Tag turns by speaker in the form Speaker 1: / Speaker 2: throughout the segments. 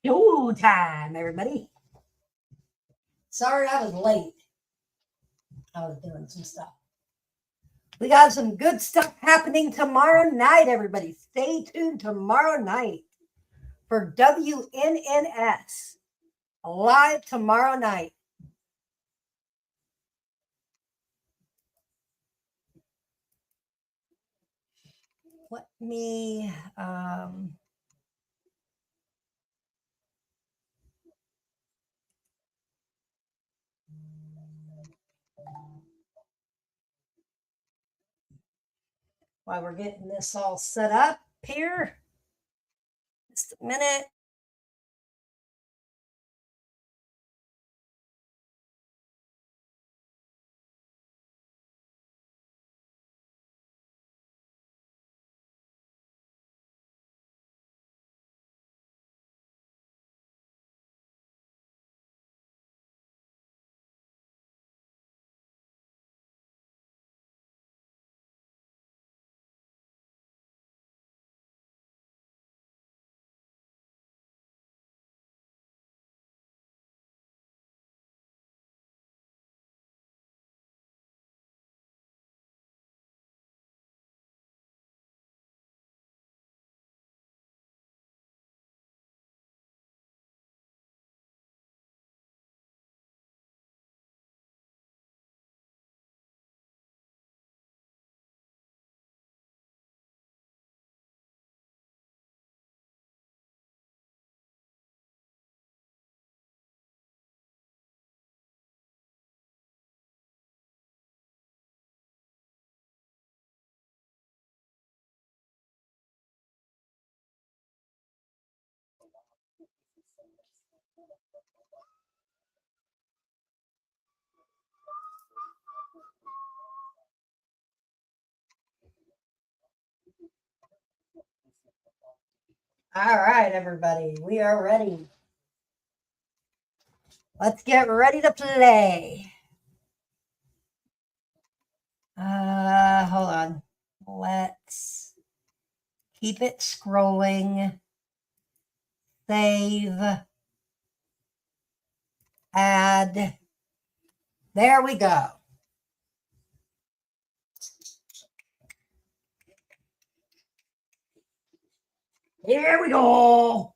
Speaker 1: Show time, everybody. Sorry I was late. I was doing some stuff. We got some good stuff happening tomorrow night, everybody. Stay tuned tomorrow night for WNNS. Live tomorrow night. Let me while we're getting this all set up here. Just a minute. All right, everybody, we are ready. Let's get ready to play. Hold on. Let's keep it scrolling. Save. Add. There we go. Here we go.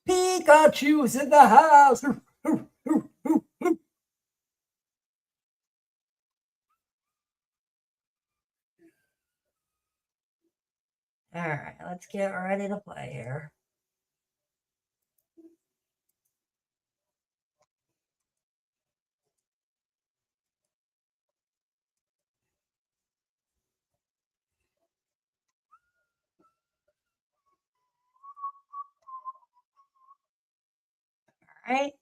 Speaker 1: Pikachu's in the house. All right, let's get ready to play here. All right.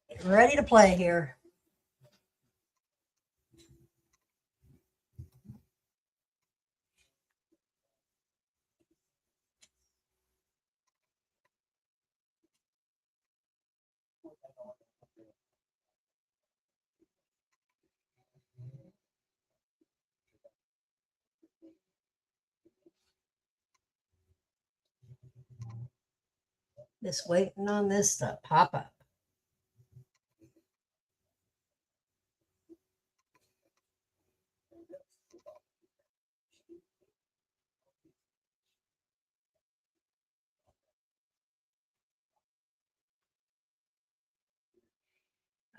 Speaker 1: Get ready to play here. Just waiting on this to pop up.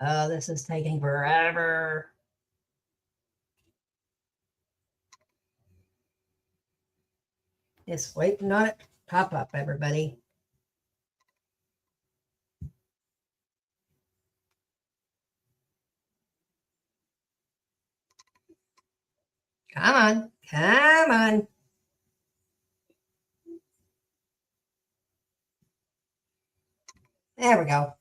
Speaker 1: Oh, this is taking forever. Just waiting on it to pop up, everybody. Come on. Come on. There we go.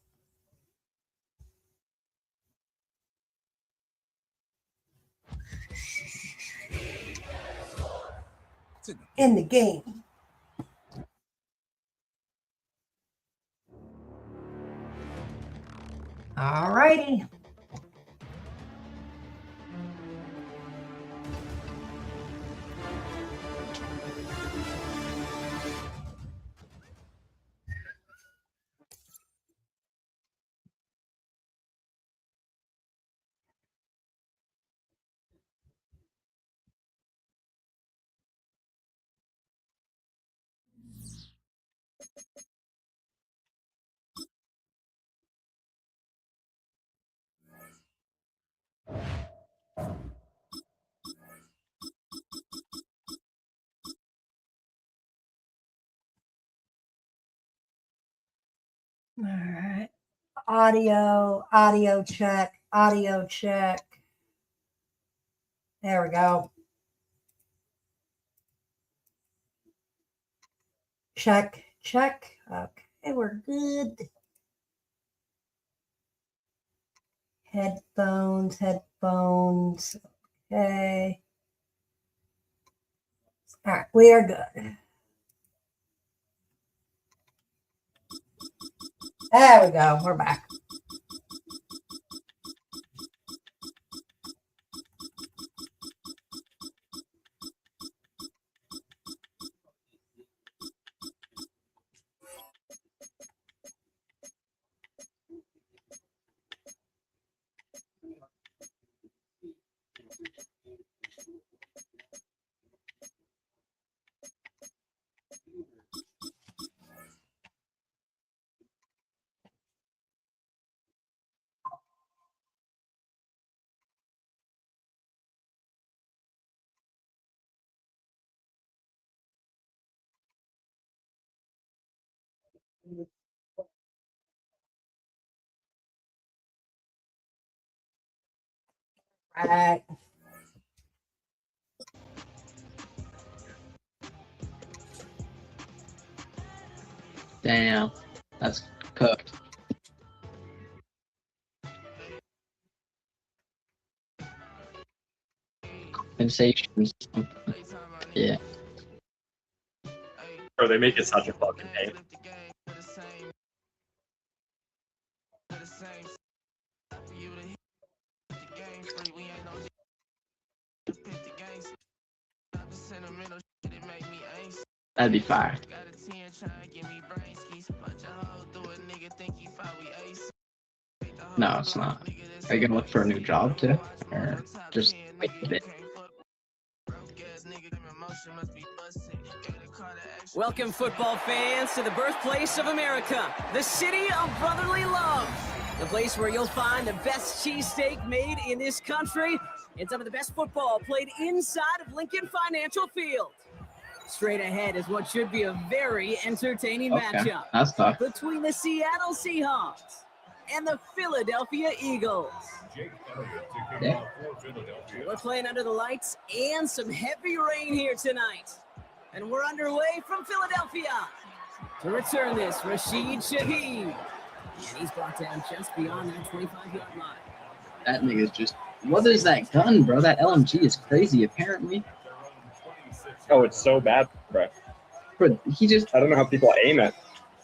Speaker 1: In the game. All righty. Audio check. Audio check. There we go. Check. Okay, we're good. Headphones. Okay. All right, we are good. There we go. We're back. All right.
Speaker 2: Damn, that's cooked. Sensations. Yeah.
Speaker 3: Bro, they make it such a fucking game.
Speaker 2: That'd be fire. No, it's not. Are you gonna look for a new job too? Or just wait a bit?
Speaker 4: Welcome, football fans, to the birthplace of America, the city of brotherly love. The place where you'll find the best cheesesteak made in this country and some of the best football played inside of Lincoln Financial Field. Straight ahead is what should be a very entertaining matchup
Speaker 2: That's tough.
Speaker 4: between the Seattle Seahawks and the Philadelphia Eagles.
Speaker 2: Yeah.
Speaker 4: We're playing under the lights and some heavy rain here tonight. And we're underway from Philadelphia. To return this, Rashid Shaheed. And he's brought down just beyond that 25-yard line.
Speaker 2: That nigga's just... What is that gun, bro? That LMG is crazy, apparently.
Speaker 3: Oh, it's so bad, bro.
Speaker 2: Bro, he just...
Speaker 3: I don't know how people aim it.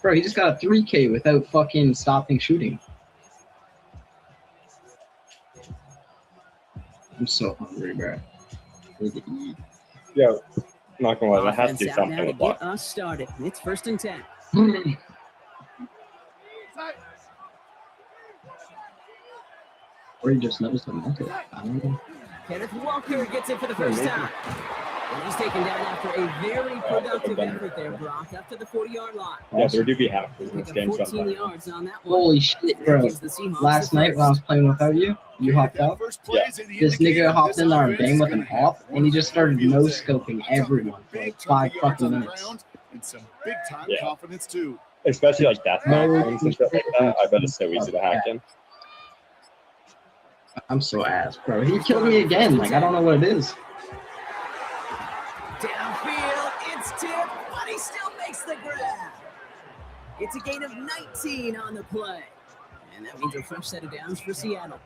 Speaker 2: Bro, he just got a 3K without fucking stopping shooting. I'm so hungry, bro. I need to eat.
Speaker 3: Yo, I'm not gonna lie, that has to do
Speaker 4: Offense out now
Speaker 3: something
Speaker 4: to
Speaker 3: with luck.
Speaker 4: get us started. It's 1st and 10.
Speaker 2: Or you just noticed him. Okay. I don't know.
Speaker 4: Kenneth Walker gets it for the first time. And he's taken down after a very productive effort there, Brock, up to the 40-yard line.
Speaker 3: Yeah, there do be half in
Speaker 4: Pick
Speaker 3: this
Speaker 4: up
Speaker 3: game
Speaker 4: 14
Speaker 3: sometimes.
Speaker 4: yards on that one.
Speaker 2: Holy shit, bro.
Speaker 4: Gives the Seahawks
Speaker 2: Last
Speaker 4: the
Speaker 2: night
Speaker 4: first.
Speaker 2: when I was playing without you, you hopped out.
Speaker 3: Yeah.
Speaker 2: This nigga hopped in our game with an op, and he just started no-scoping everyone for like 5 fucking minutes.
Speaker 5: And some big time
Speaker 3: Yeah.
Speaker 5: confidence too.
Speaker 3: Especially like deathmatch games and shit like that. I bet it's so easy to hack in.
Speaker 2: I'm so ass, bro. He killed me again. Like, I don't know what it is.
Speaker 4: Downfield, it's tipped, but he still makes the grab. It's a gain of 19 on the play. And that means a fresh set of downs for Seattle.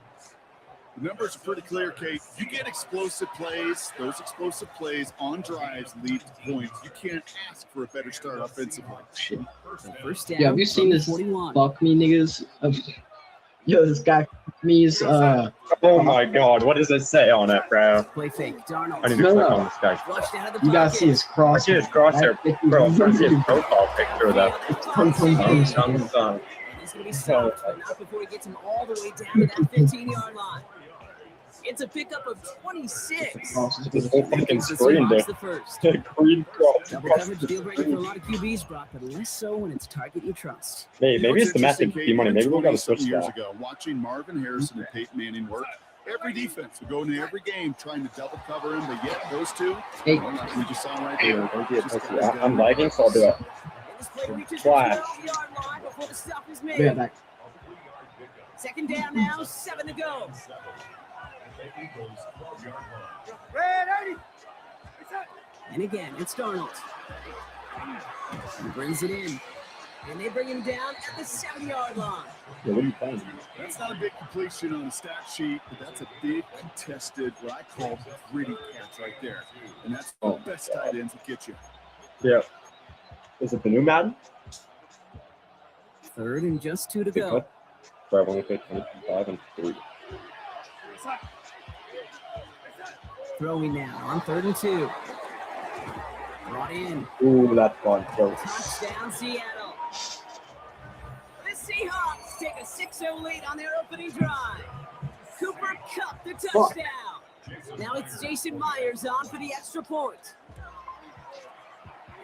Speaker 5: The numbers are pretty clear, Kate. You get explosive plays. Those explosive plays on drives lead to points. You can't ask for a better start offensively.
Speaker 2: Shit.
Speaker 4: The first down
Speaker 2: Yeah, have you seen
Speaker 4: from
Speaker 2: this
Speaker 4: 41.
Speaker 2: fuck me niggas? Yo, this guy me's
Speaker 3: Oh my god, what does it say on it, bro?
Speaker 4: Play fake. Darnold.
Speaker 3: I need to
Speaker 2: No,
Speaker 3: click
Speaker 2: no.
Speaker 3: on this guy.
Speaker 4: Flushed out of the
Speaker 2: you gotta
Speaker 4: pocket.
Speaker 2: see his cross.
Speaker 3: I see his crosshair, bro. I'm trying to see his profile picture of that.
Speaker 2: Pum, pum, pum.
Speaker 4: He's going to be stopped, but not before he gets him all the way down to that 15-yard line. It's a pickup of 26.
Speaker 3: This whole fucking
Speaker 4: Gives the
Speaker 3: screen,
Speaker 4: Seahawks
Speaker 3: dude.
Speaker 4: the first.
Speaker 3: Green cross.
Speaker 4: Double coverage deal breaker for a lot of QBs, Brock, but less so when it's target you trust.
Speaker 3: Maybe it's the method,
Speaker 5: Kate,
Speaker 3: P-Money. Maybe we got to switch
Speaker 5: years
Speaker 3: that.
Speaker 5: ago, watching Marvin Harrison and Peyton Manning work, every defense would go into every game trying to double cover him, but yet those two,
Speaker 2: Hey.
Speaker 5: well, like we just saw right
Speaker 3: Hey,
Speaker 5: there.
Speaker 3: don't be a
Speaker 5: just
Speaker 3: pussy.
Speaker 5: guys
Speaker 3: I'm
Speaker 5: down.
Speaker 3: lagging, so I'll do it.
Speaker 4: And this play reaches the
Speaker 3: Flash.
Speaker 4: 12-yard line before the stop is
Speaker 2: Yeah,
Speaker 4: made.
Speaker 2: back.
Speaker 4: Second down now, 7 to go. And again, it's Darnold. He brings it in. And they bring him down at the 7-yard line.
Speaker 3: Yeah, what are you playing?
Speaker 5: That's not a big completion on the stat sheet, but that's a big contested, what I call gritty catch right there. And that's the best tight ends will get you.
Speaker 3: Yeah. Is it the new Madden?
Speaker 4: 3rd and just 2 to go.
Speaker 3: Where I've only played 25 and 3.
Speaker 4: Throwing now on 3rd and 2. Brought in.
Speaker 3: Ooh, that's fun. So,
Speaker 4: Touchdown, Seattle. The Seahawks take a 6-0 lead on their opening drive. Cooper Kupp the touchdown. Now it's Jason Myers on for the extra point.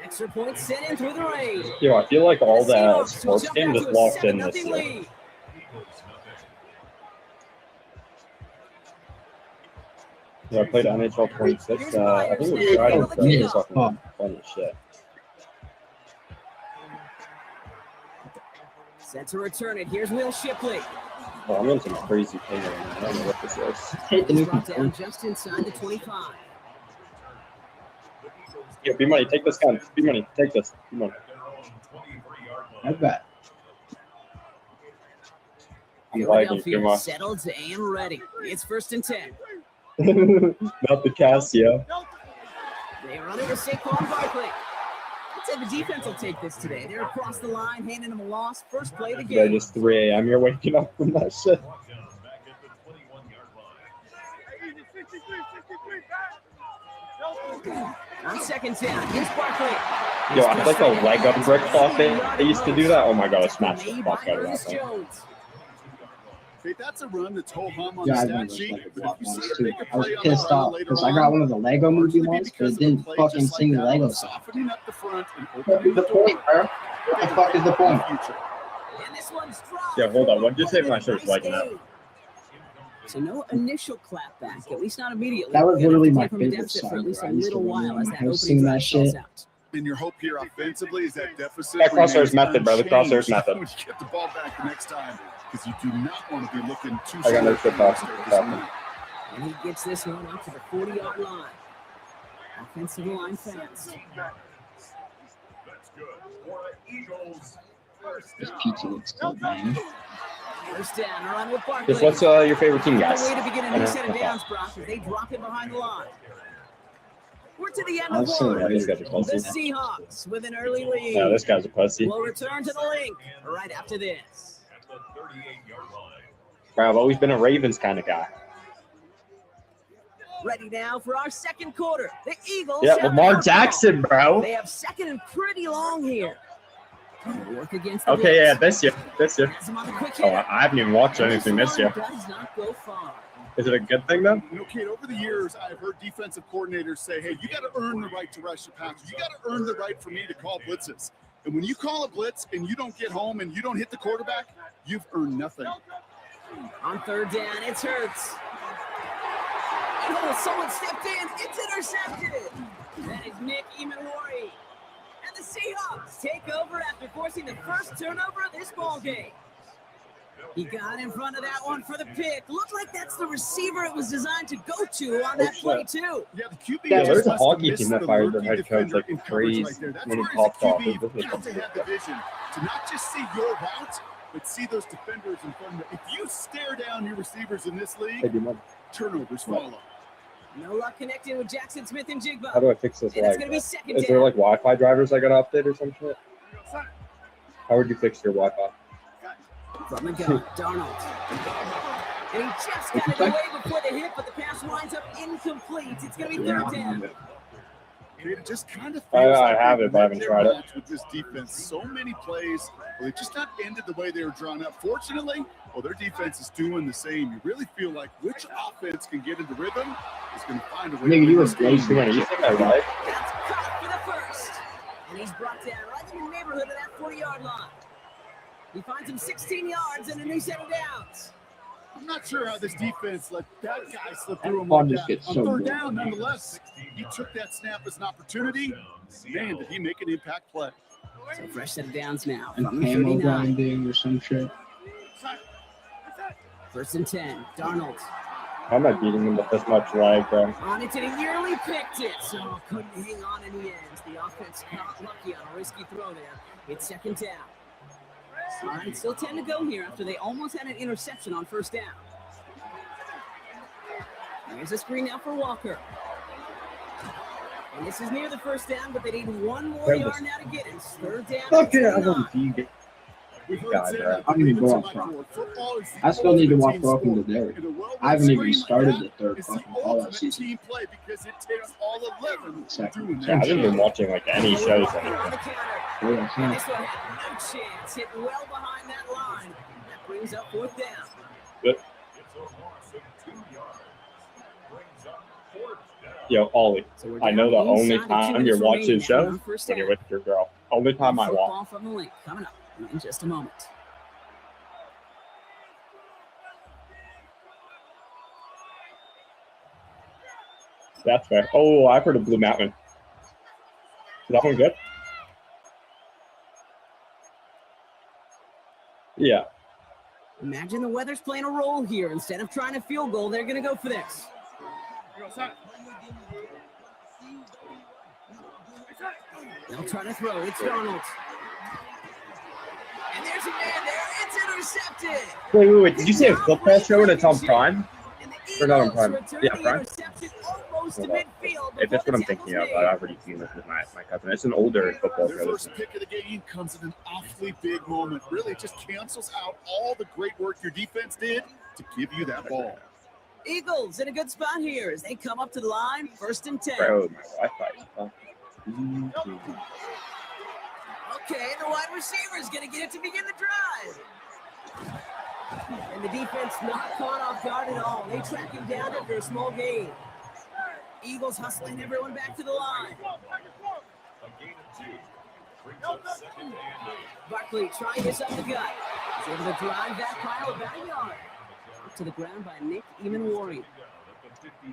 Speaker 4: Extra point sent in through the rain.
Speaker 3: I feel like all
Speaker 4: The
Speaker 3: that
Speaker 4: Seahawks will
Speaker 3: sports
Speaker 4: jump
Speaker 3: game
Speaker 4: out
Speaker 3: just
Speaker 4: to a
Speaker 3: locked in
Speaker 4: 7-0
Speaker 3: this year.
Speaker 4: lead.
Speaker 3: Yeah, I played NHL 26. I think it was Friday. So it was fucking fun as shit.
Speaker 4: Set to return it. Here's Will Shipley.
Speaker 3: Oh, I'm in some crazy pain right now. I don't know what this is.
Speaker 2: Hit the
Speaker 4: He's
Speaker 2: new
Speaker 4: brought down
Speaker 2: control.
Speaker 4: just inside the 25.
Speaker 3: Yeah, B-Money, take this gun. B-Money, take this. B-Money.
Speaker 2: I bet.
Speaker 3: I'm lagging too
Speaker 4: Philadelphia
Speaker 3: much.
Speaker 4: settled and ready. It's 1st and 10.
Speaker 3: Not the Casio.
Speaker 4: They run it with Saquon Barkley. I'd say the defense will take this today. They're across the line, handing them a loss. First play of the
Speaker 3: Yeah,
Speaker 4: game.
Speaker 3: just 3 a.m. You're waking up from that shit.
Speaker 4: On 2nd down, here's Barkley.
Speaker 3: Yo, I like a Lego brick off it. They used to do that. Oh my god, I smashed the
Speaker 4: Made
Speaker 3: fuck
Speaker 4: by
Speaker 3: out of
Speaker 4: Ernest
Speaker 3: that thing.
Speaker 4: Jones.
Speaker 5: Hey, that's a run that's whole hum on
Speaker 2: Yeah, I
Speaker 5: the
Speaker 2: remember
Speaker 5: stat sheet.
Speaker 2: those Lego
Speaker 5: But
Speaker 2: block
Speaker 5: if you see
Speaker 2: ones
Speaker 5: a
Speaker 2: too.
Speaker 5: bigger
Speaker 2: I was
Speaker 5: play on
Speaker 2: pissed
Speaker 5: the run
Speaker 2: off
Speaker 5: later
Speaker 2: because I
Speaker 5: on,
Speaker 2: got one of the Lego movie
Speaker 5: partially
Speaker 2: ones, but
Speaker 5: because
Speaker 2: it
Speaker 5: of the
Speaker 2: didn't
Speaker 5: play
Speaker 2: fucking
Speaker 5: just like
Speaker 2: sing the
Speaker 5: that,
Speaker 2: Lego song.
Speaker 5: softening up the front and
Speaker 2: What
Speaker 5: opening
Speaker 2: is the
Speaker 5: the door.
Speaker 2: point, bro? What the fuck is the point?
Speaker 5: Future.
Speaker 4: And this one's dropped.
Speaker 3: Yeah, hold on. What did you say when I started
Speaker 4: Nice
Speaker 3: liking that?
Speaker 4: game. So no initial clapback, at least not immediately.
Speaker 2: That was
Speaker 4: We're gonna
Speaker 2: literally
Speaker 4: have to
Speaker 2: my
Speaker 4: take from a
Speaker 2: favorite
Speaker 4: deficit
Speaker 2: song,
Speaker 4: for at least
Speaker 2: bro.
Speaker 4: a
Speaker 2: I used to
Speaker 4: little while
Speaker 2: remember
Speaker 4: as
Speaker 2: when
Speaker 4: that
Speaker 2: I was
Speaker 4: opening
Speaker 2: singing
Speaker 4: drive
Speaker 2: that
Speaker 4: stalls
Speaker 2: shit.
Speaker 4: out.
Speaker 5: And your hope here offensively is that deficit.
Speaker 3: That crosshair's
Speaker 5: remains
Speaker 3: method, brother. Crosshair's
Speaker 5: unchanged
Speaker 3: method.
Speaker 5: When you get the ball back the next time, because you do not want to be looking too
Speaker 3: I got no
Speaker 5: short
Speaker 3: shit
Speaker 5: for
Speaker 3: pass.
Speaker 5: the start.
Speaker 4: And he gets this one out to the 40-yard line. Offensive line fast.
Speaker 2: This pizza looks good, man.
Speaker 4: First down, run with Barkley.
Speaker 3: Just what's your favorite team,
Speaker 4: What
Speaker 3: guys?
Speaker 4: a way to begin a new set of downs, Brock, as they drop it behind the line. We're to the end of
Speaker 2: Also,
Speaker 4: one.
Speaker 3: This guy's a
Speaker 4: The
Speaker 3: pussy.
Speaker 4: Seahawks with an early lead.
Speaker 3: Yeah, this guy's a pussy.
Speaker 4: We'll return to the link right after this.
Speaker 3: Bro, I've always been a Ravens kind of guy.
Speaker 4: Ready now for our second quarter. The Eagles.
Speaker 3: Yeah,
Speaker 4: have the
Speaker 3: Lamar
Speaker 4: football.
Speaker 3: Jackson, bro.
Speaker 4: They have second and pretty long here. Work against the
Speaker 3: Okay, yeah,
Speaker 4: blitz.
Speaker 3: this year.
Speaker 4: Has him on the quick
Speaker 3: Oh,
Speaker 4: hit.
Speaker 3: I haven't even watched anything this year.
Speaker 4: Does not go far.
Speaker 3: Is it a good thing, though?
Speaker 5: You know, Kate, over the years, I've heard defensive coordinators say, hey, you got to earn the right to rush the passer. You got to earn the right for me to call blitzes. And when you call a blitz and you don't get home and you don't hit the quarterback, you've earned nothing.
Speaker 4: On third down, it's Hurts. Oh, someone stepped in. It's intercepted. That is Nick Imanwari. And the Seahawks take over after forcing the first turnover of this ball game. He got in front of that one for the pick. Looked like that's the receiver it was designed to go to on that play, too.
Speaker 5: Yeah, the QB
Speaker 3: Yeah,
Speaker 5: just
Speaker 3: there's a
Speaker 5: must have
Speaker 3: hockey
Speaker 5: missed
Speaker 3: team that
Speaker 5: the
Speaker 3: fired their
Speaker 5: rookie
Speaker 3: head coach
Speaker 5: defender
Speaker 3: like
Speaker 5: in coverage
Speaker 3: crazy
Speaker 5: right there. That's
Speaker 3: when he
Speaker 5: where, as a
Speaker 3: popped off.
Speaker 5: QB,
Speaker 3: This
Speaker 5: you've
Speaker 3: was
Speaker 5: got to have the vision to not just see your route, but see those defenders in front of you. If you stare down your receivers in this league, turnovers follow.
Speaker 4: No luck connecting with Jackson Smith and Jigba.
Speaker 3: How do I fix this?
Speaker 4: And it's
Speaker 3: Like,
Speaker 4: going to be second
Speaker 3: is there
Speaker 4: down.
Speaker 3: like Wi-Fi drivers I got to update or some shit? How would you fix your Wi-Fi?
Speaker 4: From the gun, Darnold. And he just got it away before the hit, but the pass winds up incomplete. It's going to be third down.
Speaker 5: It just kind of
Speaker 3: I
Speaker 5: feels like
Speaker 3: have
Speaker 5: they've
Speaker 3: it, but I haven't
Speaker 5: met
Speaker 3: tried
Speaker 5: their
Speaker 3: it.
Speaker 5: match with this defense. So many plays where they just not ended the way they were drawn up. Fortunately, well, their defense is doing the same. You really feel like which offense can get into rhythm is going to find a way to
Speaker 2: Nigga,
Speaker 5: win
Speaker 2: you
Speaker 5: this
Speaker 2: a
Speaker 5: game.
Speaker 3: You think I right?
Speaker 4: That's caught for the first. And he's brought down right in the neighborhood of that 40-yard line. He finds him 16 yards and a new set of downs.
Speaker 5: I'm not sure how this defense let that guy slip through him
Speaker 2: Fun
Speaker 5: like
Speaker 2: just
Speaker 5: that.
Speaker 2: gets
Speaker 5: On
Speaker 2: so
Speaker 5: third
Speaker 2: good.
Speaker 5: down, nonetheless, he took that snap as an opportunity. Man, did he make an impact play.
Speaker 4: So fresh set of downs now
Speaker 2: And
Speaker 4: from the
Speaker 2: camo
Speaker 4: 39.
Speaker 2: grinding or some shit.
Speaker 4: First and 10. Darnold.
Speaker 3: I'm not beating him with this much lag, bro.
Speaker 4: On it, and he nearly picked it, so couldn't hang on in the end. The offense got lucky on a risky throw there. It's second down. All right, still 10 to go here after they almost had an interception on first down. Here's a screen now for Walker. And this is near the first down, but they need one more yard now to get it. It's third down.
Speaker 3: Fuck it, I don't see
Speaker 2: God, bro. I don't even go off front. I still need to walk Welcome to Dairy. I haven't even started the third fucking call that season. Second.
Speaker 3: Yeah, I haven't been watching like any shows anymore.
Speaker 4: And this one had no chance. Hit well behind that line. That brings up fourth down.
Speaker 3: Good. Yo, Ollie,
Speaker 4: So
Speaker 3: I know the only
Speaker 4: inside of 2
Speaker 3: time you're
Speaker 4: minutes
Speaker 3: watching
Speaker 4: remaining
Speaker 3: shows
Speaker 4: on first
Speaker 3: when you're
Speaker 4: down.
Speaker 3: with your girl. Only time I
Speaker 4: Football
Speaker 3: watch.
Speaker 4: from the link coming up in just a moment.
Speaker 3: That's fair. Oh, I've heard of Blue Mountain. Is that one good? Yeah.
Speaker 4: Imagine the weather's playing a role here. Instead of trying a field goal, they're going to go for this. They'll try to throw. It's Darnold. And there's a man there. It's intercepted.
Speaker 3: Wait. Did you say a football show and it's on Prime?
Speaker 4: And the
Speaker 3: Or not on
Speaker 4: Eagles
Speaker 3: Prime.
Speaker 4: return
Speaker 3: Yeah,
Speaker 4: the
Speaker 3: Prime.
Speaker 4: interception almost to
Speaker 3: Hold on.
Speaker 4: midfield
Speaker 3: If that's
Speaker 4: before
Speaker 3: what I'm
Speaker 4: the
Speaker 3: thinking
Speaker 4: tackle's
Speaker 3: of,
Speaker 4: made.
Speaker 3: I've already seen this with my cousin. It's an older football
Speaker 5: Their
Speaker 3: show.
Speaker 5: first
Speaker 3: Isn't it?
Speaker 5: pick of the game comes at an awfully big moment. Really, it just cancels out all the great work your defense did to give you that ball.
Speaker 4: Eagles in a good spot here as they come up to the line. First and 10.
Speaker 3: Bro, my Wi-Fi.
Speaker 4: Okay, the wide receiver's going to get it to begin the drive. And the defense not caught off guard at all. They track him down after a small gain. Eagles hustling everyone back to the line. Barkley trying this up the gut. He's able to drive that pile of backyard. Up to the ground by Nick Eamon-Warren.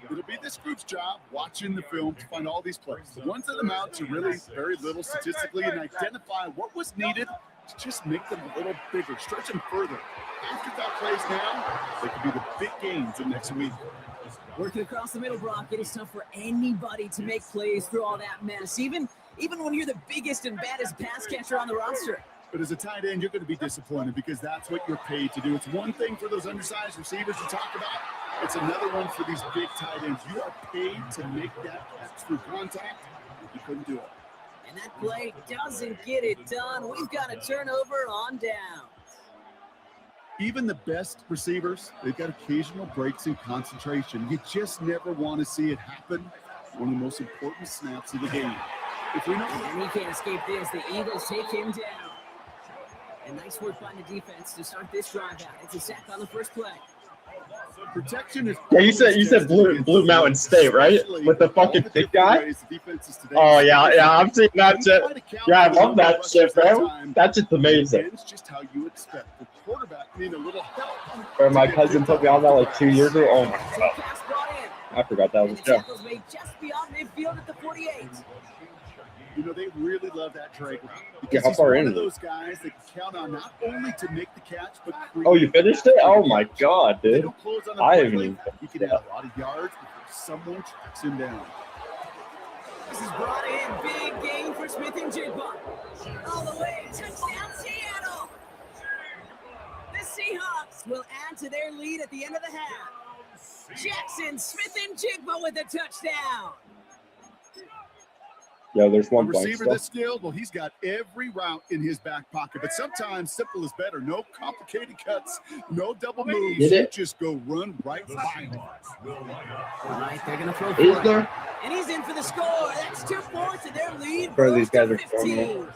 Speaker 5: It'll be this group's job watching the film to find all these plays. The ones that amount to really very little statistically and identify what was needed to just make them a little bigger, stretch them further. After that plays now, they could be the big gains in next week.
Speaker 4: Working across the middle, Brock, it is tough for anybody to make plays through all that mess, even when you're the biggest and baddest pass catcher on the roster.
Speaker 5: But as a tight end, you're going to be disappointed because that's what you're paid to do. It's one thing for those undersized receivers to talk about. It's another one for these big tight ends. You are paid to make that catch through contact. You couldn't do it.
Speaker 4: And that play doesn't get it done. We've got a turnover on down.
Speaker 5: Even the best receivers, they've got occasional breaks in concentration. You just never want to see it happen. One of the most important snaps of the game. If we know
Speaker 4: And he can't escape this. The Eagles take him down. And nice work by the defense to start this drive out. It's a sack on the first play.
Speaker 5: protection is.
Speaker 3: Yeah, you said Blue Mountain State, right? With the fucking thick guy. Oh yeah, I'm seeing that shit. Yeah, I love that shit, bro. That shit's amazing.
Speaker 5: It's just how you expect the quarterback need a little help.
Speaker 3: Or my cousin put me on that like 2 years ago. Oh my
Speaker 4: So
Speaker 3: god,
Speaker 4: pass brought in.
Speaker 3: I forgot that
Speaker 4: And
Speaker 3: was
Speaker 4: the
Speaker 3: Joe.
Speaker 4: tackle's made just beyond midfield at the 48.
Speaker 5: You know, they really love that Drake.
Speaker 3: Yeah, how far in
Speaker 5: One of
Speaker 3: is it?
Speaker 5: those guys that can count on not only to make the catch, but
Speaker 3: Oh, you finished it? Oh my god,
Speaker 5: They
Speaker 3: dude.
Speaker 5: don't close on the
Speaker 3: I
Speaker 5: play.
Speaker 3: haven't even
Speaker 5: He can
Speaker 3: finished
Speaker 5: have a lot of yards before someone tracks him down.
Speaker 4: This is brought in. Big gain for Smith and Jigba. All the way. Touchdown, Seattle. The Seahawks will add to their lead at the end of the half. Jackson, Smith and Jigba with a touchdown.
Speaker 3: Yo, there's
Speaker 5: A
Speaker 3: one point
Speaker 5: receiver
Speaker 3: still.
Speaker 5: this skilled, well, he's got every route in his back pocket. But sometimes simple is better. No complicated cuts, no double moves.
Speaker 3: Did
Speaker 5: You
Speaker 3: it?
Speaker 5: just go run right by him.
Speaker 4: All right, they're going to throw
Speaker 3: Is
Speaker 4: for it.
Speaker 3: there?
Speaker 4: And he's in for the score. That's 2 points, and their lead
Speaker 3: Bro,
Speaker 4: grows
Speaker 3: these guys
Speaker 4: to
Speaker 3: are throwing
Speaker 4: 15.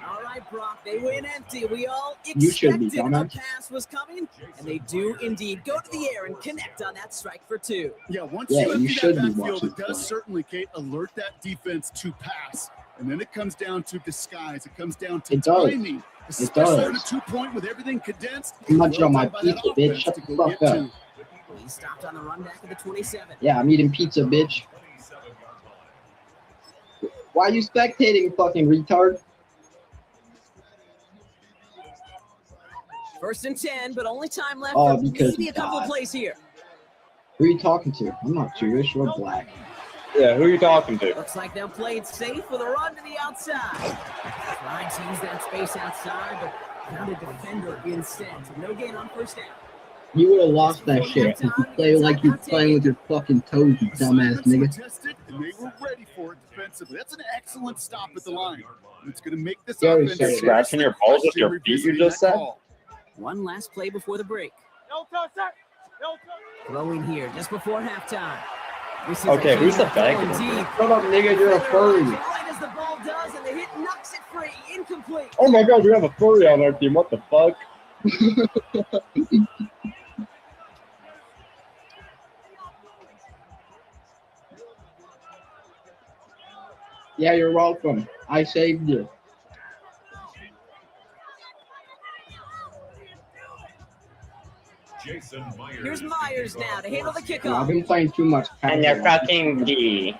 Speaker 4: All right, Brock, they win empty. We all
Speaker 3: You should be,
Speaker 4: expected a
Speaker 3: dumbass.
Speaker 4: pass was coming, and they do indeed go to the air and connect on that strike for 2.
Speaker 5: Yeah, once
Speaker 3: Yeah,
Speaker 5: you
Speaker 3: you
Speaker 5: empty
Speaker 3: should
Speaker 5: that
Speaker 3: be
Speaker 5: backfield,
Speaker 3: watching
Speaker 5: it does
Speaker 3: film.
Speaker 5: certainly, Kate, alert that defense to pass. And then it comes down to disguise. It comes down to
Speaker 3: It does.
Speaker 5: timing. Especially on a
Speaker 3: does.
Speaker 5: 2-point with everything condensed.
Speaker 3: I'm not on my
Speaker 5: done by that
Speaker 3: pizza, bitch.
Speaker 5: offense
Speaker 3: Shut
Speaker 5: to
Speaker 3: the
Speaker 5: go
Speaker 3: fuck
Speaker 5: get
Speaker 3: up.
Speaker 5: to.
Speaker 4: He stopped on the run back at the 27.
Speaker 3: Yeah, I'm eating pizza, bitch. Why are you spectating, fucking retard?
Speaker 4: First and 10, but only time left
Speaker 2: Oh,
Speaker 4: for
Speaker 2: because
Speaker 4: maybe
Speaker 2: he
Speaker 4: a couple of
Speaker 2: died.
Speaker 4: plays here.
Speaker 2: Who are you talking to? I'm not Jewish or black.
Speaker 3: Yeah, who are you talking to?
Speaker 4: Looks like they'll play it safe with a run to the outside. Tried to use that space outside, but found a defender instead. So no gain on first down.
Speaker 2: You would have lost that shit if you play like you're playing with your fucking toes, you dumbass
Speaker 5: Assignments were
Speaker 2: nigga.
Speaker 5: tested, and they were ready for it defensively. That's an excellent stop at the line. It's going to make this
Speaker 2: You already
Speaker 5: offense
Speaker 2: said it.
Speaker 3: Scratching your balls with your feet, you just said?
Speaker 4: One last play before the break. Throwing here just before halftime. This is
Speaker 3: Okay,
Speaker 4: a
Speaker 3: who's the
Speaker 4: deep throw
Speaker 3: bank?
Speaker 4: indeed.
Speaker 2: Shut up, nigga. You're a furry.
Speaker 4: Right as the ball does, and the hit knocks it free. Incomplete.
Speaker 3: Oh my god, we have a furry on our team. What the fuck?
Speaker 2: Yeah, you're welcome. I saved you.
Speaker 4: Here's Myers now to handle the
Speaker 2: I've
Speaker 4: kickoff.
Speaker 2: been playing too much.
Speaker 3: And you're fucking D.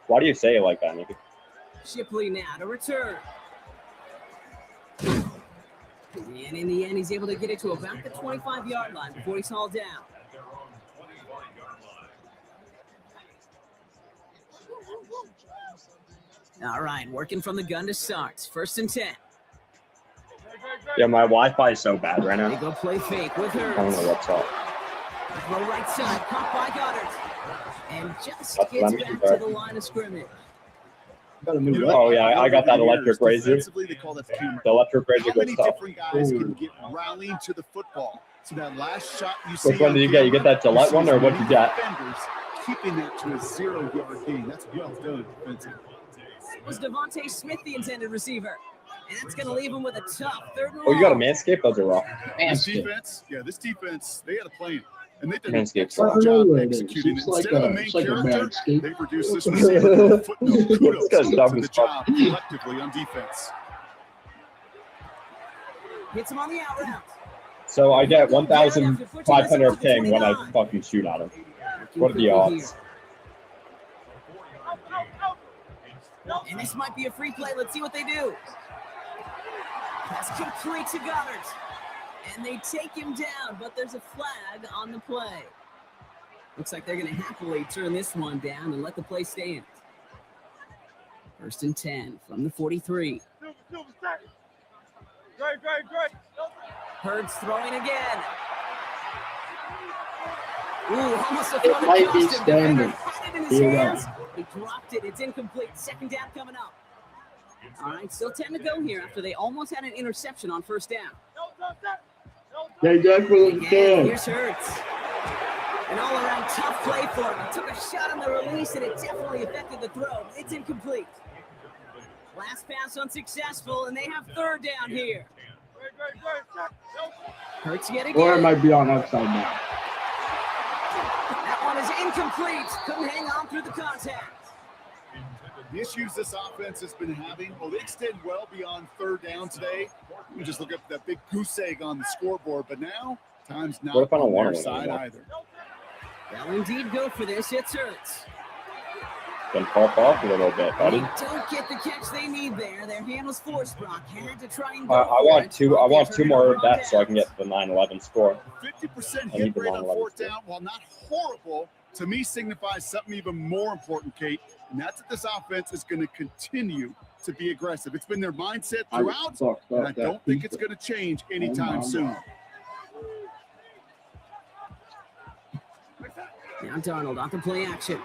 Speaker 3: Why do you say it like that, nigga?
Speaker 4: Shipley now to return. And in the end, he's able to get it to about the 25-yard line before he's hauled down. All right, working from the gun to start. First and 10.
Speaker 3: Yeah, my Wi-Fi is so bad right
Speaker 4: They
Speaker 3: now.
Speaker 4: go play fake with
Speaker 3: I don't know
Speaker 4: Hurts.
Speaker 3: what's up.
Speaker 4: Throw right side, caught by Goddard. And just
Speaker 3: That's
Speaker 4: gets
Speaker 3: what I mean,
Speaker 4: back
Speaker 3: bro.
Speaker 4: to the line of scrimmage.
Speaker 2: Got a new
Speaker 3: Oh, yeah, I got that electric razor.
Speaker 5: Defensively, they call that the camera.
Speaker 3: The electric razor
Speaker 5: How
Speaker 3: good
Speaker 5: many
Speaker 3: stuff.
Speaker 5: different guys
Speaker 2: Ooh.
Speaker 5: can get rallying to the football? So that last shot you see
Speaker 3: Which one
Speaker 5: on
Speaker 3: did you get? You get that
Speaker 5: camera,
Speaker 3: Gillette
Speaker 5: see
Speaker 3: one or what you
Speaker 5: many
Speaker 3: got?
Speaker 5: defenders keeping that to a 0-yard gain. That's well done defensively.
Speaker 4: Was Devontae Smith the intended receiver? And that's going to leave him with a tough third and long.
Speaker 3: Oh, you got a Manscaped? Those are raw.
Speaker 5: This
Speaker 2: Manscaped.
Speaker 5: defense, this defense, they had a plan. And they did an
Speaker 3: Manscaped.
Speaker 2: I
Speaker 5: excellent
Speaker 2: don't know
Speaker 5: job
Speaker 2: where it is.
Speaker 5: executing it.
Speaker 2: It's like
Speaker 5: Instead of
Speaker 2: a,
Speaker 5: the main
Speaker 2: it's like a
Speaker 5: character,
Speaker 2: bad skate.
Speaker 5: they produced this receiver. Footnote. Kudos
Speaker 3: This guy's
Speaker 5: to
Speaker 3: dumb
Speaker 5: the
Speaker 3: as fuck.
Speaker 5: job collectively on defense.
Speaker 4: Hits him on the out route.
Speaker 3: So I get 1,500 ping when I fucking shoot at him. What are the odds?
Speaker 4: And this might be a free play. Let's see what they do. Pass complete to Goddard. And they take him down, but there's a flag on the play. Looks like they're going to happily turn this one down and let the play stand. First and 10 from the 43. Hurts throwing again. Ooh, almost a throw that
Speaker 2: might be
Speaker 4: cost him.
Speaker 2: standing.
Speaker 4: Defender had it in his
Speaker 2: You're
Speaker 4: hands. He dropped it. It's incomplete. Second down coming up. All right, still 10 to go here after they almost had an interception on first down.
Speaker 2: They definitely
Speaker 4: Again,
Speaker 2: can.
Speaker 4: here's Hurts. An all-around tough play for him. He took a shot on the release, and it definitely affected the throw. It's incomplete. Last pass unsuccessful, and they have third down here. Hurts yet again.
Speaker 2: Or it might be on upside down.
Speaker 4: That one is incomplete. Couldn't hang on through the contact.
Speaker 5: The issues this offense has been having, they extend well beyond third down today. You just look up that big goose egg on the scoreboard, but now time's not
Speaker 3: What if I don't
Speaker 5: on
Speaker 3: want
Speaker 5: their
Speaker 3: it
Speaker 5: side
Speaker 3: anymore?
Speaker 5: either.
Speaker 4: They'll indeed go for this. It's Hurts.
Speaker 3: Then pop off a little bit,
Speaker 4: They
Speaker 3: buddy.
Speaker 4: don't get the catch they need there. Their hand was forced, Brock. Had to try and go
Speaker 3: I
Speaker 4: for
Speaker 3: want
Speaker 4: it.
Speaker 3: two. I want two more
Speaker 4: Brought
Speaker 3: bets so I
Speaker 4: down.
Speaker 3: can get the 9-11 score.
Speaker 5: 50%
Speaker 3: I
Speaker 5: hit
Speaker 3: need the
Speaker 5: rate on
Speaker 3: 9-11
Speaker 5: fourth
Speaker 3: score.
Speaker 5: down, while not horrible, to me signifies something even more important, Kate, and that's that this offense is going to continue to be aggressive. It's been their mindset
Speaker 2: I
Speaker 5: throughout,
Speaker 2: fucked
Speaker 5: and
Speaker 2: up
Speaker 5: I
Speaker 2: that
Speaker 5: don't think it's
Speaker 2: pizza.
Speaker 5: going to change anytime
Speaker 2: my
Speaker 5: soon.
Speaker 2: God.
Speaker 4: Now Darnold on the play action.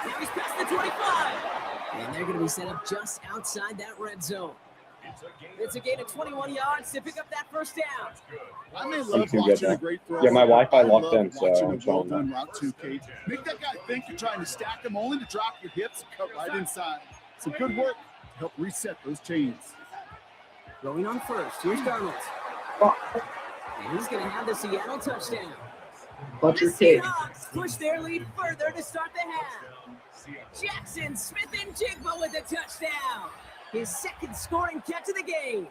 Speaker 4: Now he's past the 25. And they're going to be set up just outside that red zone. It's a gain of 21 yards to pick up that first down.
Speaker 5: I may
Speaker 3: I'm
Speaker 5: love
Speaker 3: too good
Speaker 5: watching
Speaker 3: now.
Speaker 5: a great throw.
Speaker 3: Yeah, my Wi-Fi
Speaker 5: I
Speaker 3: locked
Speaker 5: love
Speaker 3: in, so
Speaker 5: watching
Speaker 3: I'm
Speaker 5: a
Speaker 3: trying
Speaker 5: well-done route too, Kate. Make that guy think you're trying to stack him only to drop your hips and cut right inside. Some good work to help reset those chains.
Speaker 4: Going on first. Here's Darnold. And he's going to have the Seattle touchdown.
Speaker 2: But your
Speaker 4: The
Speaker 2: kid.
Speaker 4: Seahawks push their lead further to start the half. Jackson Smith and Jigba with a touchdown. His second scoring catch of the game.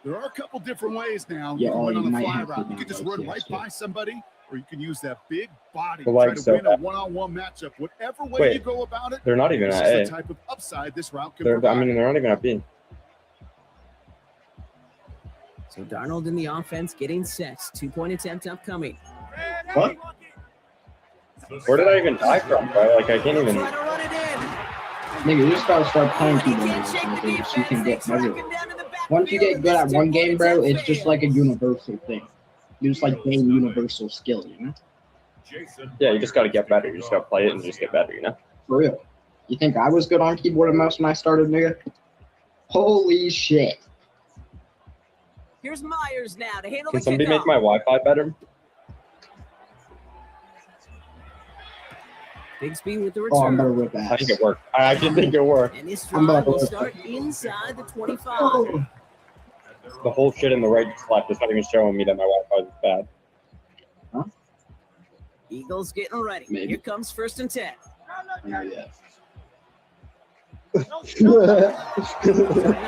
Speaker 5: There are a couple different ways now.
Speaker 2: Yeah,
Speaker 5: You can win
Speaker 2: you
Speaker 5: on a
Speaker 2: might
Speaker 5: fly
Speaker 2: have to
Speaker 5: route. You
Speaker 2: do
Speaker 5: can just
Speaker 2: that,
Speaker 5: run
Speaker 2: yes,
Speaker 5: right
Speaker 2: yeah.
Speaker 5: by somebody, or you can use that big body to
Speaker 3: Like
Speaker 5: try to
Speaker 3: so.
Speaker 5: win a one-on-one matchup. Whatever way
Speaker 3: Wait,
Speaker 5: you go about it,
Speaker 3: they're not even
Speaker 5: this
Speaker 3: at
Speaker 5: is
Speaker 3: A.
Speaker 5: the type of upside this route can
Speaker 3: They're, I
Speaker 5: provide.
Speaker 3: mean, they're not even at B.
Speaker 4: So Darnold in the offense getting set. 2-point attempt upcoming.
Speaker 3: What? Where did I even die from, bro? Like, I can't even.
Speaker 4: Trying to run it in.
Speaker 2: Nigga, you just gotta start playing
Speaker 4: He
Speaker 2: people
Speaker 4: can't shake the
Speaker 2: so you
Speaker 4: defense.
Speaker 2: can
Speaker 4: They
Speaker 2: get
Speaker 4: track
Speaker 2: better.
Speaker 4: him down to the
Speaker 2: Once you
Speaker 4: backfield,
Speaker 2: get good at
Speaker 4: and
Speaker 2: one
Speaker 4: this
Speaker 2: game, bro,
Speaker 4: 2-point
Speaker 2: it's just
Speaker 4: attempt
Speaker 2: like a universal thing. You just like gain universal skill, you know?
Speaker 3: Yeah, you just gotta get better. You just gotta play it and just get better, you know?
Speaker 2: For real. You think I was good on keyboard and mouse when I started, nigga? Holy shit.
Speaker 4: Here's Myers now to handle
Speaker 3: Can
Speaker 4: the
Speaker 3: somebody make
Speaker 4: kickoff.
Speaker 3: my Wi-Fi better?
Speaker 4: Bigsby with the
Speaker 2: Oh, I'm better
Speaker 4: return.
Speaker 2: with
Speaker 3: I
Speaker 2: that.
Speaker 3: think it worked. I actually think it worked.
Speaker 4: And this
Speaker 2: I'm
Speaker 4: drive
Speaker 2: about
Speaker 4: will
Speaker 2: to-
Speaker 4: start inside the 25.
Speaker 2: Oh.
Speaker 3: The whole shit in the right just left. It's not even showing me that my Wi-Fi is bad.
Speaker 4: Eagles getting ready.
Speaker 2: Maybe.
Speaker 4: Here comes 1st and 10.
Speaker 2: Yeah.
Speaker 4: Starting on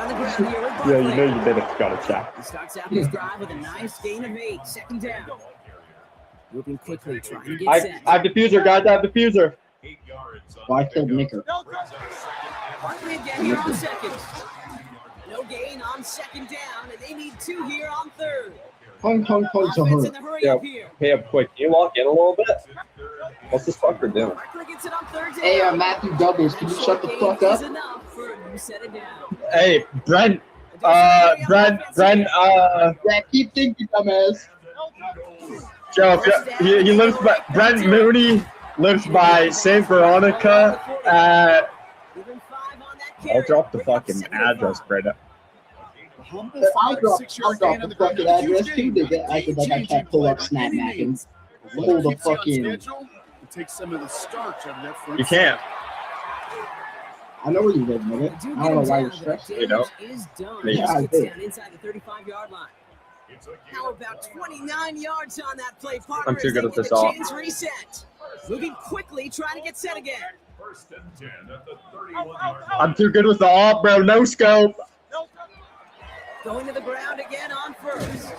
Speaker 4: the ground here with
Speaker 3: Yeah, you
Speaker 4: Barkley.
Speaker 3: know you did it. Got to check.
Speaker 4: He starts out his drive with a nice gain of 8. 2nd down. Moving quickly, trying to get
Speaker 3: I
Speaker 4: set.
Speaker 3: have diffuser, guys. I have diffuser.
Speaker 2: Well, I killed Nicker.
Speaker 4: Barkley again here on 2nd. No gain on 2nd down, and they need 2 here on 3rd.
Speaker 2: Hung, hung, hung, to
Speaker 4: Offense
Speaker 2: her.
Speaker 4: in the hurry
Speaker 3: Yeah.
Speaker 4: up here.
Speaker 3: Hey, up quick. Can you walk in a little bit? What's this fucker doing?
Speaker 4: Barkley gets it on 3rd down.
Speaker 2: Hey, Matthew Doubles, can you shut the fuck up?
Speaker 4: Is enough for you set it down.
Speaker 3: Hey, Brent. Brent.
Speaker 2: Yeah, keep thinking, dumbass.
Speaker 3: Joe, he lives by Brent Mooney lives by St. Veronica.
Speaker 4: Even 5 on that
Speaker 3: I'll
Speaker 4: carry.
Speaker 3: drop the
Speaker 4: Bring up
Speaker 3: fucking
Speaker 4: 2nd and
Speaker 3: address,
Speaker 4: 5.
Speaker 3: Brent.
Speaker 5: Humble
Speaker 2: I'll drop
Speaker 5: 5-6 yard gain on
Speaker 2: the
Speaker 5: the ground.
Speaker 2: fucking address too. They get acting like I can't pull up Snap Mac and hold the fucking.
Speaker 5: It takes some of the starch out of that front.
Speaker 3: You can't.
Speaker 2: I know where you live, nigga.
Speaker 4: They do
Speaker 2: I
Speaker 4: get
Speaker 2: don't
Speaker 4: him
Speaker 2: know why
Speaker 4: down,
Speaker 2: you're
Speaker 4: but
Speaker 2: stressed.
Speaker 4: the
Speaker 3: You know?
Speaker 4: damage is done.
Speaker 3: Yeah,
Speaker 4: He
Speaker 2: I
Speaker 4: gets
Speaker 2: do.
Speaker 4: down inside the 35-yard line. How about 29 yards on that play, partner?
Speaker 3: I'm too
Speaker 4: as
Speaker 3: good
Speaker 4: they
Speaker 3: at
Speaker 4: get
Speaker 3: this
Speaker 4: a
Speaker 3: all.
Speaker 4: chance reset. Moving quickly, trying to get set again.
Speaker 3: I'm too good with the op, bro. No scope.
Speaker 4: Going to the ground again on 1st.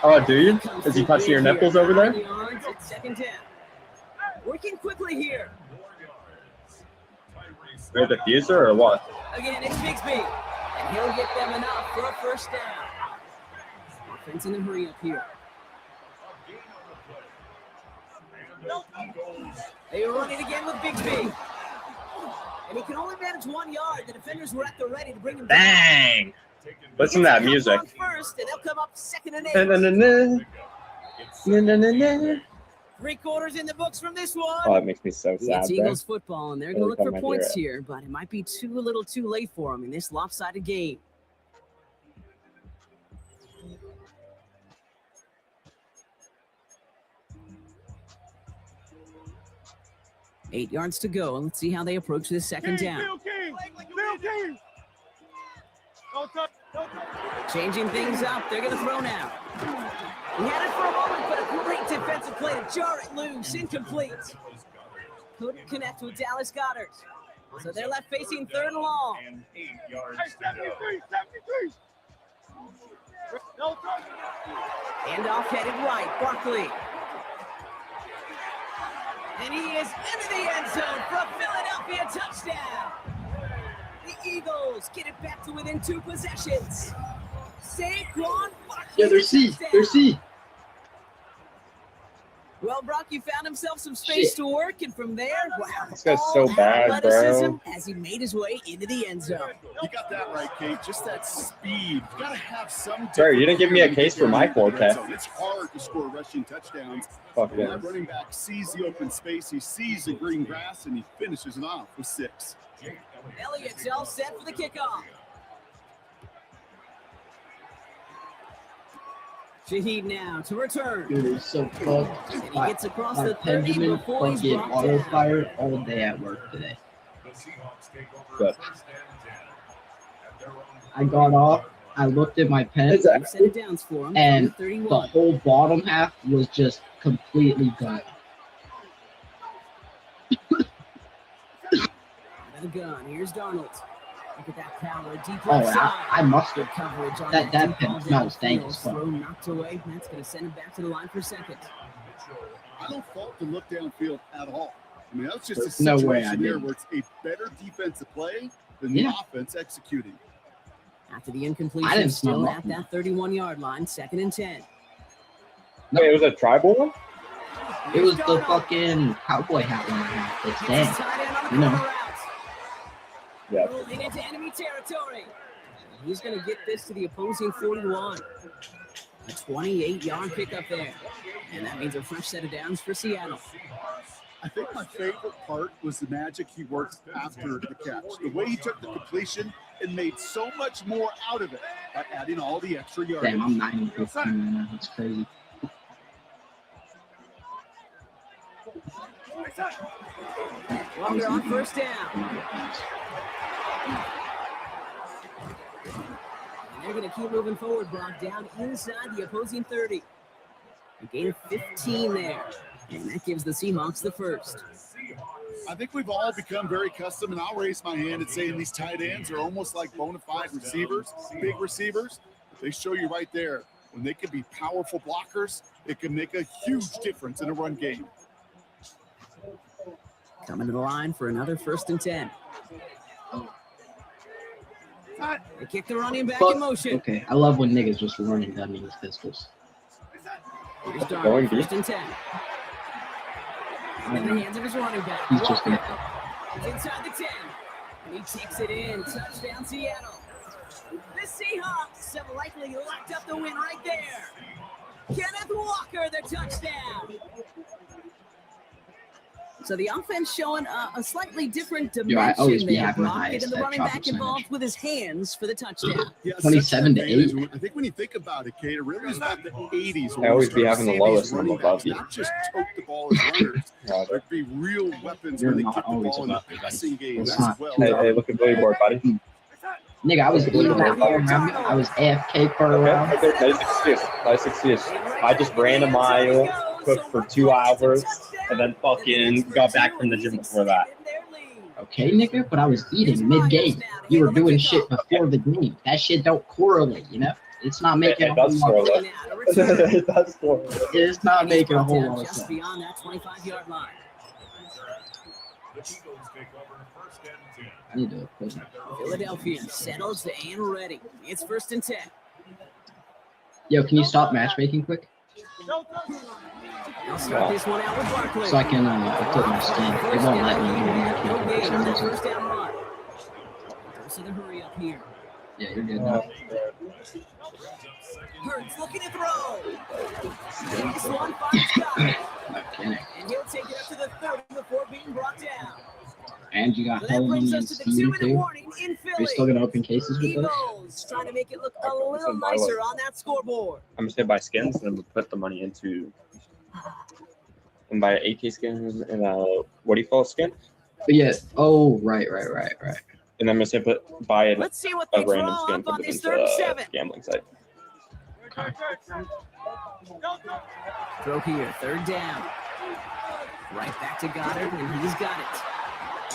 Speaker 3: Oh, do you? Is he touching your nipples over there?
Speaker 4: 9 yards at 2nd down. Working quickly here.
Speaker 3: Or the diffuser or what?
Speaker 4: Again, it's Bigsby. And he'll get them enough for a 1st down. Offense in the hurry up here. They run it again with Bigsby. And he can only manage 1 yard. The defenders were at the ready to bring him down.
Speaker 3: Bang! Listen to that music.
Speaker 4: First, and they'll come up 2nd and 8.
Speaker 3: Na-na-na-na.
Speaker 4: 3 quarters in the books from this one.
Speaker 3: Oh, that makes me so sad,
Speaker 4: It's
Speaker 3: bro.
Speaker 4: Eagles football, and they're going to
Speaker 3: Every
Speaker 4: look for
Speaker 3: time I hear
Speaker 4: points
Speaker 3: it.
Speaker 4: here, but it might be a little too late for them in this lopsided game. Eight yards to go. Let's see how they approach this 2nd down. Changing things up. They're going to throw now. He had it for a moment, but a great defensive play to jar it loose. Incomplete. Couldn't connect with Dallas Goedert. So they're left facing 3rd and long.
Speaker 6: And 8 yards to go.
Speaker 4: Handoff headed right. Barkley. And he is into the end zone for a Philadelphia touchdown. The Eagles get it back to within 2 possessions. Saquon Barkley.
Speaker 2: Yeah, they're C. They're C.
Speaker 4: Well, Brock, you found himself some space to work, and from there, wow.
Speaker 3: This guy's so bad,
Speaker 4: athleticism
Speaker 3: bro.
Speaker 4: as he made his way into the end zone.
Speaker 5: You got that right, Kate. Just that speed. You got to have some.
Speaker 3: Sir, you didn't give me a case for my forte.
Speaker 5: It's hard to score rushing touchdowns.
Speaker 3: Fuck
Speaker 5: When
Speaker 3: yeah.
Speaker 5: that running back sees the open space, he sees the green grass, and he finishes it off with 6.
Speaker 4: Elliott's all set for the kickoff. Shaheed now to return.
Speaker 2: Dude, it's so fucked.
Speaker 4: And he gets across
Speaker 2: My
Speaker 4: the 30
Speaker 2: Benjamin
Speaker 4: before he's
Speaker 2: fucking
Speaker 4: brought
Speaker 2: auto
Speaker 4: down.
Speaker 2: fire all day at work today.
Speaker 3: Good.
Speaker 2: I got off, I looked at my pen,
Speaker 3: Is that-
Speaker 4: We've set it down for him.
Speaker 2: and
Speaker 4: from the
Speaker 2: the
Speaker 4: 31.
Speaker 2: whole bottom half was just completely gone.
Speaker 4: Out of the gun. Here's Darnold. Look at that power. Deep
Speaker 2: Oh,
Speaker 4: left side.
Speaker 2: I must
Speaker 4: Good
Speaker 2: have.
Speaker 4: coverage on
Speaker 2: That
Speaker 4: deep
Speaker 2: pen
Speaker 4: ball
Speaker 2: smells dank
Speaker 4: downfield.
Speaker 2: as fuck.
Speaker 4: Throw knocked away. That's going to send him back to the line for 2nd.
Speaker 5: I don't fault the look downfield at all. I mean, that's just
Speaker 2: There's
Speaker 5: a
Speaker 2: no
Speaker 5: situation
Speaker 2: way I
Speaker 5: there
Speaker 2: didn't.
Speaker 5: where it's a better defensive play than
Speaker 2: Yeah.
Speaker 5: the offense executing.
Speaker 4: After the
Speaker 2: I
Speaker 4: incompletion,
Speaker 2: didn't smell
Speaker 4: still
Speaker 2: nothing.
Speaker 4: at that 31-yard line, 2nd and 10.
Speaker 3: Wait, it was a tribal one?
Speaker 2: It was the fucking cowboy hat one I had. It's
Speaker 4: Gets his
Speaker 2: dead.
Speaker 4: tight end on the
Speaker 2: You know.
Speaker 4: corner route.
Speaker 3: Yeah.
Speaker 4: Moving into enemy territory. He's going to get this to the opposing 41. A 28-yard pickup there. And that means a fresh set of downs for Seattle.
Speaker 5: I think my favorite part was the magic he worked after the catch. The way he took the completion and made so much more out of it by adding all the extra yards.
Speaker 2: Damn, I'm 9-15 right now. It's crazy.
Speaker 4: Walker on first down. And they're going to keep moving forward, Brock, down inside the opposing 30. A gain of 15 there. And that gives the Seahawks the first.
Speaker 5: I think we've all become very custom, and I'll raise my hand and say these tight ends are almost like bona fide receivers, big receivers. They show you right there, when they can be powerful blockers, it can make a huge difference in a run game.
Speaker 4: Coming to the line for another 1st and 10. They kick the running back in motion.
Speaker 2: Okay, I love when niggas just running dummy with pistols.
Speaker 4: Here's Darnold, 1st and 10. In the hands of his running back.
Speaker 2: He's just gonna.
Speaker 4: He's inside the 10. And he takes it in. Touchdown, Seattle. The Seahawks have likely locked up the win right there. Kenneth Walker, the touchdown. So the offense showing a slightly different
Speaker 2: I always
Speaker 4: dimension
Speaker 2: be
Speaker 4: there,
Speaker 2: having the
Speaker 4: Brock.
Speaker 2: highest
Speaker 4: Getting the
Speaker 2: that
Speaker 4: running
Speaker 2: drop
Speaker 4: back
Speaker 2: percentage.
Speaker 4: involved with his hands for the touchdown.
Speaker 5: Yeah,
Speaker 2: 27 to 8.
Speaker 5: I think when you think about it, Kate, it really is about the 80s.
Speaker 3: I always be having the lowest
Speaker 5: running
Speaker 3: number above
Speaker 5: backs
Speaker 3: you.
Speaker 5: not just tote the ball as runners. There'd be real weapons
Speaker 2: You're
Speaker 5: when they
Speaker 2: not
Speaker 5: kick the
Speaker 2: always
Speaker 5: ball in the
Speaker 2: above me, buddy.
Speaker 5: passing game
Speaker 2: It's
Speaker 5: as
Speaker 2: not
Speaker 5: well.
Speaker 3: Hey, look at Billy Board, buddy.
Speaker 2: Nigga, I was eating that whole round. I was AFK for a round.
Speaker 3: Okay, nice excuse. Nice excuse. I just ran a mile, cooked for 2 hours, and then fucking got back from the gym before that.
Speaker 2: Okay, nigga, but I was eating mid-game. You were doing shit before the game. That shit don't correlate, you know? It's not making
Speaker 3: It
Speaker 2: a whole
Speaker 3: does
Speaker 2: lot of
Speaker 3: correlate.
Speaker 2: sense.
Speaker 3: It does correlate.
Speaker 2: It's not making a whole lot of
Speaker 4: Just
Speaker 2: sense.
Speaker 4: beyond that 25-yard line.
Speaker 2: I need to put it.
Speaker 4: Philadelphia settles and ready. It's 1st and 10.
Speaker 2: Yo, can you stop matchmaking quick?
Speaker 4: I'll start this one out with Barkley.
Speaker 2: So I can put my skin. It won't let me do
Speaker 4: No
Speaker 2: it.
Speaker 4: gain
Speaker 2: For
Speaker 4: on
Speaker 2: some
Speaker 4: that
Speaker 2: reason.
Speaker 4: first down run. Don't see the hurry up here.
Speaker 2: Yeah, you're good now.
Speaker 4: Hurts looking to throw. This one finds Scott.
Speaker 2: Okay.
Speaker 4: And he'll take it up to the 30 before being brought down.
Speaker 2: And you got
Speaker 4: So that
Speaker 2: hell on
Speaker 4: brings us
Speaker 2: these
Speaker 4: to the
Speaker 2: team
Speaker 4: 2-minute
Speaker 2: too.
Speaker 4: warning in
Speaker 2: Are
Speaker 4: Philly.
Speaker 2: you still gonna open cases with this?
Speaker 4: Eagles trying to make it look a little nicer on that scoreboard.
Speaker 3: I'm just gonna buy skins and then we'll put the money into and buy an AK skin and what do you call a skin?
Speaker 2: But yeah. Oh, right.
Speaker 3: And then I'm just gonna buy
Speaker 4: Let's see what they
Speaker 3: a random
Speaker 4: draw
Speaker 3: skin
Speaker 4: up
Speaker 3: for
Speaker 4: on
Speaker 3: the
Speaker 4: this 3rd and 7.
Speaker 3: gambling site.
Speaker 4: Throw here, 3rd down. Right back to Goddard, and he's got it.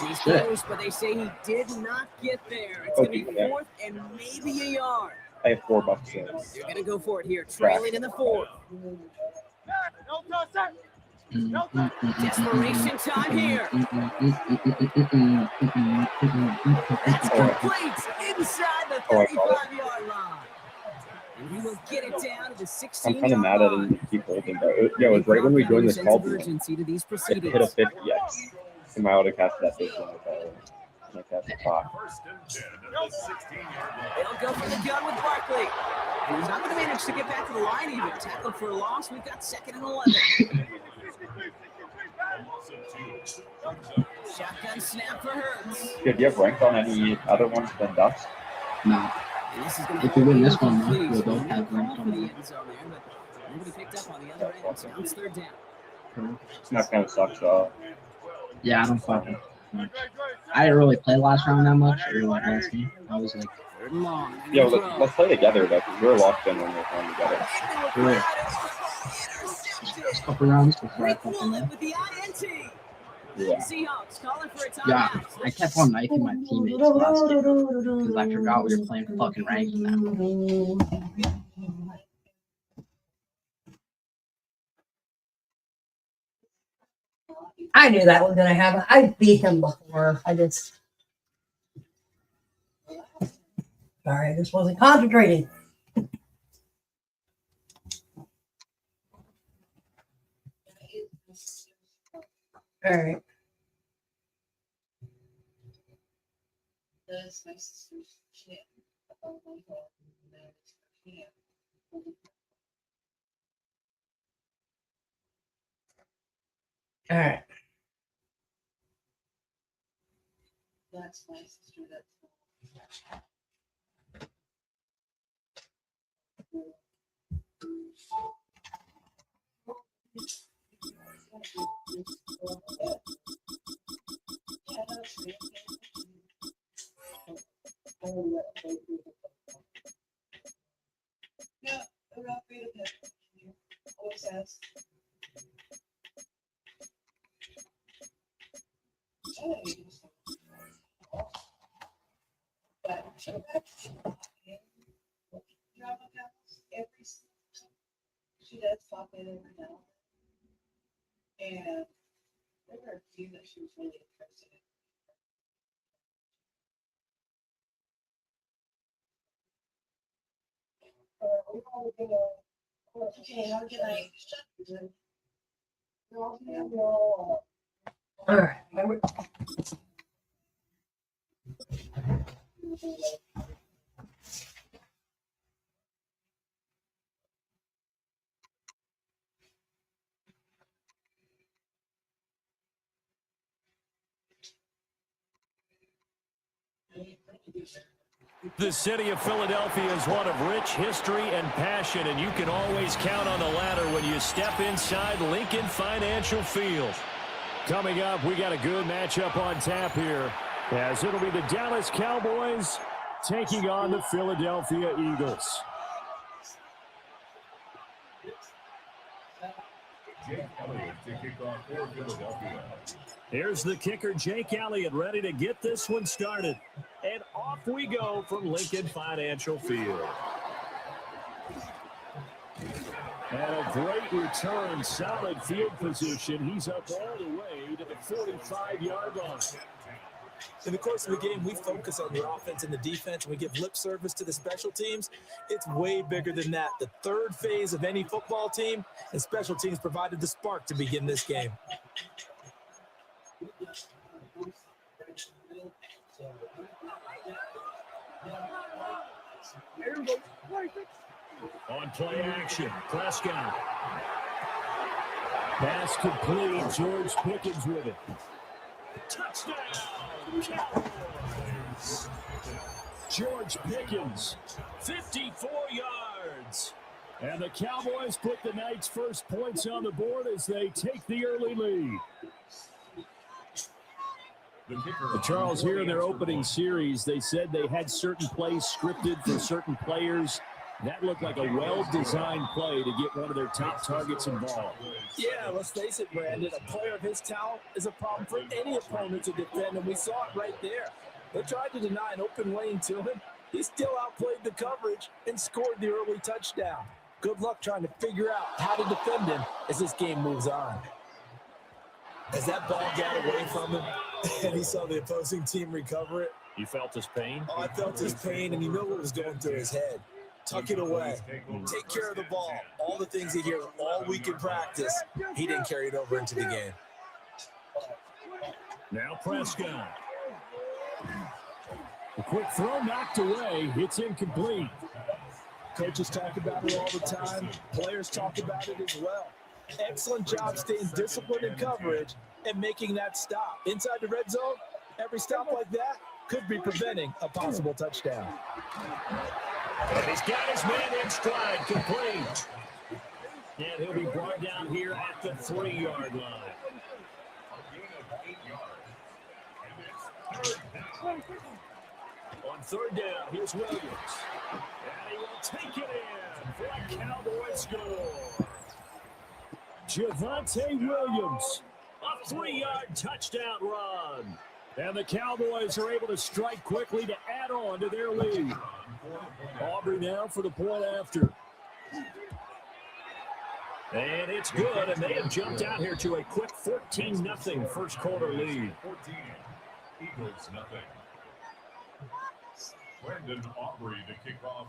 Speaker 4: He's close, but they say he did not get there. It's going to be 4th and maybe a yard.
Speaker 3: I have $4.
Speaker 4: They're going to go for it here, trailing in the 4th. Desperation time here. That's complete inside the 35-yard line. And he will get it down to the 16-yard
Speaker 3: I'm kind of mad I
Speaker 4: line.
Speaker 3: didn't keep holding, bro. Yo, it's right when we joined this call.
Speaker 4: Urgency to these
Speaker 3: I
Speaker 4: proceedings.
Speaker 3: hit a 50x. And I would have cashed that 50 and I cashed the 5.
Speaker 4: They'll go for the gun with Barkley. And he's not going to manage to get back to the line even. Tackled for a loss. We've got 2nd and 11. Shotgun snap for Hurts.
Speaker 3: Do you have ranked on any other ones than Ducks?
Speaker 2: No.
Speaker 4: And this is going
Speaker 2: If we win this one,
Speaker 4: complete.
Speaker 2: we'll both
Speaker 4: He
Speaker 2: have
Speaker 4: called
Speaker 2: ranked
Speaker 4: for
Speaker 2: on
Speaker 4: the
Speaker 2: them.
Speaker 4: end zone there, but nobody picked up on the other end. So it's 3rd down.
Speaker 3: Snap kind of sucks. So
Speaker 2: Yeah, I don't fucking. I didn't really play last round that much. Or like last game. I was like,
Speaker 4: 3rd and long.
Speaker 3: yo, let's play together though, because we're locked in when we're playing together.
Speaker 2: a couple rounds before I
Speaker 4: Rick
Speaker 2: fucking
Speaker 4: Woolen
Speaker 2: left.
Speaker 4: with the INT.
Speaker 3: Yeah.
Speaker 4: Seahawks calling for a
Speaker 2: Yeah,
Speaker 4: timeout.
Speaker 2: I kept on knifing my teammates last game because I forgot we were playing fucking ranked now.
Speaker 1: I knew that was gonna happen. I beat him before. I just Sorry, I just wasn't concentrating. All right.
Speaker 7: That's my sister's shit. Oh my God. Yeah.
Speaker 1: All right.
Speaker 7: That's my sister. That's yeah, I'm not afraid of that. Always has. But she does pop in every now and then. And there were a few that she was really interested in. Okay, how can I shut this?
Speaker 1: All right.
Speaker 8: The city of Philadelphia is one of rich history and passion, and you can always count on the latter when you step inside Lincoln Financial Field. Coming up, we got a good matchup on tap here, as it'll be the Dallas Cowboys taking on the Philadelphia Eagles. Here's the kicker, Jake Elliott, ready to get this one started. And off we go from Lincoln Financial Field. And a great return, solid field position. He's up all the way to the 45-yard line.
Speaker 9: In the course of the game, we focus on the offense and the defense, and we give lip service to the special teams. It's way bigger than that. The third phase of any football team, and special teams provided the spark to begin this game.
Speaker 8: On play action, Prescott. Pass complete, George Pickens with it. Touchdown, Cowboys. George Pickens, 54 yards. And the Cowboys put the night's first points on the board as they take the early lead. Charles, here in their opening series, they said they had certain plays scripted for certain players. That looked like a well-designed play to get one of their top targets involved.
Speaker 9: Yeah, let's face it, Brandon. A player of his talent is a problem for any opponent to defend, and we saw it right there. They tried to deny an open lane to him. He still outplayed the coverage and scored the early touchdown. Good luck trying to figure out how to defend him as this game moves on. As that ball got away from him and he saw the opposing team recover it.
Speaker 8: You felt his pain?
Speaker 9: Oh, I felt his pain, and you know what was going through his head. Tuck it away. Take care of the ball. All the things he hear all week in practice, he didn't carry it over into the game.
Speaker 8: Now Prescott. A quick throw knocked away. It's incomplete.
Speaker 9: Coaches talk about it all the time. Players talk about it as well. Excellent job staying disciplined in coverage and making that stop. Inside the red zone, every stop like that could be preventing a possible touchdown.
Speaker 8: And he's got his man in stride, complete. And he'll be brought down here at the 3-yard line. On third down, here's Williams. And he will take it in for a Cowboy score. Javonte Williams, a 3-yard touchdown run. And the Cowboys are able to strike quickly to add on to their lead. Aubrey now for the point after. And it's good, and they have jumped out here to a quick 14-0 first quarter lead.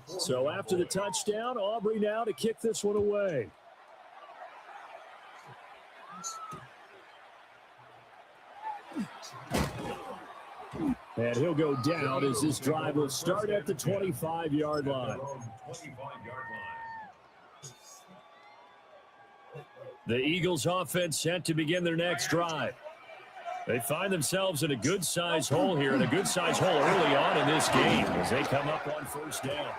Speaker 8: So after the touchdown, Aubrey now to kick this one away. And he'll go down as this drive will start at the 25-yard line. The Eagles offense set to begin their next drive. They find themselves in a good-sized hole here, and a good-sized hole early on in this game as they come up on first down.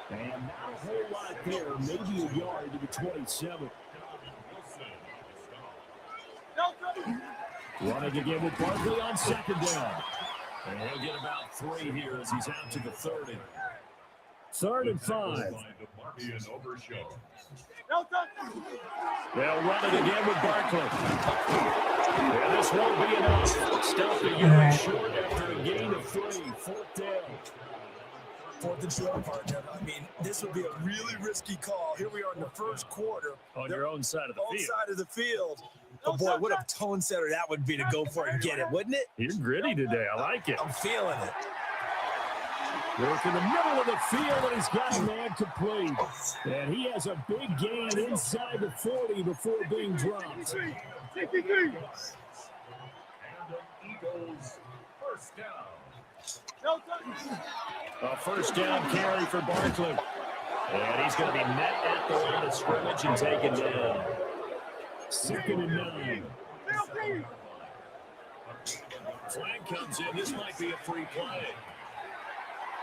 Speaker 8: And not a whole lot there, maybe a yard to the 27. Running again with Barkley on second down. And he'll get about 3 here as he's out to the 30. 3rd and 5. They'll run it again with Barkley. Yeah, this won't be enough. Stop the unit short after a gain of 3. 4th down.
Speaker 9: 4th and short, partner. I mean, this would be a really risky call. Here we are in the first quarter.
Speaker 8: On your own side of the field.
Speaker 9: Side of the field. But boy, what a tone setter that would be to go for it and get it, wouldn't it?
Speaker 8: You're gritty today. I like it.
Speaker 9: I'm feeling it.
Speaker 8: Work in the middle of the field, and he's got a man complete. And he has a big gain inside the 40 before being dropped. A first down carry for Barkley. And he's going to be met at the line of scrimmage and taken down. 2nd and 9. Flag comes in. This might be a free play.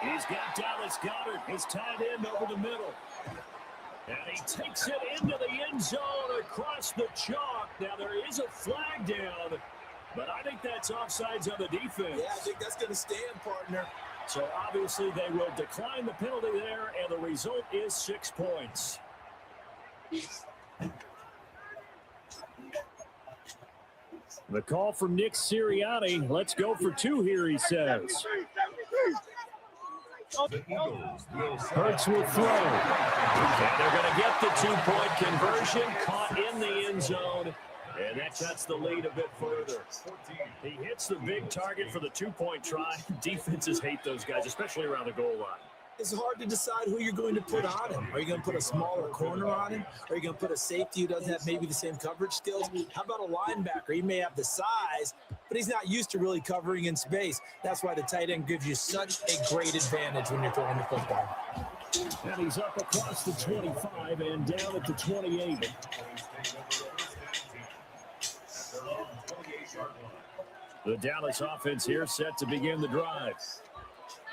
Speaker 8: He's got Dallas Goedert, his tight end, over the middle. And he takes it into the end zone across the chalk. Now, there is a flag down, but I think that's offsides on the defense.
Speaker 9: Yeah, I think that's going to stand, partner.
Speaker 8: So, obviously, they will decline the penalty there, and the result is 6 points. The call from Nick Sirianni. Let's go for 2 here, he says. Hurts will throw. And they're going to get the 2-point conversion. Caught in the end zone. And that cuts the lead a bit further. He hits the big target for the 2-point try. Defenses hate those guys, especially around the goal line.
Speaker 9: It's hard to decide who you're going to put on him. Are you going to put a smaller corner on him? Are you going to put a safety who doesn't have maybe the same coverage skills? How about a linebacker? He may have the size, but he's not used to really covering in space. That's why the tight end gives you such a great advantage when you're throwing the football.
Speaker 8: And he's up across the 25 and down at the 28. The Dallas offense here set to begin the drive.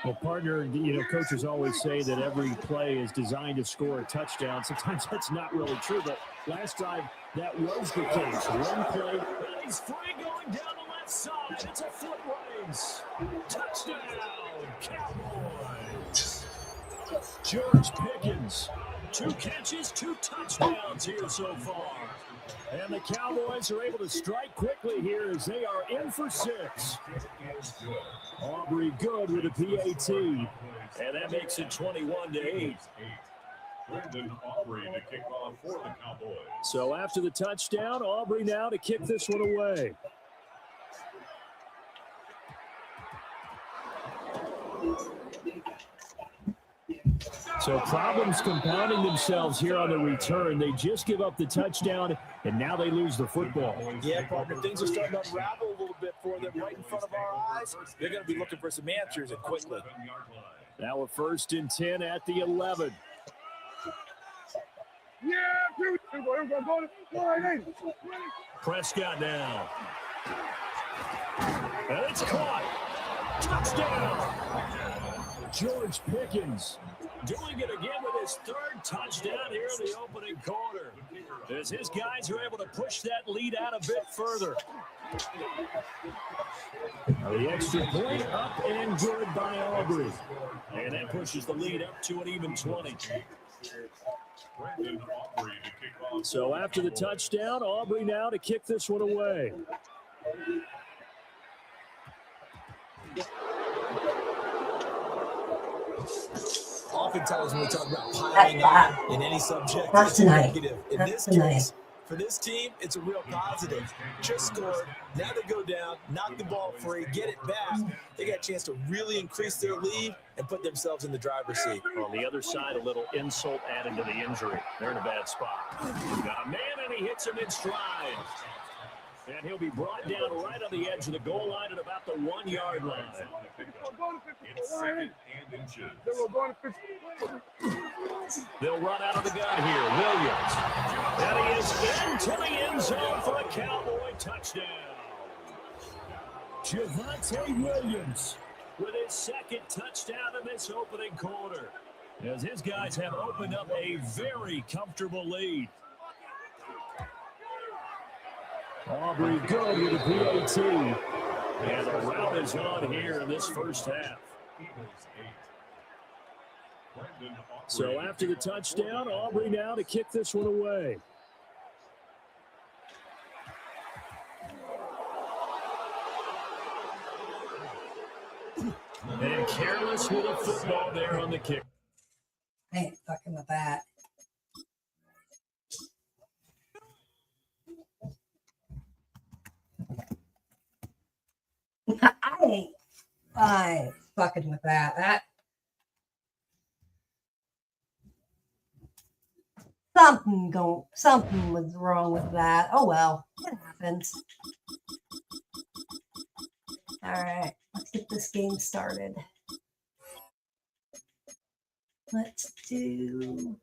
Speaker 8: Well, partner, coaches always say that every play is designed to score a touchdown. Sometimes that's not really true, but last drive that was the case. One play, and he's free going down the left side. It's a foot race. Touchdown, Cowboys. George Pickens, 2 catches, 2 touchdowns here so far. And the Cowboys are able to strike quickly here as they are in for 6. Aubrey good with a PAT. And that makes it 21-8. So after the touchdown, Aubrey now to kick this one away. So problems compounding themselves here on the return. They just give up the touchdown, and now they lose the football.
Speaker 9: Yeah, partner, things are starting to unravel a little bit for them right in front of our eyes. They're going to be looking for some answers and quickly.
Speaker 8: Now a 1st and 10 at the 11. Prescott now. And it's caught. Touchdown. George Pickens doing it again with his 3rd touchdown here in the opening quarter. As his guys are able to push that lead out a bit further. The extra point up and good by Aubrey. And that pushes the lead up to an even 20. So after the touchdown, Aubrey now to kick this one away.
Speaker 9: Oftentimes when we talk about piling on in any subject,
Speaker 1: Not
Speaker 9: it's
Speaker 1: tonight.
Speaker 9: negative. In
Speaker 1: Not
Speaker 9: this
Speaker 1: tonight.
Speaker 9: case, For this team, it's a real positive. Just scored. Now they go down, knock the ball free, get it back. They got a chance to really increase their lead and put themselves in the driver's seat.
Speaker 8: On the other side, a little insult added to the injury. They're in a bad spot. Got a man, and he hits him in stride. And he'll be brought down right on the edge of the goal line at about the 1 yard line.
Speaker 6: It's second and inches.
Speaker 8: They'll run out of the gun here. Williams. And he is into the end zone for a Cowboy touchdown. Javonte Williams with his second touchdown in this opening quarter, as his guys have opened up a very comfortable lead. Aubrey good with a PAT. And the route is on here in this first half. So after the touchdown, Aubrey now to kick this one away. And careless with a football there on the kick.
Speaker 1: I ain't fucking with that. I ain't fucking with that. Something was wrong with that. Oh well, it happens. All right, let's get this game started. Let's do.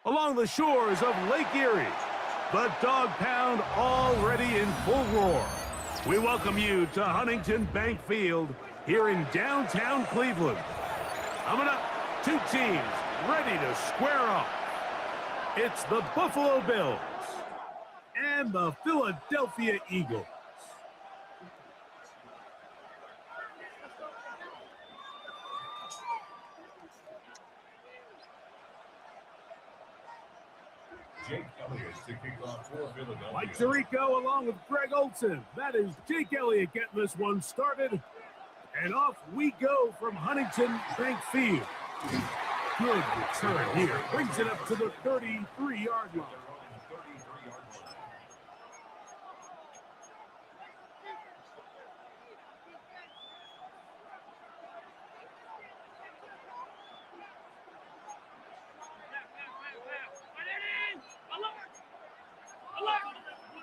Speaker 10: Along the shores of Lake Erie, the Dog Pound already in full roar. We welcome you to Huntington Bank Field here in downtown Cleveland. Coming up, two teams ready to square off. It's the Buffalo Bills and the Philadelphia Eagles. Mike Tirico along with Greg Olson. That is Jake Elliott getting this one started. And off we go from Huntington Bank Field. Good return here. Brings it up to the 33-yard line.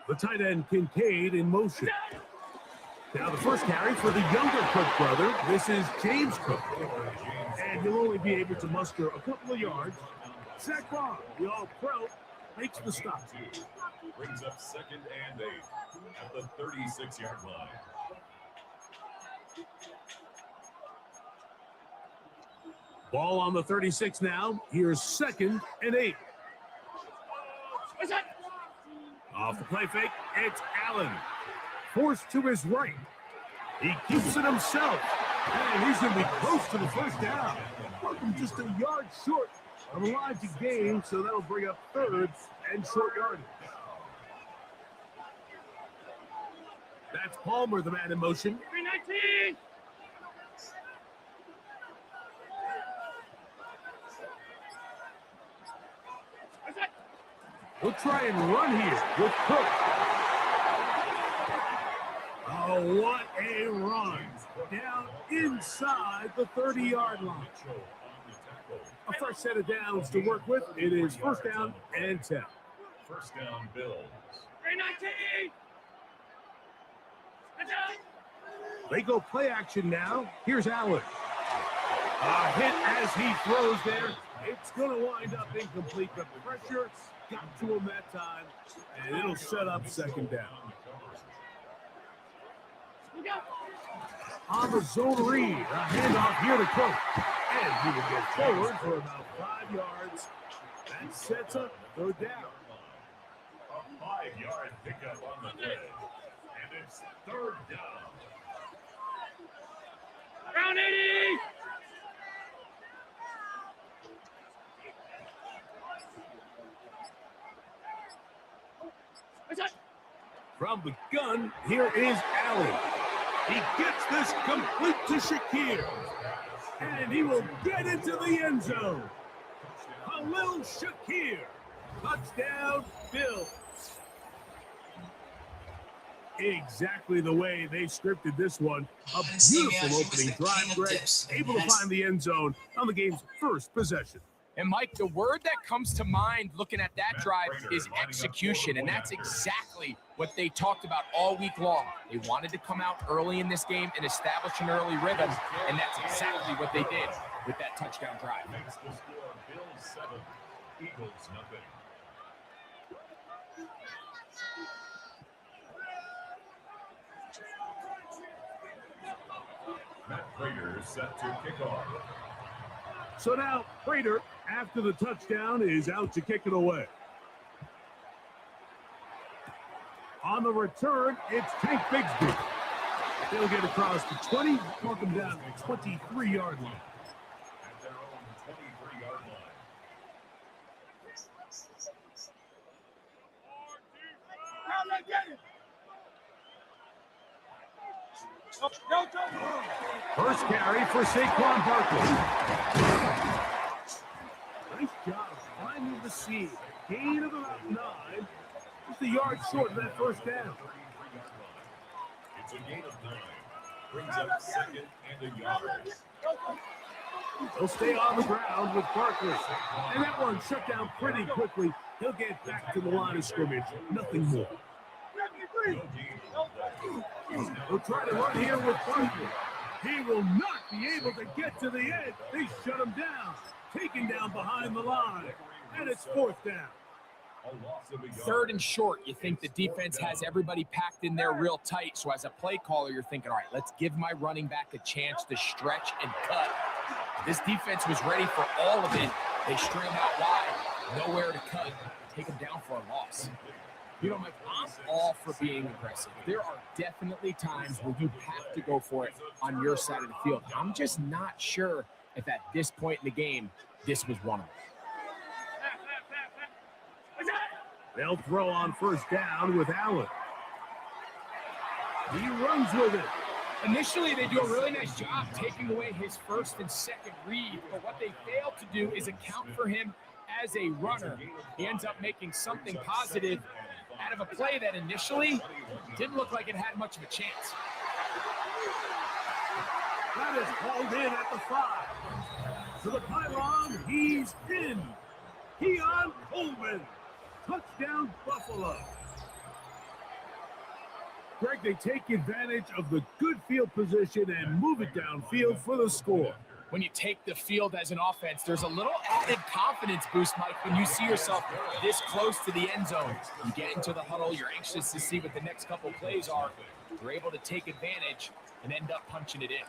Speaker 10: The tight end Kincaid in motion. Now the first carry for the younger Cook brother. This is James Cook. And he'll only be able to muster a couple of yards. Zach Bond, the all-pro, makes the stop.
Speaker 6: Brings up 2nd and 8 at the 36-yard line.
Speaker 10: Ball on the 36 now. Here's 2nd and 8. Off the play fake, it's Allen. Forced to his right. He keeps it himself. And he's going to be close to the first down. Welcome just a yard short of a line to gain, so that'll bring up 3rd and short yardage. That's Palmer, the man in motion. 319. We'll try and run here with Cook. Oh, Oh, what a run. Down inside the 30-yard line. A fresh set of downs to work with. It is first down and 10.
Speaker 6: First down, Bills.
Speaker 10: 319. They go play action now. Here's Allen. A hit as he throws there. It's going to wind up incomplete. The pressure got to him that time, and it'll set up second down. On the zone read, a handoff here to Cook. And he will get forward for about 5 yards. That sets up third down.
Speaker 6: A 5-yard pickup on the play. And it's third down.
Speaker 10: Round 80! From the gun, here is Allen. He gets this complete to Shakir. And he will get into the end zone. Khalil Shakir. Touchdown, Bills. Exactly the way they scripted this one. A beautiful opening drive, Greg. Able to find the end zone on the game's first possession.
Speaker 11: And Mike, the word that comes to mind looking at that drive is execution, and that's exactly what they talked about all week long. They wanted to come out early in this game and establish an early rhythm, and that's exactly what they did with that touchdown drive.
Speaker 6: Makes the score Bills 7, Eagles nothing. Matt Prater set to kick off.
Speaker 10: So now Prater, after the touchdown, is out to kick it away. On the return, it's Tank Bigsby. He'll get across the 20, walk him down to the 23-yard line.
Speaker 6: At their own 23-yard line.
Speaker 10: First carry for Saquon Barkley. Nice job finding the seam. Gain of about 9. Just a yard short of that first down.
Speaker 6: It's a gain of 9. Brings up second and a yard.
Speaker 10: He'll stay on the ground with Barkley. And that one shut down pretty quickly. He'll get back to the line of scrimmage. Nothing more. He'll try to run here with Barkley. He will not be able to get to the edge. They shut him down. Taken down behind the line. And it's fourth down.
Speaker 11: Third and short, you think the defense has everybody packed in there real tight. So as a play caller, you're thinking, all right, let's give my running back a chance to stretch and cut. This defense was ready for all of it. They straight out wide, nowhere to cut. Take them down for a loss. You know, Mike, I'm all for being aggressive. There are definitely times where you have to go for it on your side of the field. I'm just not sure if at this point in the game, this was one of them.
Speaker 10: They'll throw on first down with Allen. He runs with it.
Speaker 11: Initially, they do a really nice job taking away his first and second read, but what they fail to do is account for him as a runner. He ends up making something positive out of a play that initially didn't look like it had much of a chance.
Speaker 10: That is hauled in at the 5. To the pylon, he's in. Keon Coleman. Touchdown, Buffalo. Greg, they take advantage of the good field position and move it downfield for the score.
Speaker 11: When you take the field as an offense, there's a little added confidence boost, Mike, when you see yourself this close to the end zone. You get into the huddle, you're anxious to see what the next couple plays are. You're able to take advantage and end up punching it in.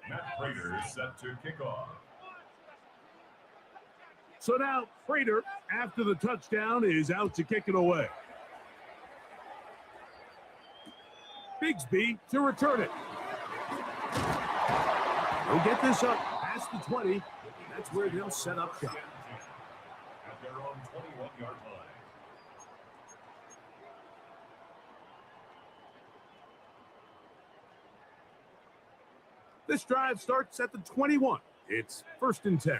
Speaker 6: Matt Prater is set to kick off.
Speaker 10: So now Prater, after the touchdown, is out to kick it away. Bigsby to return it. They'll get this up past the 20. That's where they'll set up shop.
Speaker 6: At their own 21-yard line.
Speaker 10: This drive starts at the 21. It's first and 10.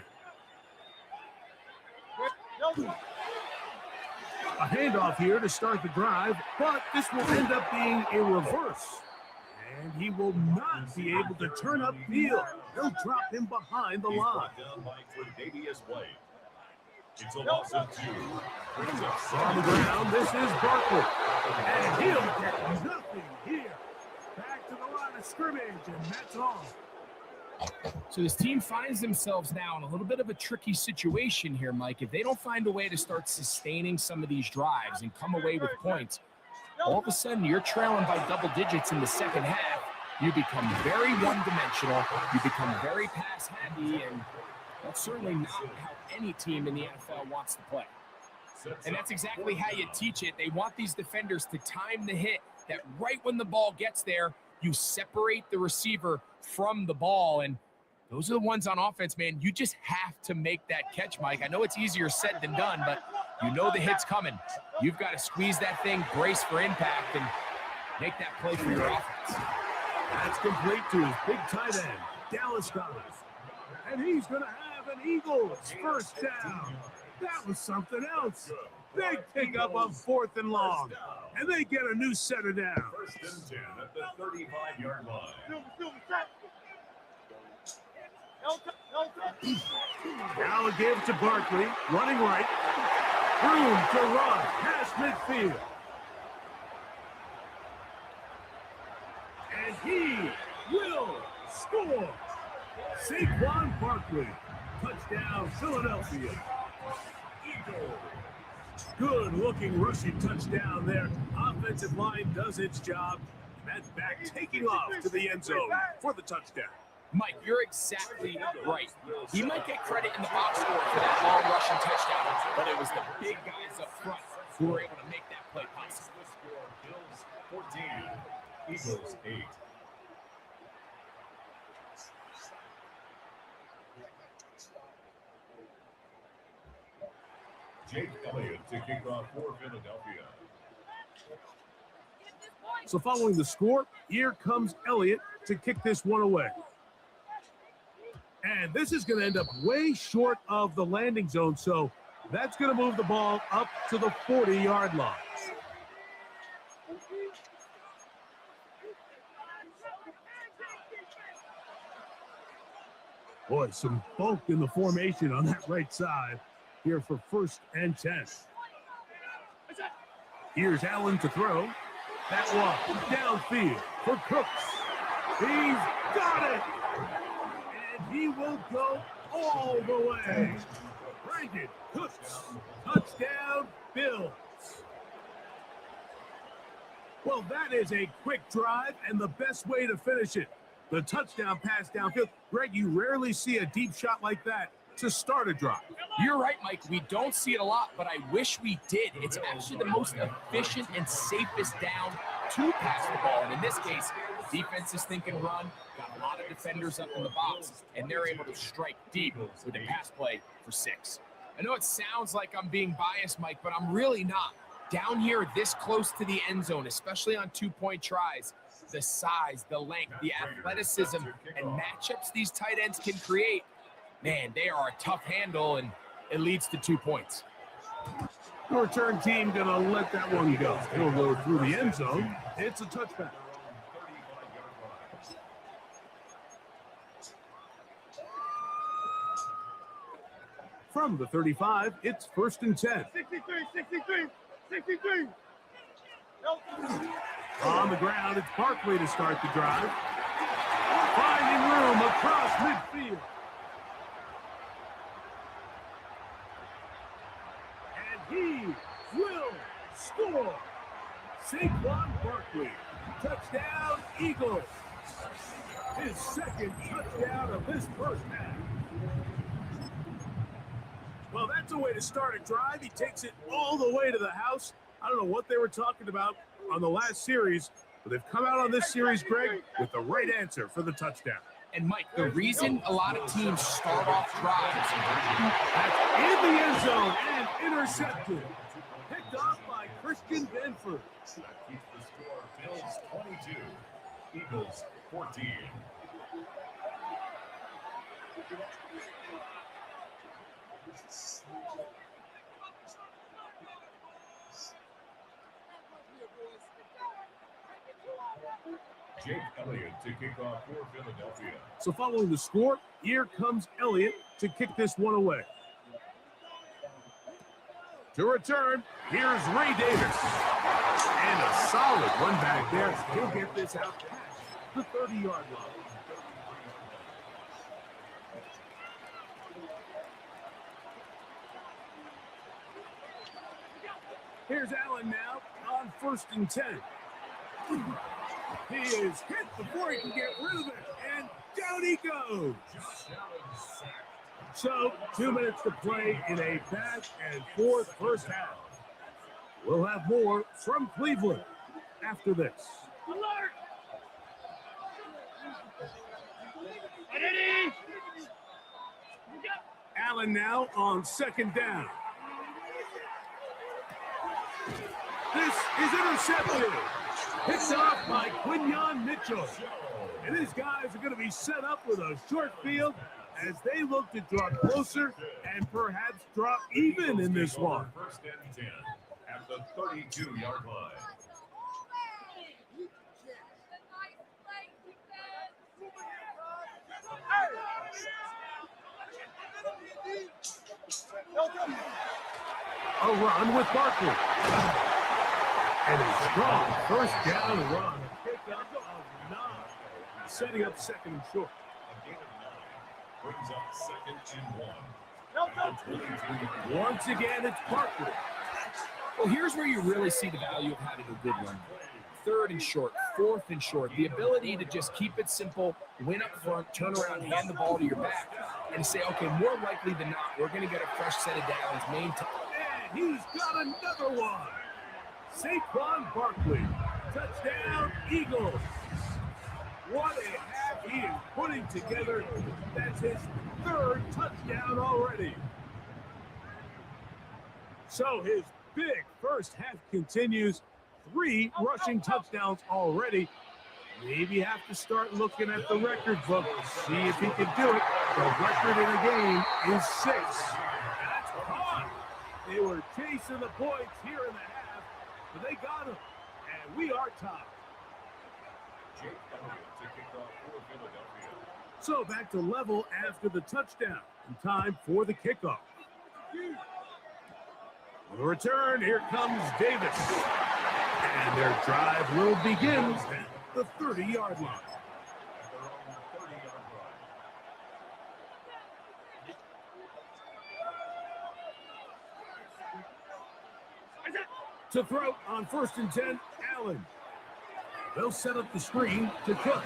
Speaker 10: A handoff here to start the drive, but this will end up being a reverse. And he will not be able to turn up field. They'll drop him behind the line.
Speaker 6: It's a loss of 2.
Speaker 10: On the ground, this is Barkley. And he'll get nothing here. Back to the line of scrimmage, and that's all.
Speaker 11: So this team finds themselves now in a little bit of a tricky situation here, Mike. If they don't find a way to start sustaining some of these drives and come away with points, all of a sudden you're trailing by double digits in the second half. You become very one-dimensional. You become very pass-heavy, and that's certainly not how any team in the NFL wants to play. And that's exactly how you teach it. They want these defenders to time the hit, that right when the ball gets there, you separate the receiver from the ball. And those are the ones on offense, man. You just have to make that catch, Mike. I know it's easier said than done, but you know the hit's coming. You've got to squeeze that thing, brace for impact, and make that play for your offense.
Speaker 10: That's complete to his big tight end, Dallas Goddard. And he's going to have an Eagles first down. That was something else. Big pickup on 4th and long. And they get a new set of downs.
Speaker 6: 1st and 10 at the 35-yard line.
Speaker 10: Now a give to Barkley, running right. Room to run past midfield. And he will score. Saquon Barkley. Touchdown, Philadelphia. Good-looking rushing touchdown there. Offensive line does its job. That back taking off to the end zone for the touchdown.
Speaker 11: Mike, you're exactly right. He might get credit in the box score for that long rushing touchdown, but it was the big guys up front who were able to make that play possible.
Speaker 6: Bills 14, Eagles 8. Jake Elliott to kick off for Philadelphia.
Speaker 10: So following the score, here comes Elliott to kick this one away. And this is going to end up way short of the landing zone, so that's going to move the ball up to the 40-yard line. Boy, some bulk in the formation on that right side here for 1st and 10. Here's Allen to throw. That one downfield for Cooks. He's got it. And he will go all the way. Brandon Cooks. Touchdown, Bills. Well, that is a quick drive and the best way to finish it. The touchdown pass downfield. Greg, you rarely see a deep shot like that to start a drive.
Speaker 11: You're right, Mike. We don't see it a lot, but I wish we did. It's actually the most efficient and safest down to pass the ball. And in this case, defense is thinking run, got a lot of defenders up in the box, and they're able to strike deep with a pass play for 6. I know it sounds like I'm being biased, Mike, but I'm really not. Down here this close to the end zone, especially on 2-point tries, the size, the length, the athleticism, and matchups these tight ends can create, man, they are a tough handle, and it leads to 2 points.
Speaker 10: The return team going to let that one go. It'll go through the end zone. It's a touchback. From the 35, it's 1st and 10. 63. On the ground, it's Barkley to start the drive. Finding room across midfield. And he will score. Saquon Barkley. Touchdown, Eagles. His 2nd touchdown of this first half. Well, that's a way to start a drive. He takes it all the way to the house. I don't know what they were talking about on the last series, but they've come out on this series, Greg, with the right answer for the touchdown.
Speaker 11: And, Mike, the reason a lot of teams start off drives.
Speaker 10: That's in the end zone and intercepted. Picked off by Christian Benford.
Speaker 6: That keeps the score Bills 22, Eagles 14. Jake Elliott to kick off for Philadelphia.
Speaker 10: So following the score, here comes Elliott to kick this one away. To return, here's Ray Davis. And a solid one back there. He'll get this out past the 30-yard line. Here's Allen now on 1st and 10. He is hit before he can get rid of it, and down he goes. So, 2 minutes to play in a back and forth first half. We'll have more from Cleveland after this.
Speaker 12: Alert!
Speaker 10: Allen now on 2nd down. This is intercepted. Picked off by Quinyon Mitchell. And his guys are going to be set up with a short field as they look to draw closer and perhaps draw even in this one.
Speaker 6: 1st and 10 at the 32-yard line.
Speaker 10: A run with Barkley. And a strong first down run. Pick up of 9. Setting up 2nd and short.
Speaker 6: Brings up 2nd and 1.
Speaker 10: Once again, it's Barkley.
Speaker 11: Well, here's where you really see the value of having a good run. 3rd and short, 4th and short. The ability to just keep it simple, win up front, turn around, hand the ball to your back, and say, okay, more likely than not, we're going to get a fresh set of downs.
Speaker 10: And he's got another one. Saquon Barkley. Touchdown, Eagles. What a half he is putting together. That's his 3rd touchdown already. So his big first half continues. 3 rushing touchdowns already. Maybe have to start looking at the record book to see if he can do it. The record in a game is 6. That's caught. They were chasing the points here in the half, but they got him. And we are tied.
Speaker 6: Jake Elliott to kick off for Philadelphia.
Speaker 10: So back to level after the touchdown. And time for the kickoff. On the return, here comes Davis. And their drive will begin at the 30-yard line. To throw on 1st and 10, Allen. They'll set up the screen to Cook.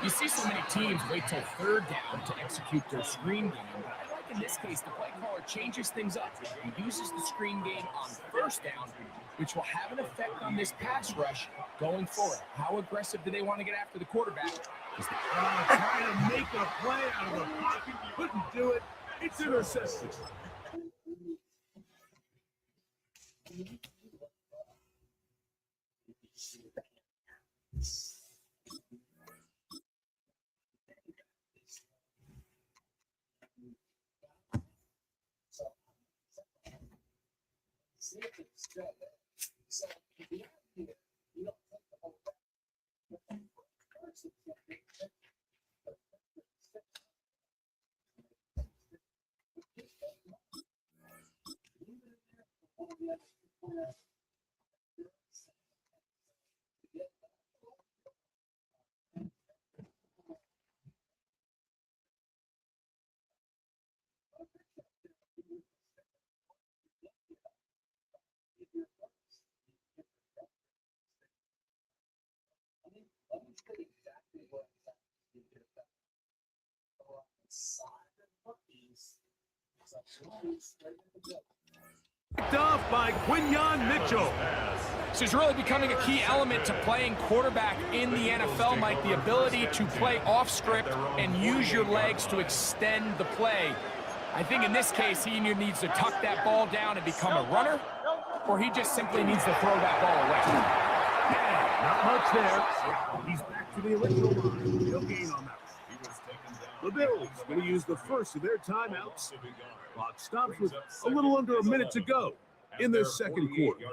Speaker 11: You see so many teams wait till 3rd down to execute their screen game. But I like in this case, the play caller changes things up. He uses the screen game on 1st down, which will have an effect on this pass rush going forward. How aggressive do they want to get after the quarterback?
Speaker 10: Trying to make a play out of the pocket. Couldn't do it. It's intercepted. Picked off by Quinyon Mitchell.
Speaker 11: This is really becoming a key element to playing quarterback in the NFL, Mike. The ability to play off script and use your legs to extend the play. I think in this case, he either needs to tuck that ball down and become a runner, or he just simply needs to throw that ball away.
Speaker 10: Not much there. He's back to the original line. No gain on that. The Bills going to use the first of their timeouts. Clock stops with a little under a minute to go in their second quarter.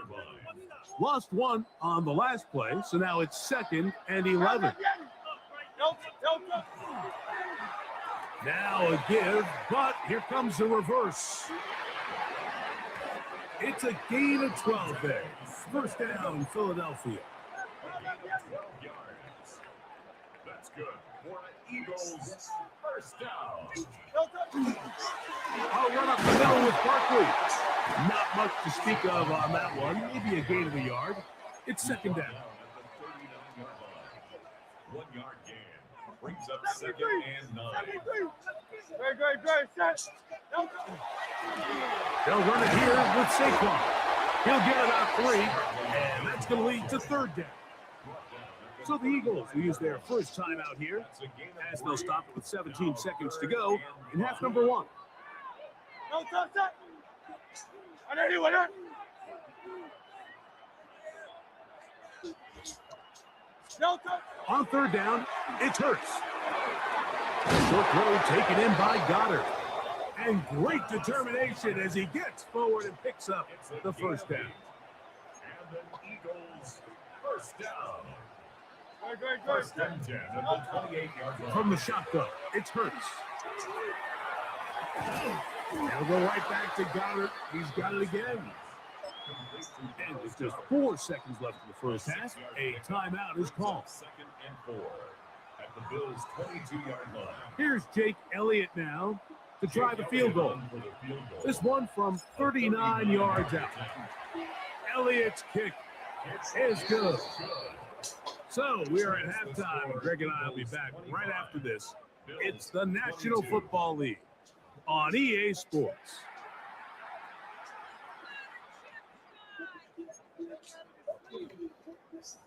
Speaker 10: Lost one on the last play, so now it's 2nd and 11. Now a give, but here comes the reverse. It's a gain of 12 there. First down, Philadelphia.
Speaker 6: 12 yards. That's good for an Eagles first down.
Speaker 10: I'll run up the middle with Barkley. Not much to speak of on that one. Maybe a gain of a yard. It's 2nd down.
Speaker 6: 1 yard gain. Brings up 2nd and 9.
Speaker 10: They'll run it here with Saquon. He'll get about 3, and that's going to lead to 3rd down. So the Eagles will use their first time out here as they'll stop it with 17 seconds to go in half number 1. On 3rd down, it's Hurts. Short throw taken in by Goddard. And great determination as he gets forward and picks up the first down.
Speaker 6: And the Eagles first down. First and 10 at the 28-yard line.
Speaker 10: From the shotgun, it's Hurts. He'll go right back to Goddard. He's got it again. And with just 4 seconds left in the first half, a timeout is called.
Speaker 6: 2nd and 4 at the Bills' 22-yard line.
Speaker 10: Here's Jake Elliott now to try the field goal. This one from 39 yards out. Elliott's kick is good. So we are at halftime, and Greg and I will be back right after this. It's the National Football League on EA Sports.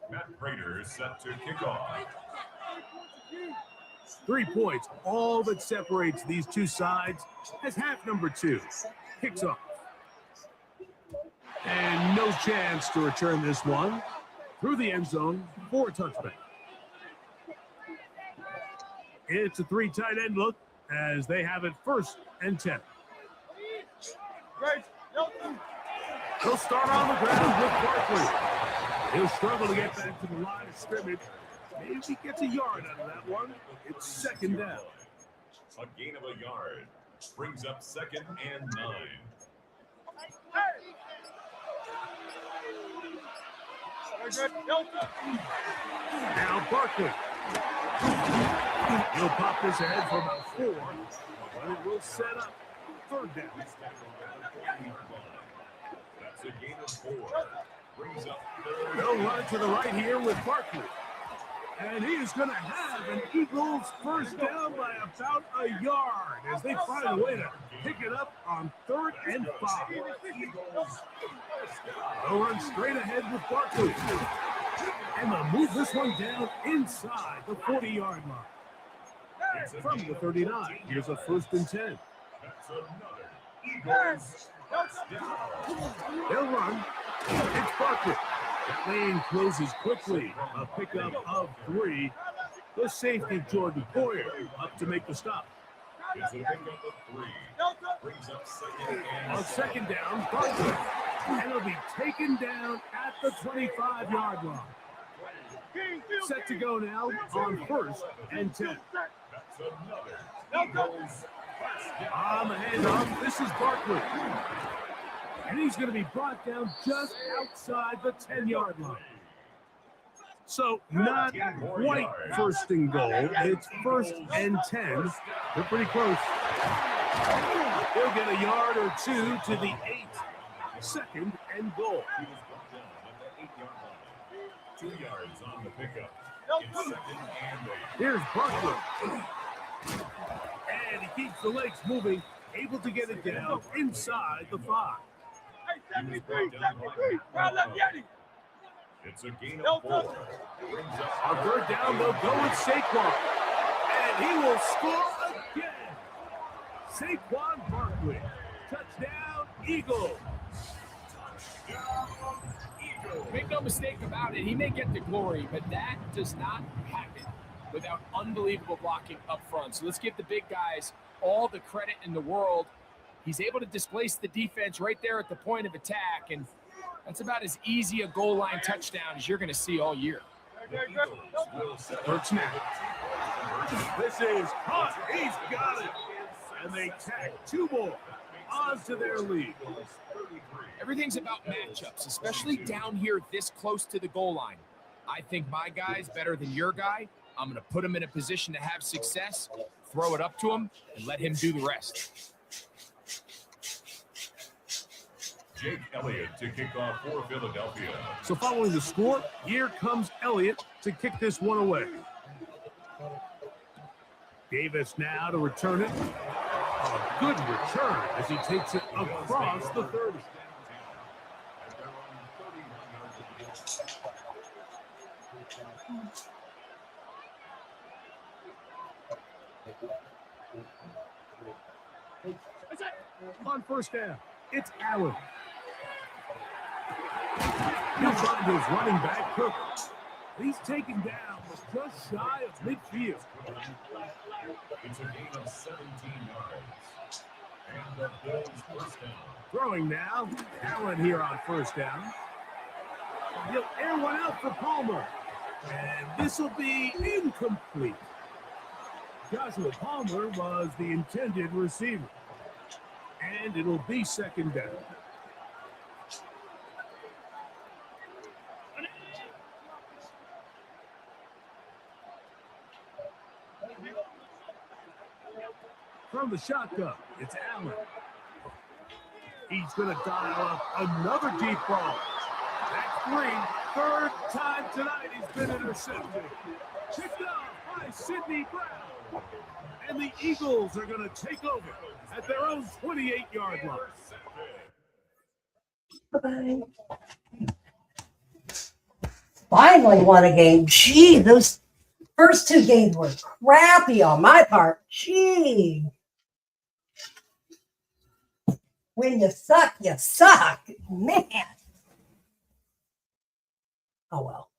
Speaker 6: Matt Prater is set to kick off.
Speaker 10: 3 points, all that separates these two sides as half number 2 kicks off. And no chance to return this one through the end zone for a touchback. It's a 3 tight end look as they have it 1st and 10. He'll start on the ground with Barkley. He'll struggle to get back to the line of scrimmage. Maybe he gets a yard out of that one. It's 2nd down.
Speaker 6: A gain of a yard brings up 2nd and 9.
Speaker 10: Now Barkley. He'll pop this ahead for about 4, but it will set up 3rd down.
Speaker 6: That's a gain of 4. Brings up 3rd.
Speaker 10: They'll run to the right here with Barkley. And he is going to have an Eagles first down by about a yard as they find a way to pick it up on 3rd and 5. They'll run straight ahead with Barkley. And they'll move this one down inside the 40-yard line. From the 39, here's a 1st and 10.
Speaker 6: That's another Eagles first down.
Speaker 10: They'll run. It's Barkley. That lane closes quickly. A pickup of 3. The safety, Jordan Poyer, up to make the stop.
Speaker 6: It's a pickup of 3. Brings up 2nd and
Speaker 10: On 2nd down, Barkley. And he'll be taken down at the 25-yard line. Set to go now on 1st and 10.
Speaker 6: that's another Eagles first down.
Speaker 10: On the handoff, this is Barkley. And he's going to be brought down just outside the 10-yard line. So not quite 1st and goal. It's 1st and 10. They're pretty close. They'll get a yard or 2 to the 8. 2nd and goal.
Speaker 6: He was brought down at the 8-yard line. 2 yards on the pickup. It's 2nd and 8.
Speaker 10: Here's Barkley. And he keeps the legs moving, able to get it down inside the 5.
Speaker 6: He was brought down by It's a gain of 4. Brings up
Speaker 10: On 3rd down, they'll go with Saquon. And he will score again. Saquon Barkley. Touchdown, Eagles.
Speaker 11: Make no mistake about it, he may get the glory, but that does not happen without unbelievable blocking up front. So let's give the big guys all the credit in the world. He's able to displace the defense right there at the point of attack, and That's about as easy a goal line touchdown as you're going to see all year.
Speaker 10: First snap. This is hot. He's got it. And they tack 2 more onto their lead.
Speaker 11: Everything's about matchups, especially down here this close to the goal line. I think my guy's better than your guy. I'm going to put him in a position to have success, throw it up to him, and let him do the rest.
Speaker 6: Jake Elliott to kick off for Philadelphia.
Speaker 10: So following the score, here comes Elliott to kick this one away. Davis now to return it. A good return as he takes it across the 30. On first down, it's Allen. He'll find his running back, Cook. He's taken down, but just shy of midfield.
Speaker 6: It's a gain of 17 yards. And the Bills first down.
Speaker 10: Throwing now, Allen here on first down. He'll air one out for Palmer. And this will be incomplete. Joshua Palmer was the intended receiver. And it'll be second down. From the shotgun, it's Allen. He's going to dial up another deep ball. That's 3. Third time tonight he's been intercepted. Picked up by Sidney Brown. And the Eagles are going to take over at their own 28-yard line.
Speaker 1: Bye-bye. Finally won a game. Gee, those first 2 games were crappy on my part. Gee. When you suck, you suck. Man. Oh, well.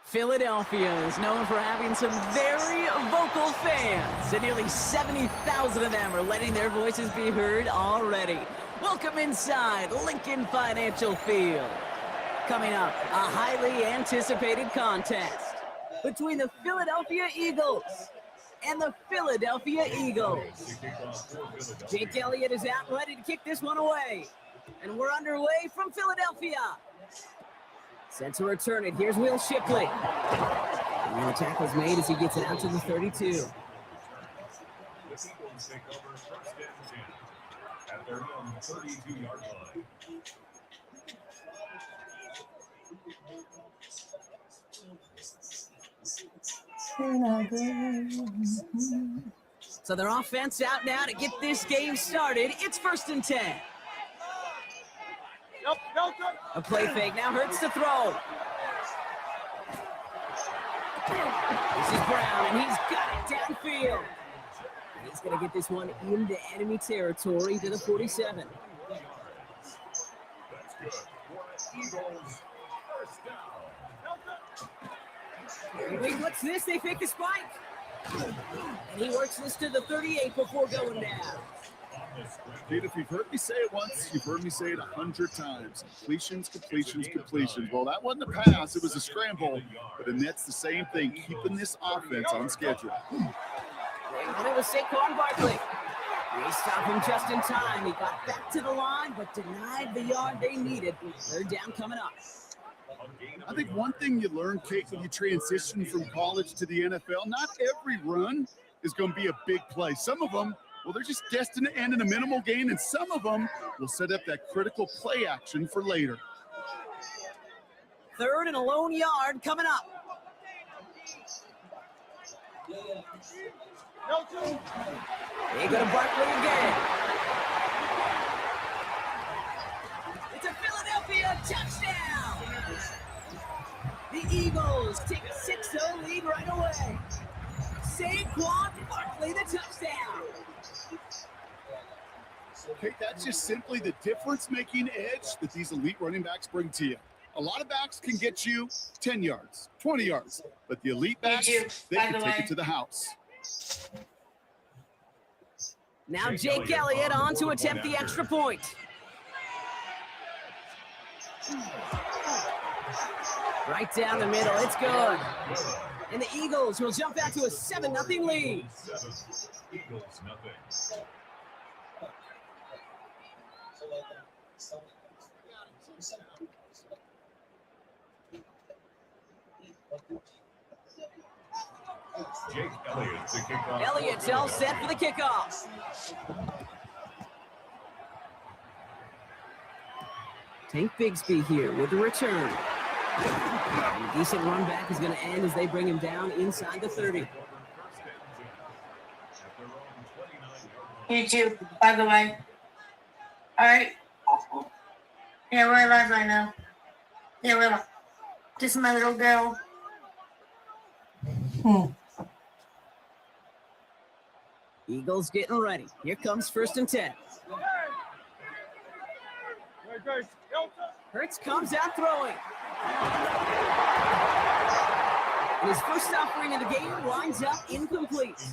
Speaker 4: Philadelphia is known for having some very vocal fans, and nearly 70,000 of them are letting their voices be heard already. Welcome inside Lincoln Financial Field. Coming up, a highly anticipated contest between the Philadelphia Eagles and the Philadelphia Eagles. Jake Elliott is out and ready to kick this one away. And we're underway from Philadelphia. Set to return it. Here's Will Shipley. And the tackle's made as he gets it out to the 32.
Speaker 6: The Eagles take over first and 10 at their own 32-yard line.
Speaker 4: So their offense out now to get this game started. It's first and 10. A play fake now hurts to throw. This is Brown, and he's got it downfield. And he's going to get this one into enemy territory to the 47.
Speaker 6: That's good for Eagles first down.
Speaker 4: Wait, what's this? They fake the spike. And he works this to the 38 before going down.
Speaker 5: Dude, if you've heard me say it once, you've heard me say it 100 times. Completions, completions, completions. Well, that wasn't a pass. It was a scramble. But then that's the same thing, keeping this offense on schedule.
Speaker 4: It was Saquon Barkley. They stopped him just in time. He got back to the line, but denied the yard they needed. Third down coming up.
Speaker 5: I think one thing you learn, Kate, when you transition from college to the NFL, not every run is going to be a big play. Some of them, well, they're just destined to end in a minimal gain, and some of them will set up that critical play action for later.
Speaker 4: Third and a lone yard coming up. They go to Barkley again. It's a Philadelphia touchdown. The Eagles take a 6-0 lead right away. Saquon Barkley, the touchdown.
Speaker 5: Okay, that's just simply the difference-making edge that these elite running backs bring to you. A lot of backs can get you 10 yards, 20 yards, but the elite backs, they can take it to the house.
Speaker 4: Now Jake Elliott on to attempt the extra point. Right down the middle, it's good. And the Eagles will jump out to a 7-0 lead.
Speaker 6: Eagles nothing. Jake Elliott to kick off.
Speaker 4: Elliott's all set for the kickoff. Tank Bigsby here with the return. A decent run back is going to end as they bring him down inside the 30.
Speaker 12: You too, by the way. All right. Yeah, we're live right now. Yeah, we're live. Just my little girl.
Speaker 4: Eagles getting ready. Here comes 1st and 10. Hurts comes out throwing. And his first offering of the game winds up incomplete.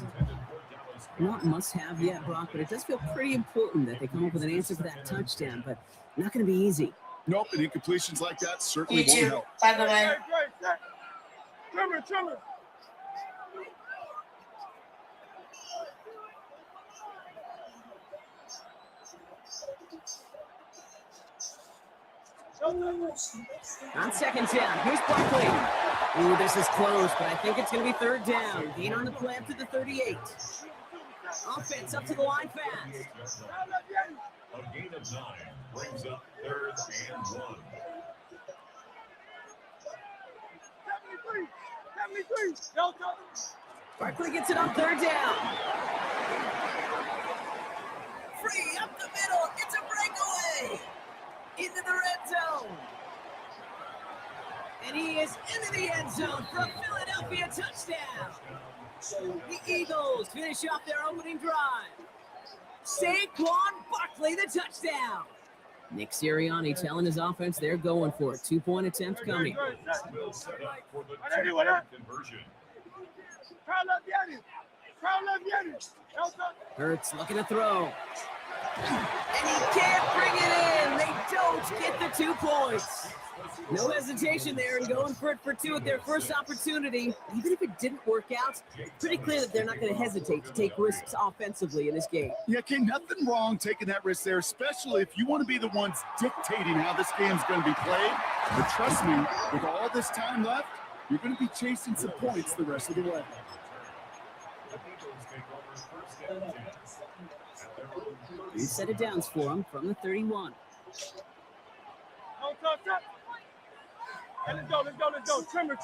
Speaker 4: Not must-have yet, Brock, but it does feel pretty important that they come up with an answer for that touchdown, but not going to be easy.
Speaker 5: Nope, and incompletions like that certainly
Speaker 12: You
Speaker 5: won't
Speaker 12: too,
Speaker 5: help.
Speaker 12: by the way.
Speaker 4: On 2nd down, here's Barkley. Ooh, this is close, but I think it's going to be 3rd down. Gain on the play up to the 38. Offense up to the line fast.
Speaker 6: A gain of 9 brings up 3rd and 1.
Speaker 4: Barkley gets it on 3rd down. Free up the middle. It's a breakaway. Into the red zone. And he is into the end zone for a Philadelphia touchdown. The Eagles finish off their opening drive. Saquon Barkley, the touchdown. Nick Sirianni telling his offense they're going for it. 2-point attempt coming.
Speaker 6: Will set up for the 2-point conversion.
Speaker 4: Hurts looking to throw. And he can't bring it in. They don't get the 2 points. No hesitation there and going for it for 2 at their first opportunity. Even if it didn't work out, pretty clear that they're not going to hesitate to take risks offensively in this game.
Speaker 5: Yeah, okay, nothing wrong taking that risk there, especially if you want to be the ones dictating how this game's going to be played. But trust me, with all this time left, you're going to be chasing some points the rest of the way.
Speaker 4: New set of downs for him from the 31.
Speaker 13: Let's go. Trimmer.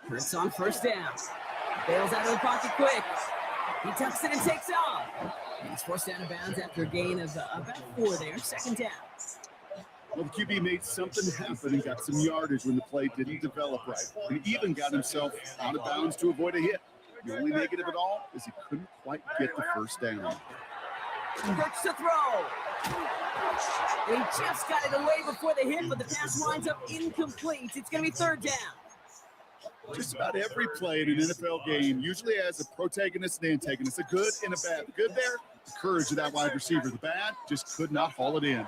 Speaker 4: Hurts on 1st down. Bails out of the pocket quick. He tucks it and takes off. He's forced out of bounds after a gain of about 4 there. 2nd down.
Speaker 5: Well, the QB made something happen and got some yardage when the play didn't develop right. He even got himself out of bounds to avoid a hit. The only negative at all is he couldn't quite get the 1st down.
Speaker 4: Hurts to throw. He just got it away before the hit, but the pass winds up incomplete. It's going to be 3rd down.
Speaker 5: Just about every play in an NFL game usually has a protagonist and antagonist, a good and a bad. The good there, The courage of that wide receiver. The bad just could not haul it in.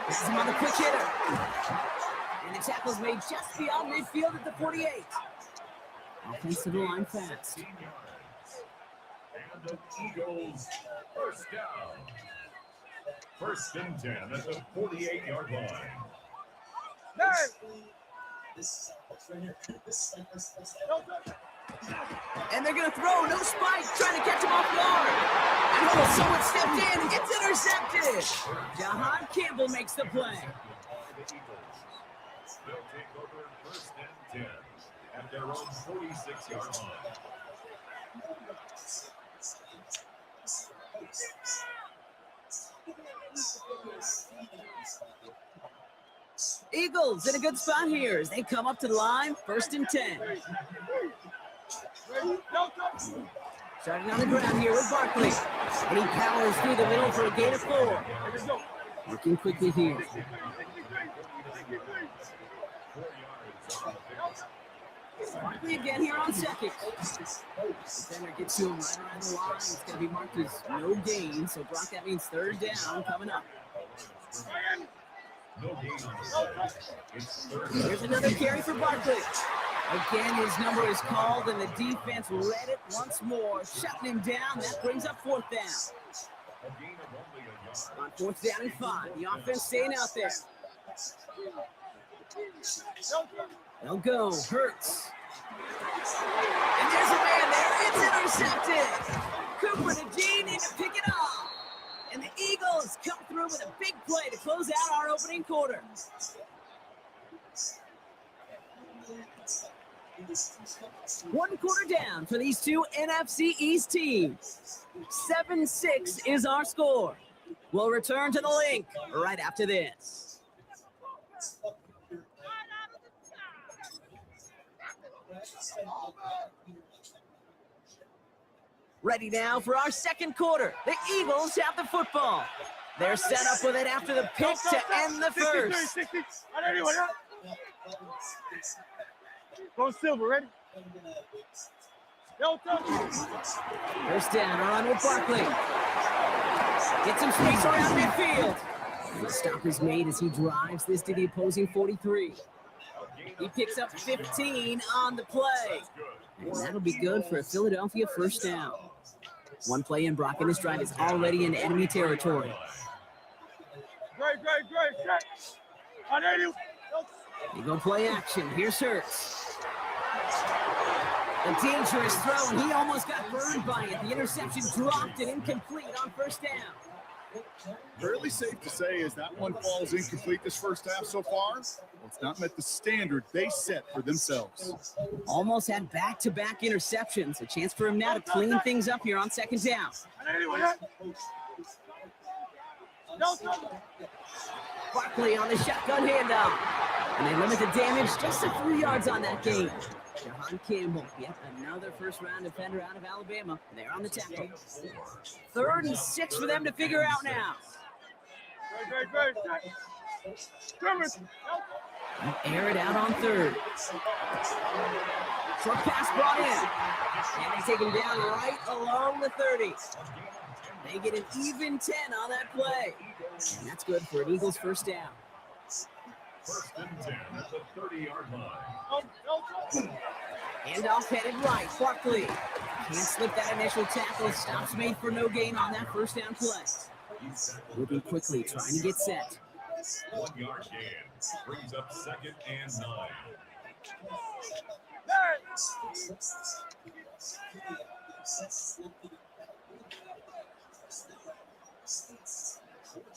Speaker 4: This is another quick hitter. And the tackle's made just beyond midfield at the 48. Offensive line fast.
Speaker 6: And the Eagles first down. First and 10 at the 48-yard line.
Speaker 4: And they're going to throw. No spike. Trying to catch him off guard. And oh, someone stepped in. It's intercepted. Jahan Campbell makes the play.
Speaker 6: They'll take over first and 10 at their own 46-yard line.
Speaker 4: Eagles in a good spot here as they come up to the line. First and 10. Starting on the ground here with Barkley. And he powers through the middle for a gain of 4. Working quickly here. Barkley again here on second. Defender gets to him right around the line. It's going to be marked as no gain. So Brock, that means third down coming up. Here's another carry for Barkley. Again, his number is called, and the defense read it once more, shutting him down. That brings up fourth down. On fourth down and 5, the offense staying out there. They'll go. Hurts. And there's a man there. It's intercepted. Cooper to Gene in to pick it up. And the Eagles come through with a big play to close out our opening quarter. One quarter down for these two NFC East teams. 7-6 is our score. We'll return to the link right after this. Ready now for our second quarter. The Eagles have the football. They're set up with it after the pick to end the first.
Speaker 13: Go Silver, ready?
Speaker 4: First down, on with Barkley. Get some space around midfield. The stop is made as he drives this to the opposing 43. He picks up 15 on the play. And that'll be good for a Philadelphia first down. One play in, Brock in his drive is already in enemy territory.
Speaker 13: Great.
Speaker 4: They go play action. Here's Hurts. A dangerous throw, and he almost got burned by it. The interception dropped and incomplete on first down.
Speaker 5: Fairly safe to say as that one falls incomplete this first half so far. Well, it's not met the standard they set for themselves.
Speaker 4: Almost had back-to-back interceptions. A chance for him now to clean things up here on second down. Barkley on the shotgun handoff. And they limit the damage just to 3 yards on that game. Jahan Campbell, yet another first-round defender out of Alabama. They're on the tackle. 3rd and 6 for them to figure out now. Air it out on 3rd. Short pass brought in. And they take him down right along the 30. They get an even 10 on that play. And that's good for an Eagles first down.
Speaker 6: First and 10 at the 30-yard line.
Speaker 4: Handoff headed right. Barkley can't slip that initial tackle. Stops made for no gain on that first down play. Moving quickly, trying to get set.
Speaker 6: 1 yard gain brings up 2nd and 9.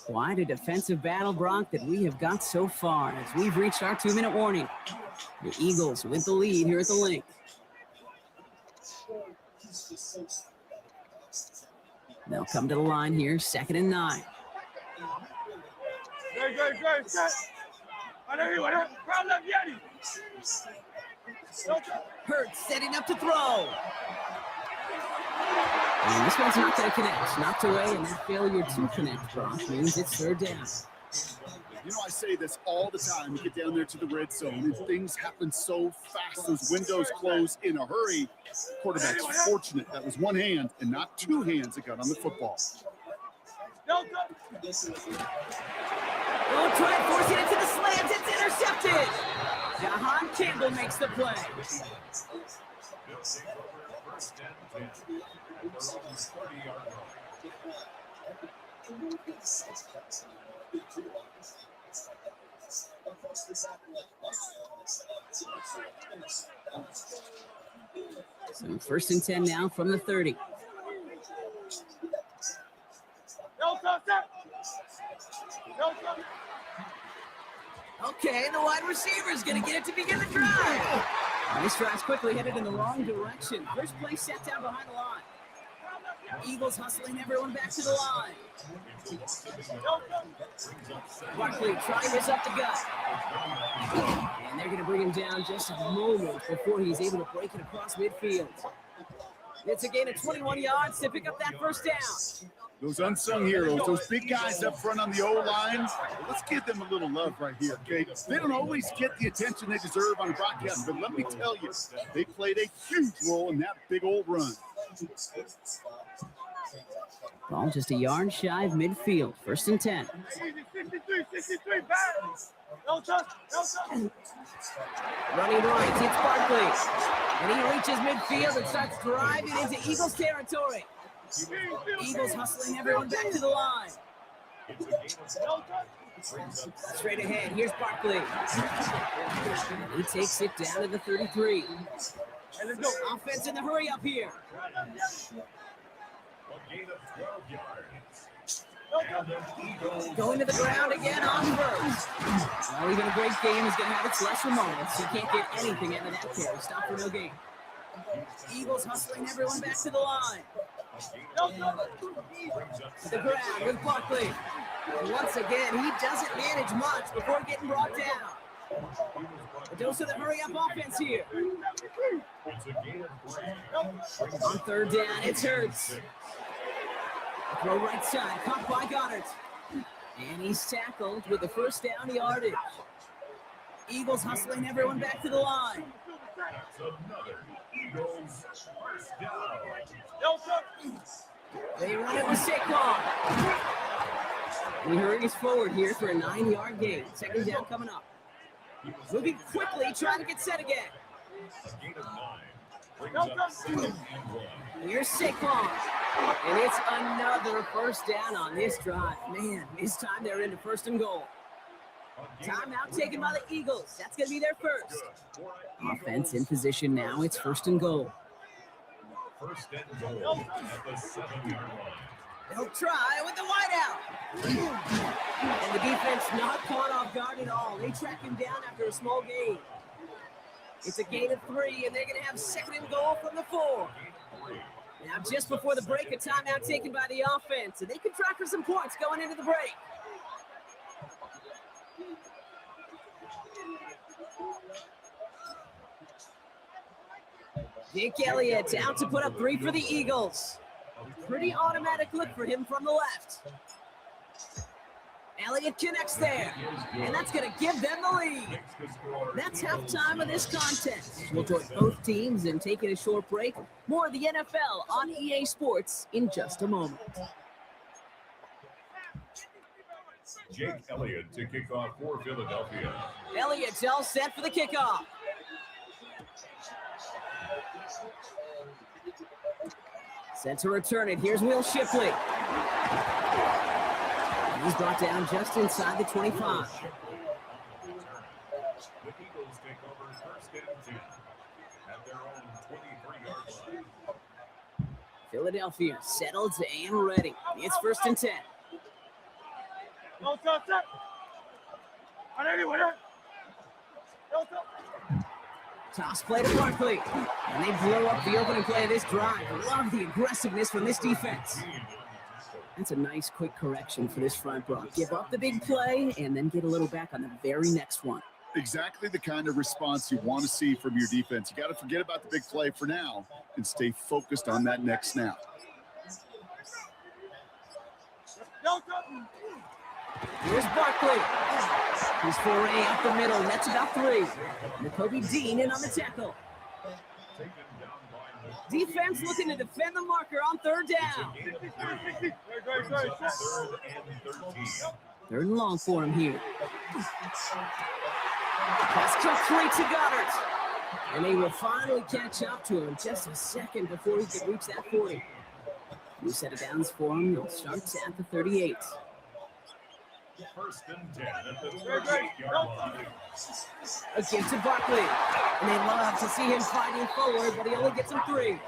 Speaker 4: Quite a defensive battle, Brock, that we have got so far as we've reached our 2-minute warning. The Eagles with the lead here at the link. They'll come to the line here, 2nd and 9. Hurts setting up to throw. And this one's not going to connect. Knocked away, and that failure to connect, Brock, means it's 3rd down.
Speaker 5: You know, I say this all the time. You get down there to the red zone, and things happen so fast. Those windows close in a hurry. Quarterback's fortunate that was one hand and not two hands that got on the football.
Speaker 4: Don't try and force it into the slant. It's intercepted. Jahan Campbell makes the play. So 1st and 10 now from the 30. Okay, the wide receiver is going to get it to begin the drive. This drive's quickly headed in the wrong direction. First play set down behind the line. Eagles hustling everyone back to the line. Barkley trying this up the gut. And they're going to bring him down just a moment before he's able to break it across midfield. It's a gain of 21 yards to pick up that first down.
Speaker 5: Those unsung heroes, those big guys up front on the O-line, let's give them a little love right here, okay? They don't always get the attention they deserve on the broadcast, but let me tell you, they played a huge role in that big old run.
Speaker 4: Ball just a yard shy of midfield. 1st and 10. Running right, it's Barkley. And he reaches midfield and starts driving into Eagles territory. Eagles hustling everyone back to the line. Straight ahead, here's Barkley. He takes it down to the 33. Offense in the hurry up here. Going to the ground again on first. Well, even a great game is going to have its lesser moments. You can't get anything out of that carry. Stop for no gain. Eagles hustling everyone back to the line. To the ground with Barkley. Once again, he doesn't manage much before getting brought down. A dose of the hurry-up offense here. On 3rd down, it's Hurts. Throw right side, caught by Goddard. And he's tackled with the first down yardage. Eagles hustling everyone back to the line.
Speaker 6: That's another Eagles first down.
Speaker 4: They run it with Saquon. He hurries forward here for a 9-yard gain. 2nd down coming up. Moving quickly, trying to get set again. Here's Saquon. And it's another first down on this drive. Man, this time they're into 1st and goal. Timeout taken by the Eagles. That's going to be their first. Offense in position now. It's 1st and goal.
Speaker 6: 1st and goal at the 7-yard line.
Speaker 4: They'll try with the wideout. And the defense not caught off guard at all. They track him down after a small gain. It's a gain of 3, and they're going to have 2nd and goal from the 4. Now, just before the break, a timeout taken by the offense, and they can try for some points going into the break. Jake Elliott out to put up 3 for the Eagles. Pretty automatic look for him from the left. Elliott connects there, and that's going to give them the lead. That's halftime of this contest. We'll join both teams in taking a short break. More of the NFL on EA Sports in just a moment.
Speaker 6: Jake Elliott to kick off for Philadelphia.
Speaker 4: Elliott's all set for the kickoff. Set to return it. Here's Will Shipley. He's brought down just inside the 25.
Speaker 6: The Eagles take over 1st and 10 at their own 23-yard line.
Speaker 4: Philadelphia settled and ready. It's 1st and 10. Toss play to Barkley. And they blow up the opening play of this drive. Love the aggressiveness from this defense. That's a nice quick correction for this front row. Give up the big play and then get a little back on the very next one.
Speaker 5: Exactly the kind of response you want to see from your defense. You got to forget about the big play for now and stay focused on that next snap.
Speaker 4: Here's Barkley. He's foray up the middle. That's about 3. Nakobe Dean in on the tackle. Defense looking to defend the marker on 3rd down. 3rd and long for him here. Pass complete to Goddard. And they will finally catch up to him just a second before he can reach that 40. New set of downs for him. He'll start at the 38.
Speaker 6: First and 10 at the 38-yard line.
Speaker 4: A give to Barkley. And they love to see him fighting forward, but he only gets him 3.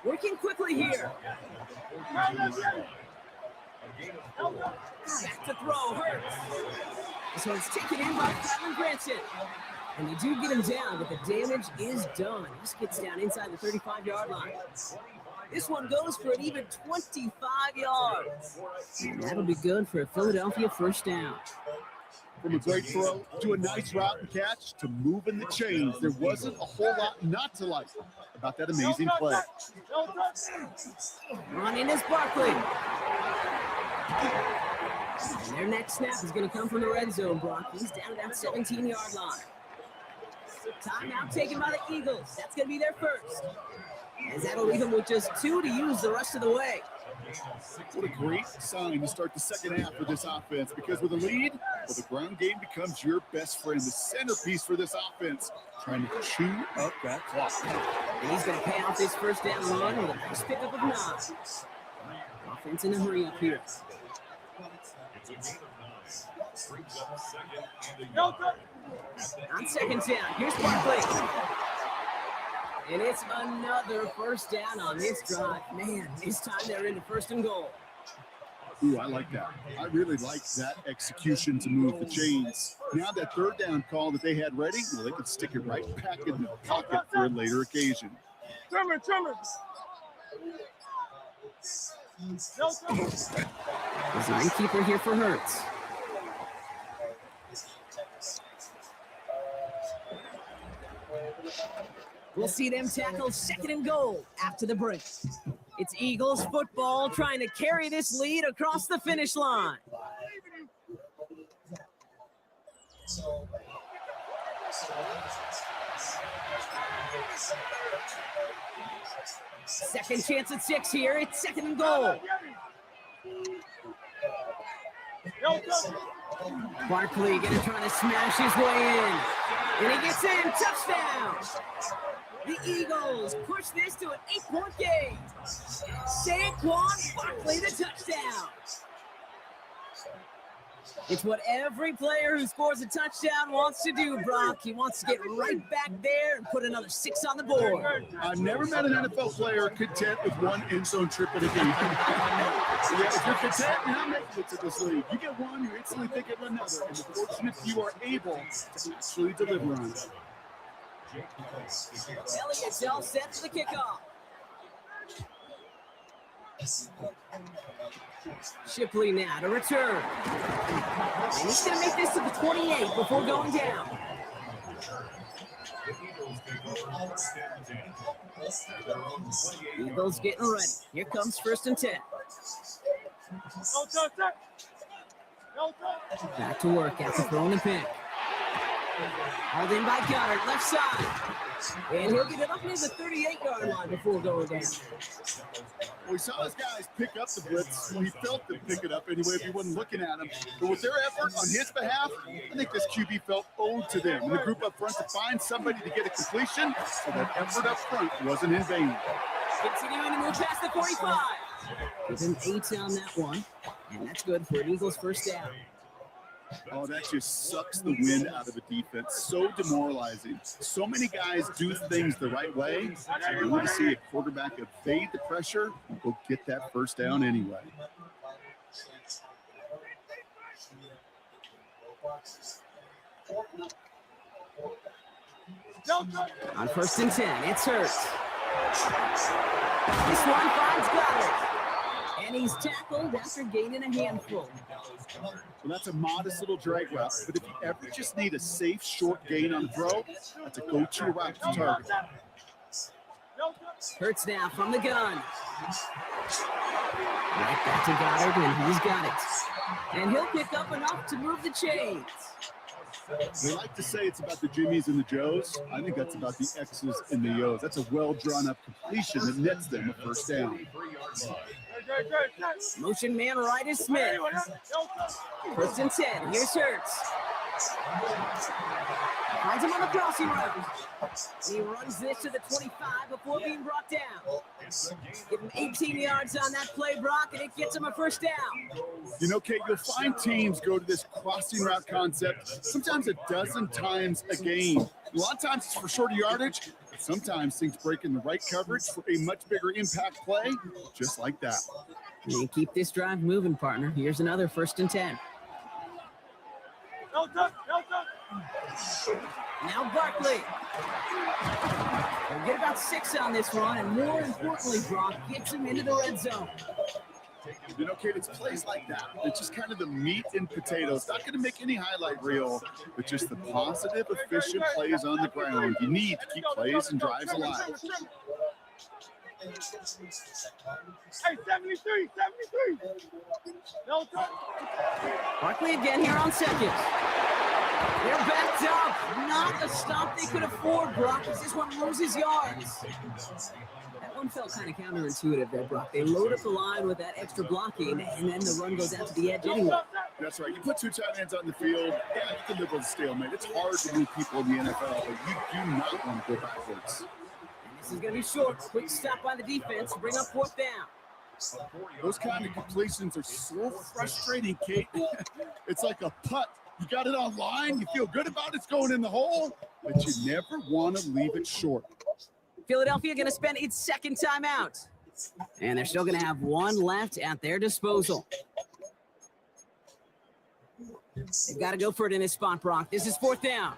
Speaker 4: Working quickly here. Back to throw, Hurts. So it's taken in by Kylan Granson. And they do get him down, but the damage is done. This gets down inside the 35-yard line. This one goes for an even 25 yards. And that'll be good for a Philadelphia first down.
Speaker 5: From a great throw to a nice route and catch to moving the chains, there wasn't a whole lot not to like about that amazing play.
Speaker 4: Running is Barkley. And their next snap is going to come from the red zone, Brock. He's down at that 17-yard line. Timeout taken by the Eagles. That's going to be their first. As that'll leave them with just 2 to use the rest of the way.
Speaker 5: What a great sign to start the second half for this offense, because with a lead, well, the ground game becomes your best friend, the centerpiece for this offense, trying to chew up that clock.
Speaker 4: And he's going to pay off this first down run with a nice pickup of 9. Offense in a hurry up here. On second down, here's Barkley. And it's another first down on this drive. Man, this time they're into 1st and goal.
Speaker 5: Ooh, I like that. I really like that execution to move the chains. Now that 3rd down call that they had ready, well, they could stick it right back in the pocket for a later occasion.
Speaker 13: Trimmer.
Speaker 4: Design keeper here for Hurts. We'll see them tackle 2nd and goal after the break. It's Eagles football trying to carry this lead across the finish line. Second chance at 6 here. It's 2nd and goal. Barkley gonna try to smash his way in. And he gets in. Touchdown. The Eagles push this to an 8-point game. Saquon Barkley, the touchdown. It's what every player who scores a touchdown wants to do, Brock. He wants to get right back there and put another 6 on the board.
Speaker 5: I've never met an NFL player content with 1 end zone trip in a game. Yeah, if you're content, you're not making it to this league. You get 1, you instantly think of another. And the fortunate you are able to actually deliver on it.
Speaker 4: Elliott's all set for the kickoff. Shipley now to return. And he's going to make this to the 28 before going down. Eagles getting ready. Here comes 1st and 10. Back to work after throwing the pick. Hauled in by Goddard, left side. And he'll get it up near the 38-yard line before going down.
Speaker 5: Well, we saw his guys pick up the blitz. He felt them pick it up anyway if he wasn't looking at him. But with their effort on his behalf, I think this QB felt owed to them. And the group up front to find somebody to get a completion, so that effort up front wasn't in vain.
Speaker 4: Continuing to move past the 45. Give him 8 on that one. And that's good for an Eagles first down.
Speaker 5: Oh, that just sucks the wind out of a defense. So demoralizing. So many guys do things the right way. You want to see a quarterback evade the pressure and go get that first down anyway.
Speaker 4: On 1st and 10, it's Hurts. This one finds Goddard. And he's tackled after gaining a handful.
Speaker 5: Well, that's a modest little drag route, but if you ever just need a safe, short gain on the throw, that's a go-to route to target.
Speaker 4: Hurts now from the gun. Right back to Goddard, and he's got it. And he'll pick up enough to move the chains.
Speaker 5: They like to say it's about the Jimmies and the Joes. I think that's about the X's and the O's. That's a well-drawn-up completion that nets them a first down.
Speaker 4: Motion man right is Smith. First and 10. Here's Hurts. Finds him on the crossing route. He runs this to the 25 before being brought down. Give him 18 yards on that play, Brock, and it gets him a first down.
Speaker 5: You know, Kate, you'll find teams go to this crossing route concept sometimes a dozen times a game. A lot of times it's for shorter yardage, but sometimes things break in the right coverage for a much bigger impact play, just like that.
Speaker 4: And keep this drive moving, partner. Here's another first and 10. Now Barkley. They'll get about 6 on this run, and more importantly, Brock gets him into the red zone.
Speaker 5: You know, Kate, it's plays like that. It's just kind of the meat and potatoes. Not going to make any highlight reel, but just the positive, efficient plays on the ground. You need to keep plays and drives alive.
Speaker 13: Hey, 73. No touch.
Speaker 4: Barkley again here on second. They're backed up. Not a stop they could afford, Brock, as this one loses yards. That one felt kind of counterintuitive there, Brock. They load up the line with that extra blocking, and then the run goes out to the edge anyway.
Speaker 5: That's right. You put 2 tight ends on the field, yeah, you can live with a stalemate. It's hard to move people in the NFL, but you do not want to go backwards.
Speaker 4: This is going to be short. Quick stop by the defense. Bring up 4th down.
Speaker 5: Those kind of completions are so frustrating, Kate. It's like a putt. You got it on line. You feel good about it's going in the hole, but you never want to leave it short.
Speaker 4: Philadelphia going to spend its second timeout. And they're still going to have one left at their disposal. They've got to go for it in this spot, Brock. This is 4th down.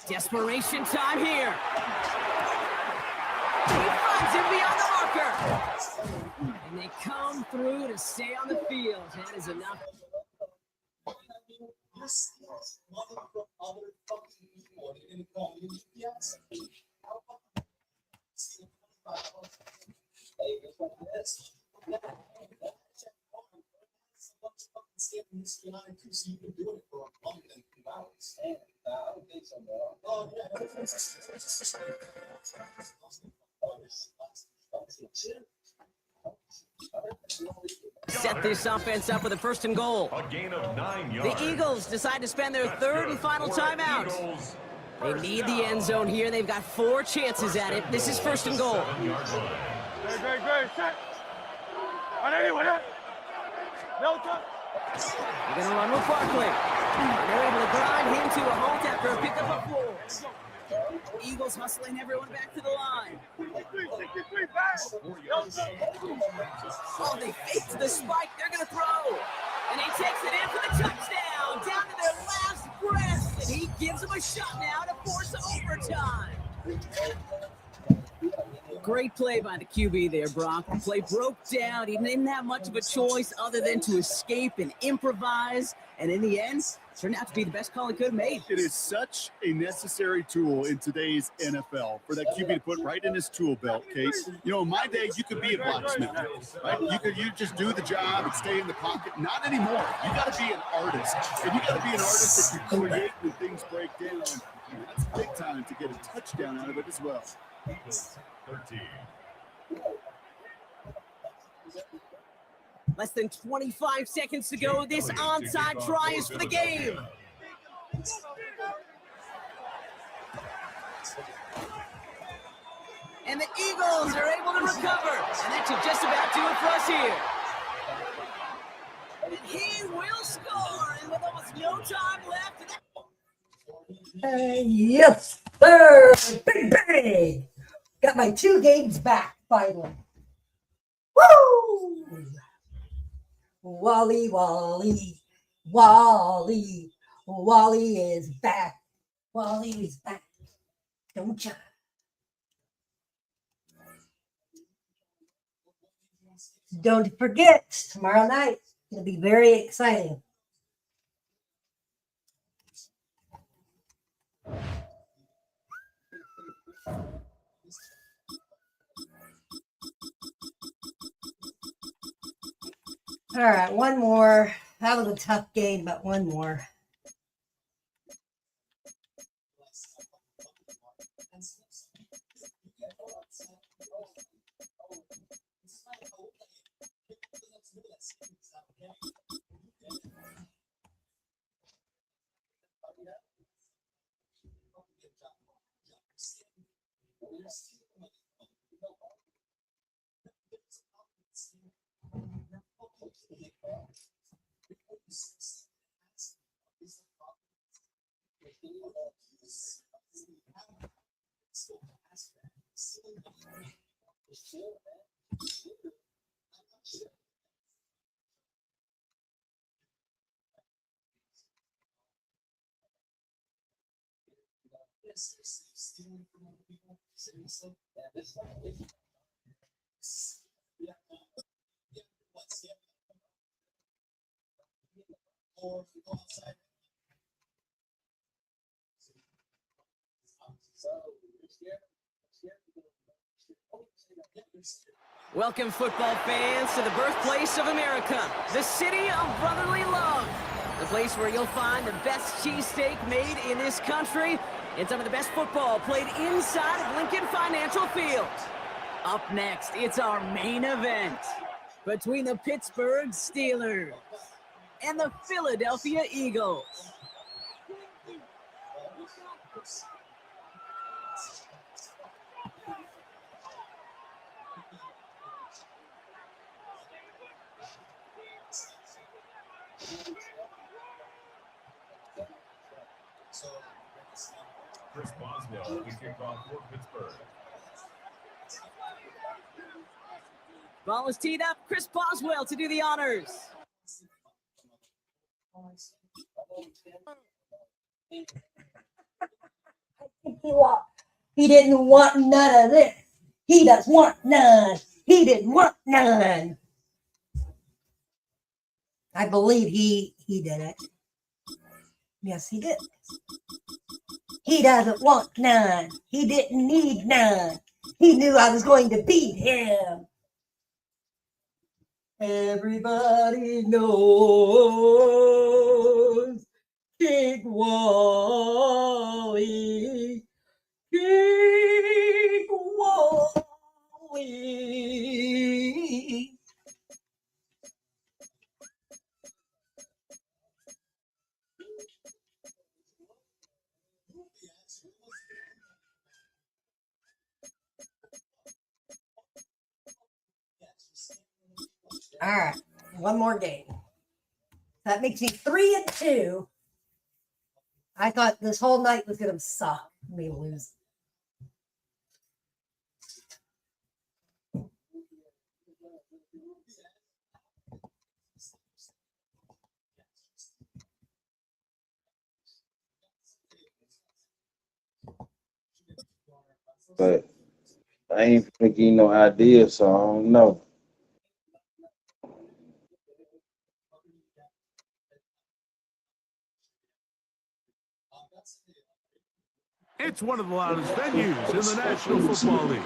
Speaker 4: Desperation time here. He finds him beyond the marker. And they come through to stay on the field. That is enough. Set this offense up with a 1st and goal.
Speaker 6: A gain of 9 yards.
Speaker 4: The Eagles decide to spend their 3rd and final timeout. They need the end zone here. They've got 4 chances at it. This is 1st and goal.
Speaker 13: Great. Set. On anyone. No touch.
Speaker 4: They're going to run with Barkley. They're able to grind him to a halt after a pickup of 4. Eagles hustling everyone back to the line.
Speaker 13: 63 back.
Speaker 4: Oh, they faked the spike. They're going to throw. And he takes it in for the touchdown. Down to their last breath. And he gives them a shot now to force overtime. Great play by the QB there, Brock. The play broke down. He didn't have much of a choice other than to escape and improvise. And in the end, turned out to be the best call he could have made.
Speaker 5: It is such a necessary tool in today's NFL for that QB to put right in his tool belt, Case. You know, in my day, you could be a blacksmith, right? You just do the job and stay in the pocket. Not anymore. You got to be an artist. And you got to be an artist that can create when things break down. And that's big time to get a touchdown out of it as well.
Speaker 6: 13.
Speaker 4: Less than 25 seconds to go. This onside try is for the game. And the Eagles are able to recover. And that should just about do it for us here. And he will score. And with almost no time left.
Speaker 1: Yes, sir. Big. Got my 2 games back, finally. Woo! Wally is back. Wally is back. Don't ya? Don't forget, tomorrow night, it'll be very exciting. All right, one more. That was a tough game, but one more.
Speaker 4: Welcome, football fans, to the birthplace of America, the city of brotherly love. The place where you'll find the best cheesesteak made in this country and some of the best football played inside of Lincoln Financial Field. Up next, it's our main event between the Pittsburgh Steelers and the Philadelphia Eagles.
Speaker 6: Chris Boswell will kick off for Pittsburgh.
Speaker 4: Ball is teed up. Chris Boswell to do the honors.
Speaker 1: He didn't want none of this. He doesn't want none. He didn't want none. I believe he did it. Yes, he did. He doesn't want none. He didn't need none. He knew I was going to beat him. Everybody knows King Wally. King Wally. All right, one more game. That makes me 3-2. I thought this whole night was going to suck. Me lose.
Speaker 14: But I ain't gonna give you no idea, so I don't know.
Speaker 10: It's one of the loudest venues in the National Football League.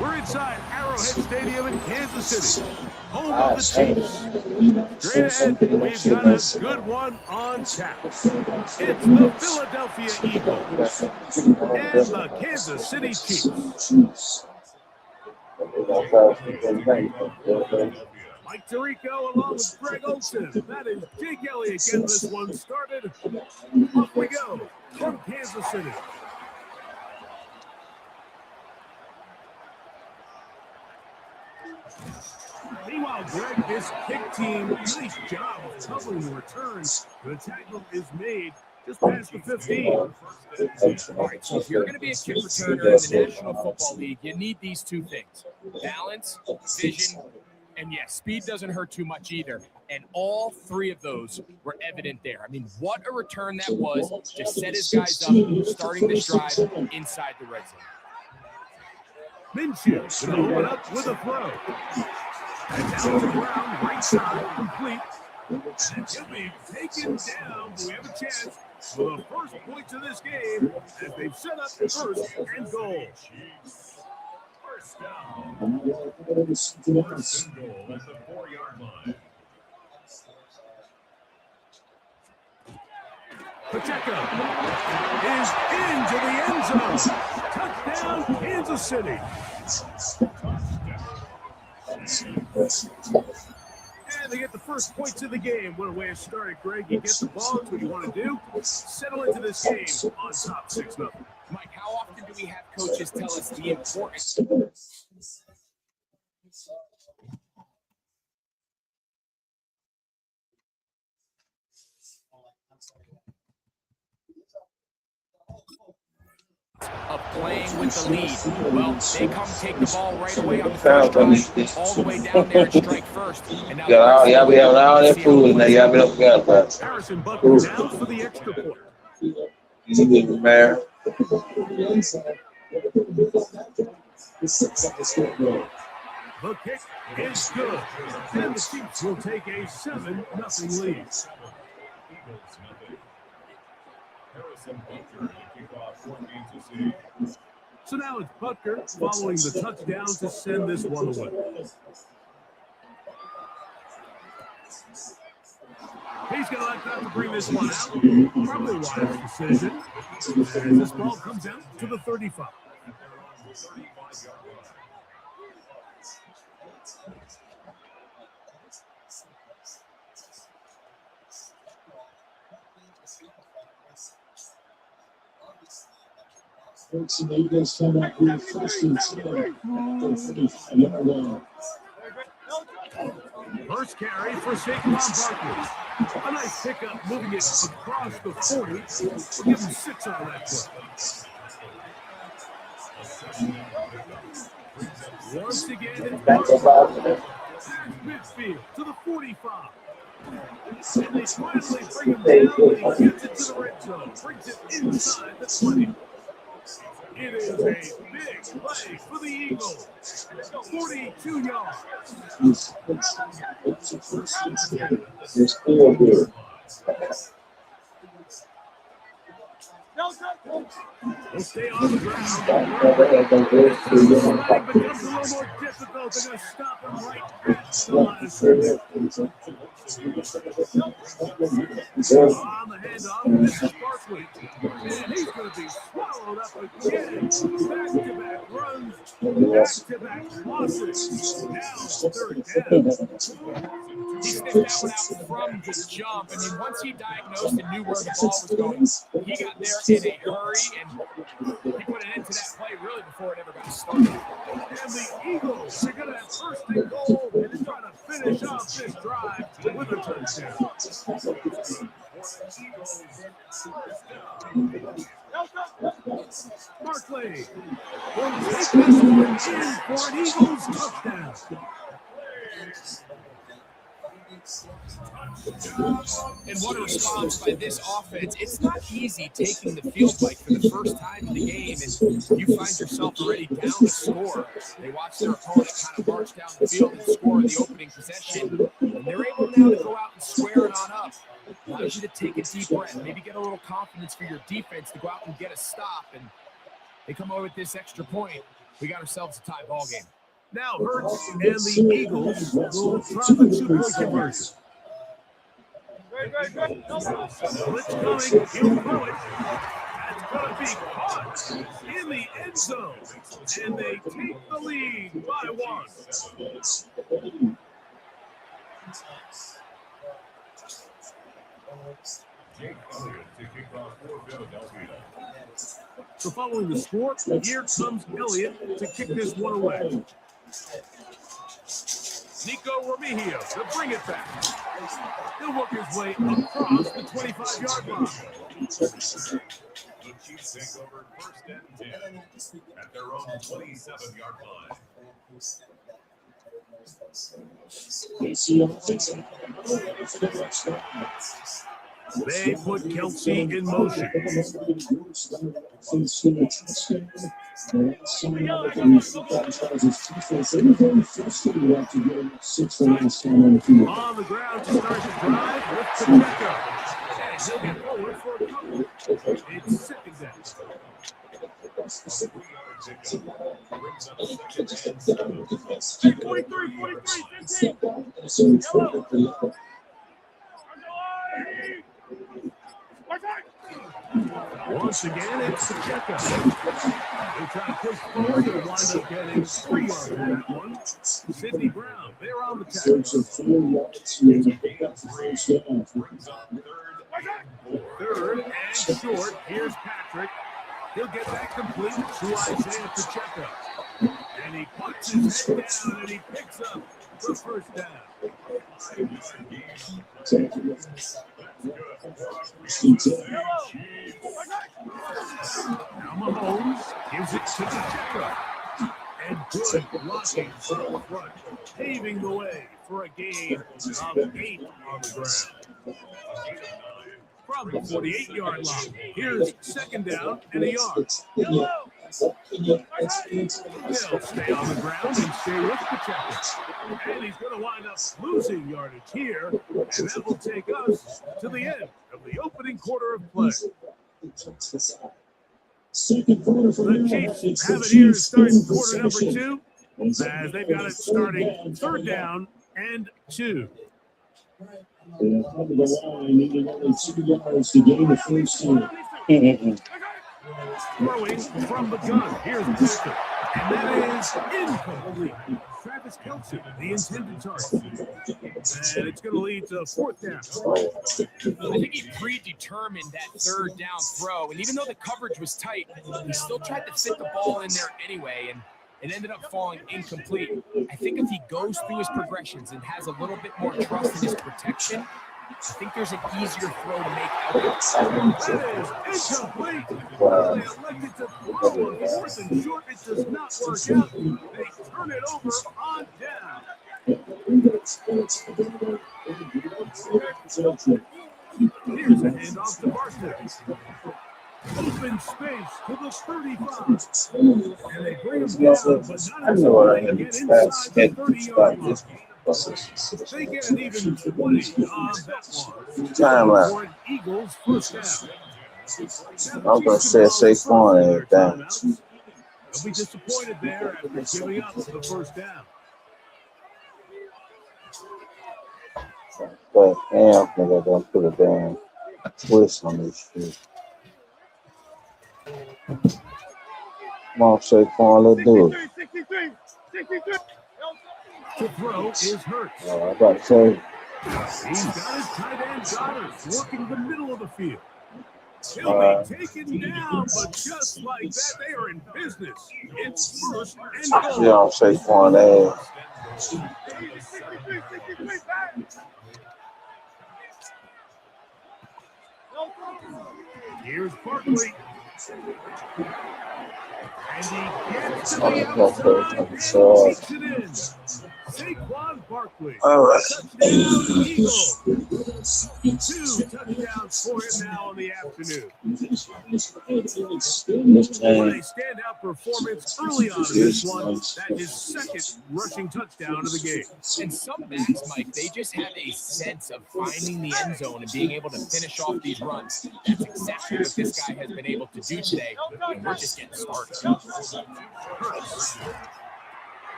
Speaker 10: We're inside Arrowhead Stadium in Kansas City, home of the Chiefs. Straight ahead, we've got a good one on tap. It's the Philadelphia Eagles and the Kansas City Chiefs. Mike Tirico along with Greg Olsen. That is Jake Elliott getting this one started. Off we go from Kansas City. Meanwhile, Greg, this kick team, nice job of covering the returns. The tackle is made just past the 15.
Speaker 11: All right, so if you're going to be a kick returner in the National Football League, you need these two things: balance, vision, and yes, speed doesn't hurt too much either. And all three of those were evident there. I mean, what a return that was to set his guys up, starting this drive inside the red zone.
Speaker 10: Minshew going to open up with a throw. And down to the ground, right side, complete. And he'll be taken down. We have a chance for the first points of this game as they've set up first and goal.
Speaker 6: First down. First and goal at the 4-yard line.
Speaker 10: Pacheco is into the end zone. Touchdown, Kansas City. And they get the first points of the game. What a way to start it, Greg. You get the ball. It's what you want to do. Settle into this game on top 6-0.
Speaker 11: Mike, how often do we have coaches tell us the importance? Of playing with the lead. Well, they come take the ball right away on the first drive, all the way down there and strike first. And now
Speaker 14: y'all be having all that food in there. Y'all be up there, bro.
Speaker 10: Harrison Butler down for the extra point.
Speaker 14: Man.
Speaker 10: The kick is good. And the Chiefs will take a 7-0 lead. So now it's Butker following the touchdown to send this one away. He's going to let them bring this one out. Probably a wise decision. As this ball comes out to the 35. First carry for Saquon Barkley. A nice pickup, moving it across the 40. We'll give him 6 on that play. Once again, it's Barkley. Midfield to the 45. And they finally bring him down, but he gets it to the red zone. Brings it inside the 20. It is a big play for the Eagles. 42 yards. We'll stay on the ground. This becomes a little more difficult. They're going to stop him right at the line of scrimmage. On the handoff, this is Barkley. And he's going to be swallowed up again. Back-to-back runs, back-to-back losses. Now, third down.
Speaker 11: He sniffed that one out from the jump. I mean, once he diagnosed and knew where the ball was going, he got there in a hurry, and he put an end to that play really before it ever got started.
Speaker 10: And the Eagles are going to have first and goal, and they're trying to finish off this drive with a touchdown. Barkley will take this one in for an Eagles touchdown.
Speaker 11: And what a response by this offense. It's not easy taking the field like for the first time in the game, and you find yourself already down to score. They watch their opponent kind of march down the field and score the opening possession. And they're able now to go out and square it on up. Allows you to take a deep breath, maybe get a little confidence for your defense to go out and get a stop. And they come over with this extra point. We got ourselves a tie ball game.
Speaker 10: Now Hurts and the Eagles will try the 2-point conversion. Blitz coming, he'll throw it. That's going to be caught in the end zone. And they take the lead by 1. So following the score, here comes Elliott to kick this one away. Nico Remigio to bring it back. He'll work his way across the 25-yard line.
Speaker 6: The Chiefs take over first and 10 at their own 27-yard line.
Speaker 10: They put Kelsey in motion. On the ground to start the drive with Pacheco. And he'll get forward for a couple. It's second down.
Speaker 13: 43,
Speaker 10: Once again, it's Pacheco. They try to push forward. They'll wind up getting 3 yards on that one. Sidney Brown, they're on the tackle. Third and short. Here's Patrick. He'll get that complete to Isaiah Pacheco. And he puts his head down and he picks up the first down. Now Mahomes gives it to Pacheco. And good blocking from the front, paving the way for a gain of 8 on the ground. From the 48-yard line, here's second down and a yard. They'll stay on the ground and stay with Pacheco. And he's going to wind up losing yardage here, and that will take us to the end of the opening quarter of play. The Chiefs have it here to start quarter number 2, as they've got it starting third down and 2. Throwing from the gun. Here's Booster. And that is incomplete. Travis Kelce, the intended target. And it's going to lead to fourth down.
Speaker 11: I think he predetermined that third down throw. And even though the coverage was tight, he still tried to fit the ball in there anyway. And it ended up falling incomplete. I think if he goes through his progressions and has a little bit more trust in his protection, I think there's an easier throw to make out there.
Speaker 10: That is incomplete. They elected to throw on fourth and short. It does not work out. They turn it over on down. Here's a handoff to Barkley. Open space to the 35. And they bring him down, but not until they get inside the 30-yard line. They get an even 20 on that one.
Speaker 14: Timeline.
Speaker 10: For an Eagles first down.
Speaker 14: I'm going to say Saquon and down.
Speaker 10: They'll be disappointed there after giving up the first down.
Speaker 14: But damn, nigga, don't put a damn twist on this shit. Come on, Saquon, let's do it.
Speaker 13: 63.
Speaker 10: To throw is Hurts.
Speaker 14: I got to say.
Speaker 10: He's got his tight end Goddard working the middle of the field. He'll be taken down, but just like that, they are in business. It's first and goal.
Speaker 14: Yeah, I'm Saquon ass.
Speaker 10: Here's Barkley. And he gets to the outside and takes it in. Saquon Barkley.
Speaker 14: All right.
Speaker 10: Touchdown, Eagles. 2 touchdowns for him now in the afternoon. What a standout performance early on in this one. That is second rushing touchdown of the game.
Speaker 11: And some backs, Mike, they just have a sense of finding the end zone and being able to finish off these runs. That's exactly what this guy has been able to do today, and we're just getting started.
Speaker 10: That's going to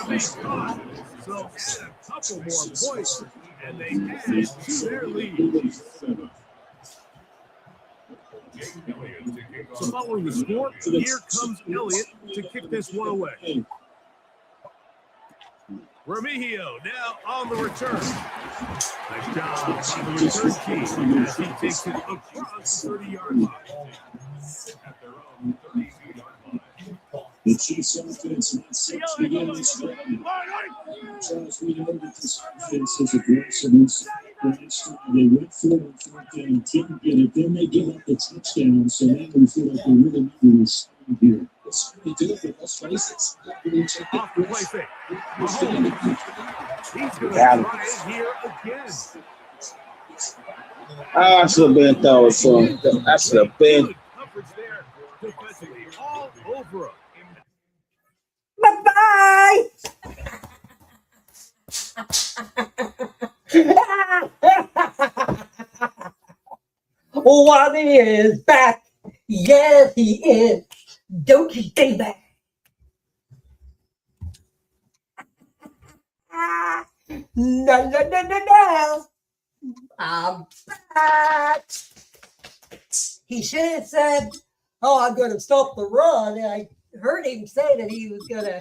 Speaker 10: be caught. So add a couple more points, and they added to their lead. So following the score, here comes Elliott to kick this one away. Remigio now on the return. Nice job on the return team as he takes it across the 30-yard line. At their own 32-yard line.
Speaker 15: The Chiefs offense not set to begin this game. Charles, we know that this offense is aggressive inside. They went for it on fourth down, didn't get it. Then they give up the touchdown, so now we feel like they really need to respond here. That's what they do, but let's face it.
Speaker 10: Off the play fake. Mahomes. He's going to try it here again.
Speaker 14: I should have been throwing some. I should have been.
Speaker 10: Coverage there, defensively, all over him.
Speaker 1: Bye-bye. Wally is back. Yes, he is. Don't you stay back. No. I'm back. He should have said, "Oh, I'm going to stop the run." And I heard him say that he was going to.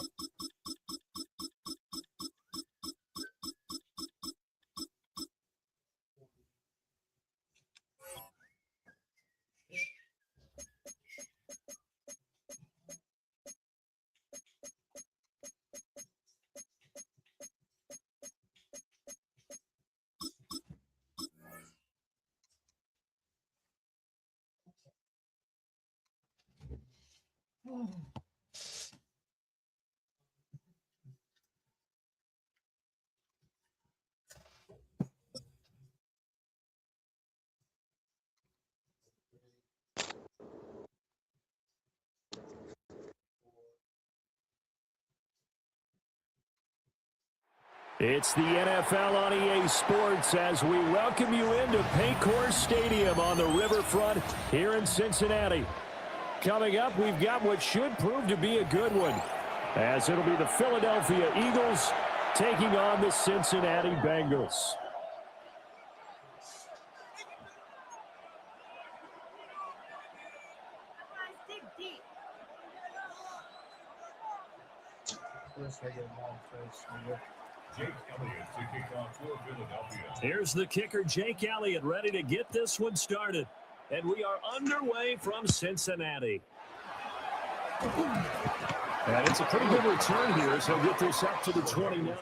Speaker 8: It's the NFL on EA Sports as we welcome you into Paycor Stadium on the riverfront here in Cincinnati. Coming up, we've got what should prove to be a good one, as it'll be the Philadelphia Eagles taking on the Cincinnati Bengals. Here's the kicker, Jake Elliott, ready to get this one started. And we are underway from Cincinnati. And it's a pretty good return here as he'll get this up to the 29.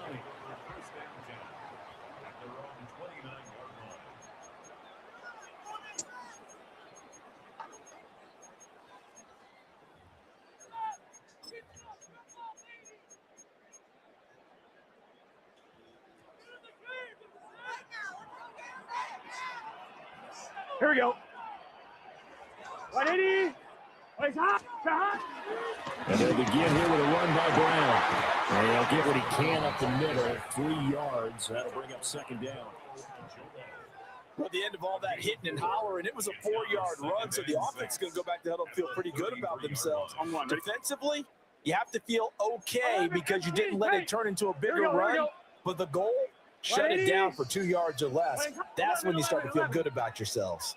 Speaker 13: Here we go. 180. It's hot. It's hot.
Speaker 8: And they'll begin here with a run by Brown. And he'll get what he can up the middle, 3 yards. That'll bring up second down.
Speaker 9: At the end of all that hitting and hollering, it was a 4-yard run, so the offense is going to go back to huddle and feel pretty good about themselves. Defensively, you have to feel okay because you didn't let it turn into a bigger run, but the goal, shut it down for 2 yards or less. That's when you start to feel good about yourselves.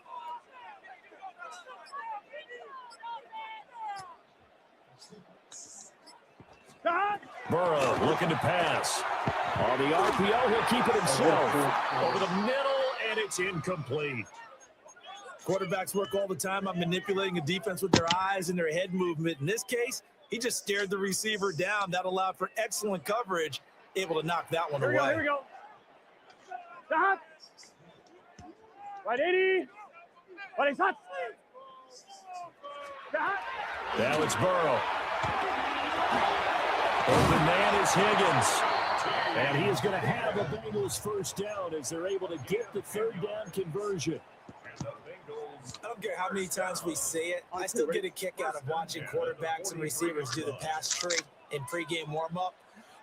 Speaker 8: Burrow looking to pass. On the RPO, he'll keep it himself. Over the middle, and it's incomplete.
Speaker 9: Quarterbacks work all the time on manipulating a defense with their eyes and their head movement. In this case, he just stared the receiver down. That allowed for excellent coverage, able to knock that one away.
Speaker 13: Here we go. Stop. 180. What is hot?
Speaker 8: Now it's Burrow. Open man is Higgins. And he is going to have the Bengals first down as they're able to get the third down conversion.
Speaker 9: I don't care how many times we say it, I still get a kick out of watching quarterbacks and receivers do the pass tree in pregame warm-up.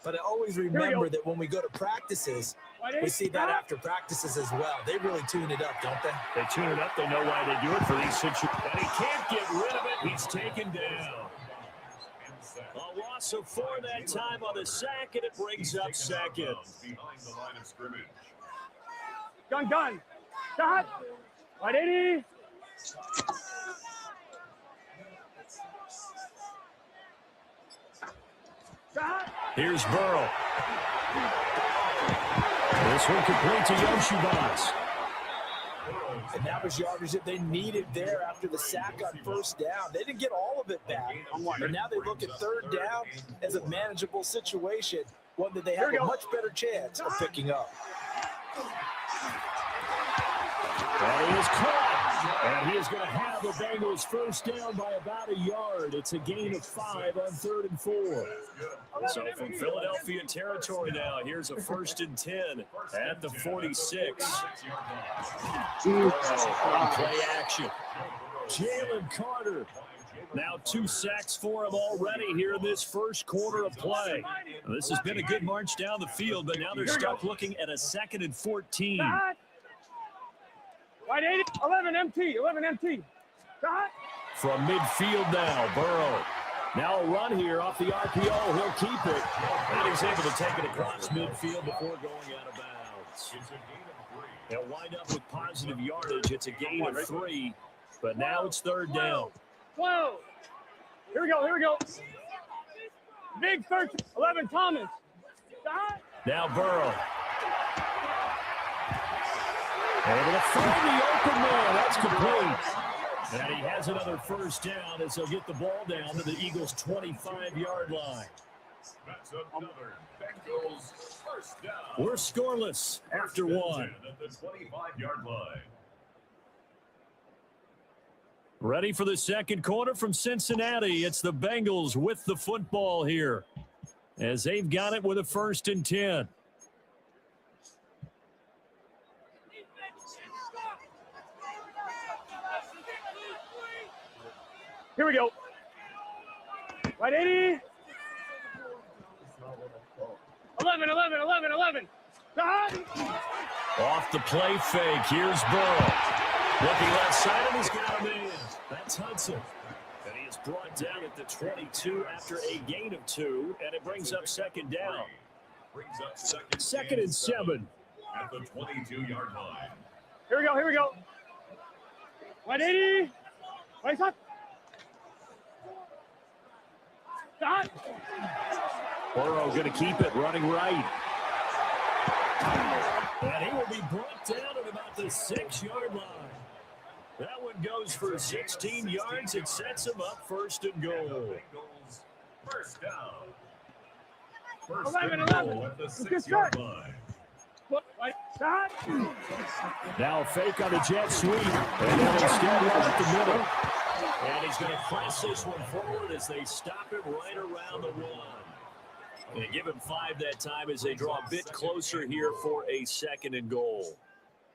Speaker 9: But I always remember that when we go to practices, we see that after practices as well. They really tune it up, don't they?
Speaker 8: They tune it up. They know why they do it for these situations. And he can't get rid of it. He's taken down. A loss of 4 that time on the sack, and it brings up second.
Speaker 13: Gun. Shot. 180. Shot.
Speaker 8: Here's Burrow. This one complete to Yoshibas.
Speaker 9: And that was yardage that they needed there after the sack on first down. They didn't get all of it back. But now they look at third down as a manageable situation, one that they have a much better chance of picking up.
Speaker 8: And he is caught. And he is going to have the Bengals first down by about a yard. It's a gain of 5 on 3rd and 4. So from Philadelphia territory now, here's a 1st and 10 at the 46. On play action. Jalen Carter. Now 2 sacks for him already here in this first quarter of play. This has been a good march down the field, but now they're stuck looking at a 2nd and 14.
Speaker 13: Right 80, 11 MT, 11 MT.
Speaker 8: From midfield now, Burrow. Now a run here off the RPO. He'll keep it. And he's able to take it across midfield before going out of bounds. He'll wind up with positive yardage. It's a gain of 3, but now it's 3rd down.
Speaker 13: 12. Here we go. Big 13, 11 Thomas.
Speaker 8: Now Burrow. Able to find the open man. That's complete. And he has another first down as he'll get the ball down to the Eagles' 25-yard line.
Speaker 6: That's another Bengals first down.
Speaker 8: We're scoreless after 1.
Speaker 6: At the 25-yard line.
Speaker 8: Ready for the second quarter from Cincinnati. It's the Bengals with the football here as they've got it with a 1st and 10.
Speaker 13: Here we go. Right 80. 11.
Speaker 8: Off the play fake. Here's Burrow. Looking left side, and he's got him in. That's Hudson. And he is brought down at the 22 after a gain of 2, and it brings up 2nd down.
Speaker 6: Brings up
Speaker 8: 2nd and 7.
Speaker 6: At the 22-yard line.
Speaker 13: Here we go. 180. Right side.
Speaker 8: Burrow going to keep it running right. And he will be brought down at about the 6-yard line. That one goes for 16 yards. It sets him up 1st and goal.
Speaker 6: First down.
Speaker 13: 11.
Speaker 6: At the 6-yard line.
Speaker 8: Now fake on the jet sweep. And then instead right up the middle. And he's going to press this one forward as they stop him right around the 1. And give him 5 that time as they draw a bit closer here for a 2nd and goal.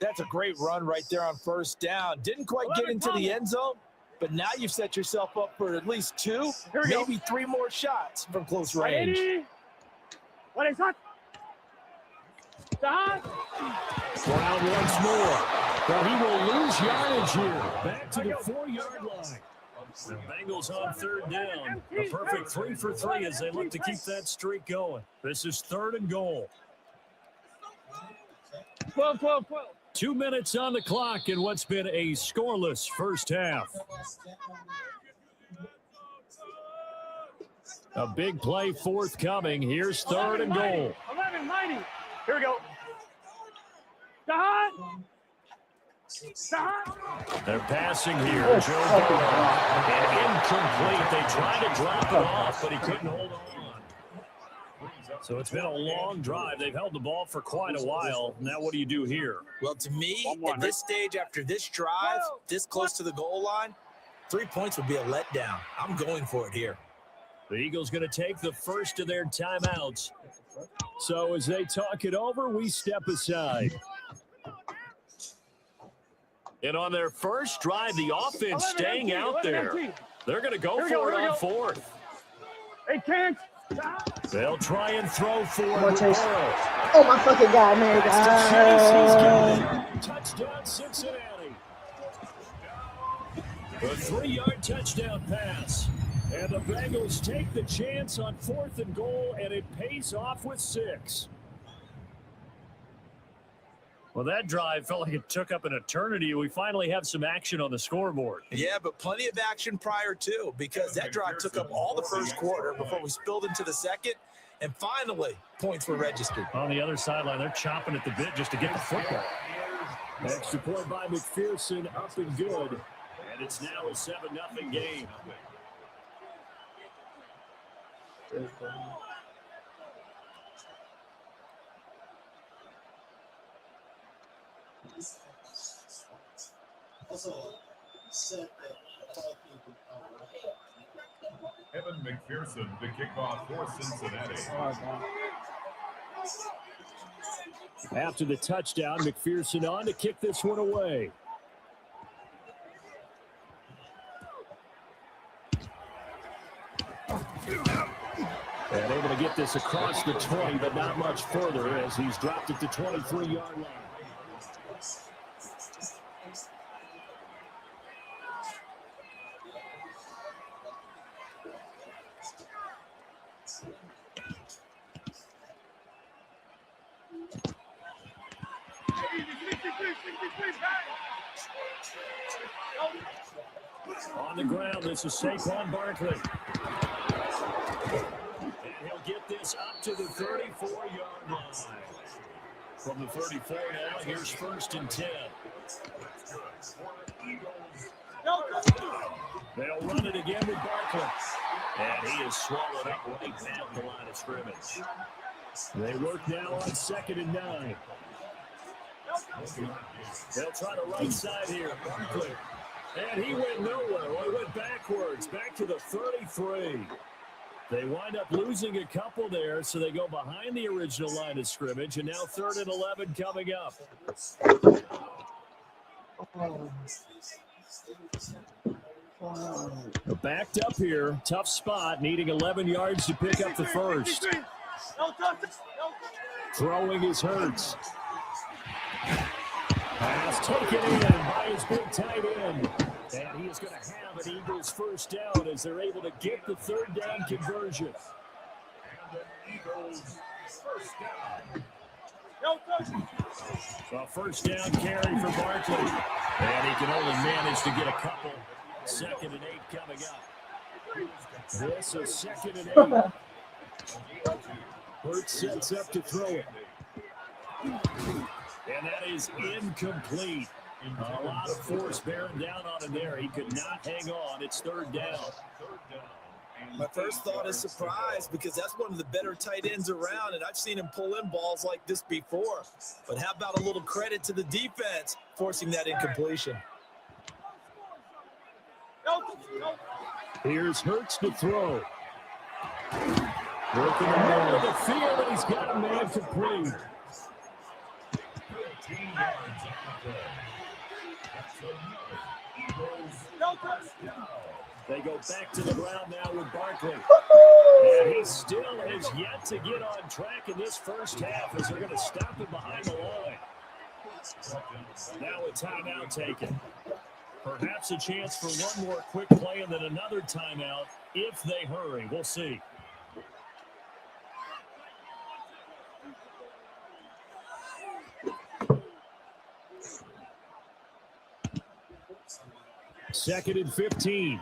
Speaker 9: That's a great run right there on 1st down. Didn't quite get into the end zone, but now you've set yourself up for at least 2, maybe 3 more shots from close range.
Speaker 13: 80. What is that?
Speaker 8: Brown once more. But he will lose yardage here. Back to the 4-yard line. The Bengals on 3rd down. A perfect 3 for 3 as they look to keep that streak going. This is 3rd and goal.
Speaker 13: 12.
Speaker 8: 2 minutes on the clock in what's been a scoreless first half. A big play forthcoming. Here's 3rd and goal.
Speaker 13: 11. Here we go.
Speaker 8: They're passing here. Joe Burrow. And incomplete. They tried to drop it off, but he couldn't hold on. So it's been a long drive. They've held the ball for quite a while. Now what do you do here?
Speaker 9: Well, to me, at this stage, after this drive, this close to the goal line, 3 points would be a letdown. I'm going for it here.
Speaker 8: The Eagles going to take the first of their timeouts. So as they talk it over, we step aside. And on their first drive, the offense staying out there. They're going to go for it on 4th.
Speaker 13: They can't.
Speaker 8: They'll try and throw for
Speaker 16: More
Speaker 8: it.
Speaker 16: chase. Oh, my fucking God, man.
Speaker 8: Touchdown, Cincinnati. A 3-yard touchdown pass. And the Bengals take the chance on 4th and goal, and it pays off with 6. Well, that drive felt like it took up an eternity. We finally have some action on the scoreboard.
Speaker 9: Yeah, but plenty of action prior to, because that drive took up all the first quarter before we spilled into the second, and finally, points were registered.
Speaker 8: On the other sideline, they're chomping at the bit just to get the football. Extra point by McPherson, up and good. And it's now a 7-0 game.
Speaker 6: Evan McPherson to kick off for Cincinnati.
Speaker 8: After the touchdown, McPherson on to kick this one away. And able to get this across the 20, but not much further as he's dropped it to 23-yard line. On the ground, this is Saquon Barkley. And he'll get this up to the 34-yard line. From the 34 now, here's 1st and 10. They'll run it again with Barkley. And he is swallowed up right at the line of scrimmage. They work now on 2nd and 9. They'll try the right side here. Barkley. And he went nowhere. Well, he went backwards, back to the 33. They wind up losing a couple there, so they go behind the original line of scrimmage, and now 3rd and 11 coming up. Backed up here, tough spot, needing 11 yards to pick up the first. Throwing is Hurts. Pass taken in by his big tight end. And he is going to have an Eagles first down as they're able to get the 3rd down conversion.
Speaker 6: And the Eagles first down.
Speaker 8: A first down carry for Barkley. And he can only manage to get a couple. 2nd and 8 coming up. This is 2nd and 8. Hurts sets up to throw it. And that is incomplete. A lot of force bearing down on him there. He could not hang on. It's 3rd down.
Speaker 9: My first thought is surprise because that's one of the better tight ends around, and I've seen him pull in balls like this before. But how about a little credit to the defense forcing that incompletion?
Speaker 8: Here's Hurts to throw. Working the middle of the field, and he's got a man complete.
Speaker 6: 13 yards on the play.
Speaker 8: They go back to the ground now with Barkley. And he still has yet to get on track in this first half as they're going to stop him behind the line. Now a timeout taken. Perhaps a chance for one more quick play and then another timeout if they hurry. We'll see. Second and 15.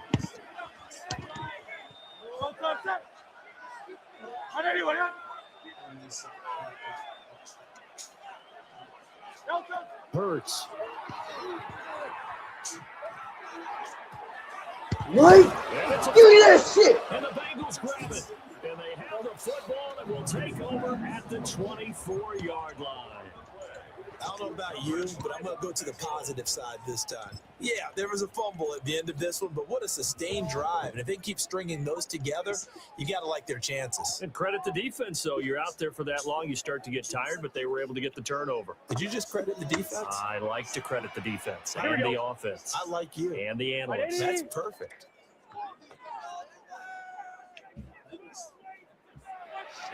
Speaker 8: Hurts.
Speaker 16: What? Give me that shit.
Speaker 8: And the Bengals grab it. And they have the football and will take over at the 24-yard line.
Speaker 9: I don't know about you, but I'm going to go to the positive side this time. Yeah, there was a fumble at the end of this one, but what a sustained drive. And if they keep stringing those together, you got to like their chances.
Speaker 8: And credit the defense, though. You're out there for that long, you start to get tired, but they were able to get the turnover.
Speaker 9: Did you just credit the defense?
Speaker 8: I like to credit the defense and the offense.
Speaker 9: I like you.
Speaker 8: And the analysts.
Speaker 9: That's perfect.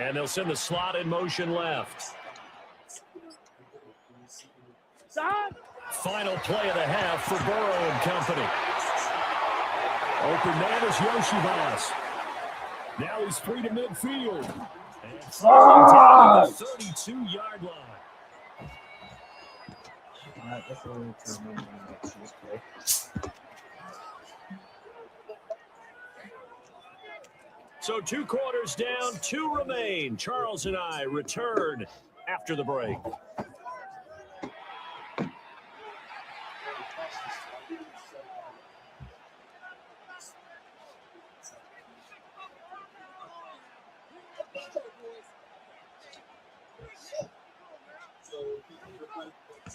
Speaker 8: And they'll send the slot in motion left. Final play of the half for Burrow and company. Open man is Yoshibas. Now he's free to midfield. And down to the 32-yard line. So 2 quarters down, 2 remain. Charles and I return after the break.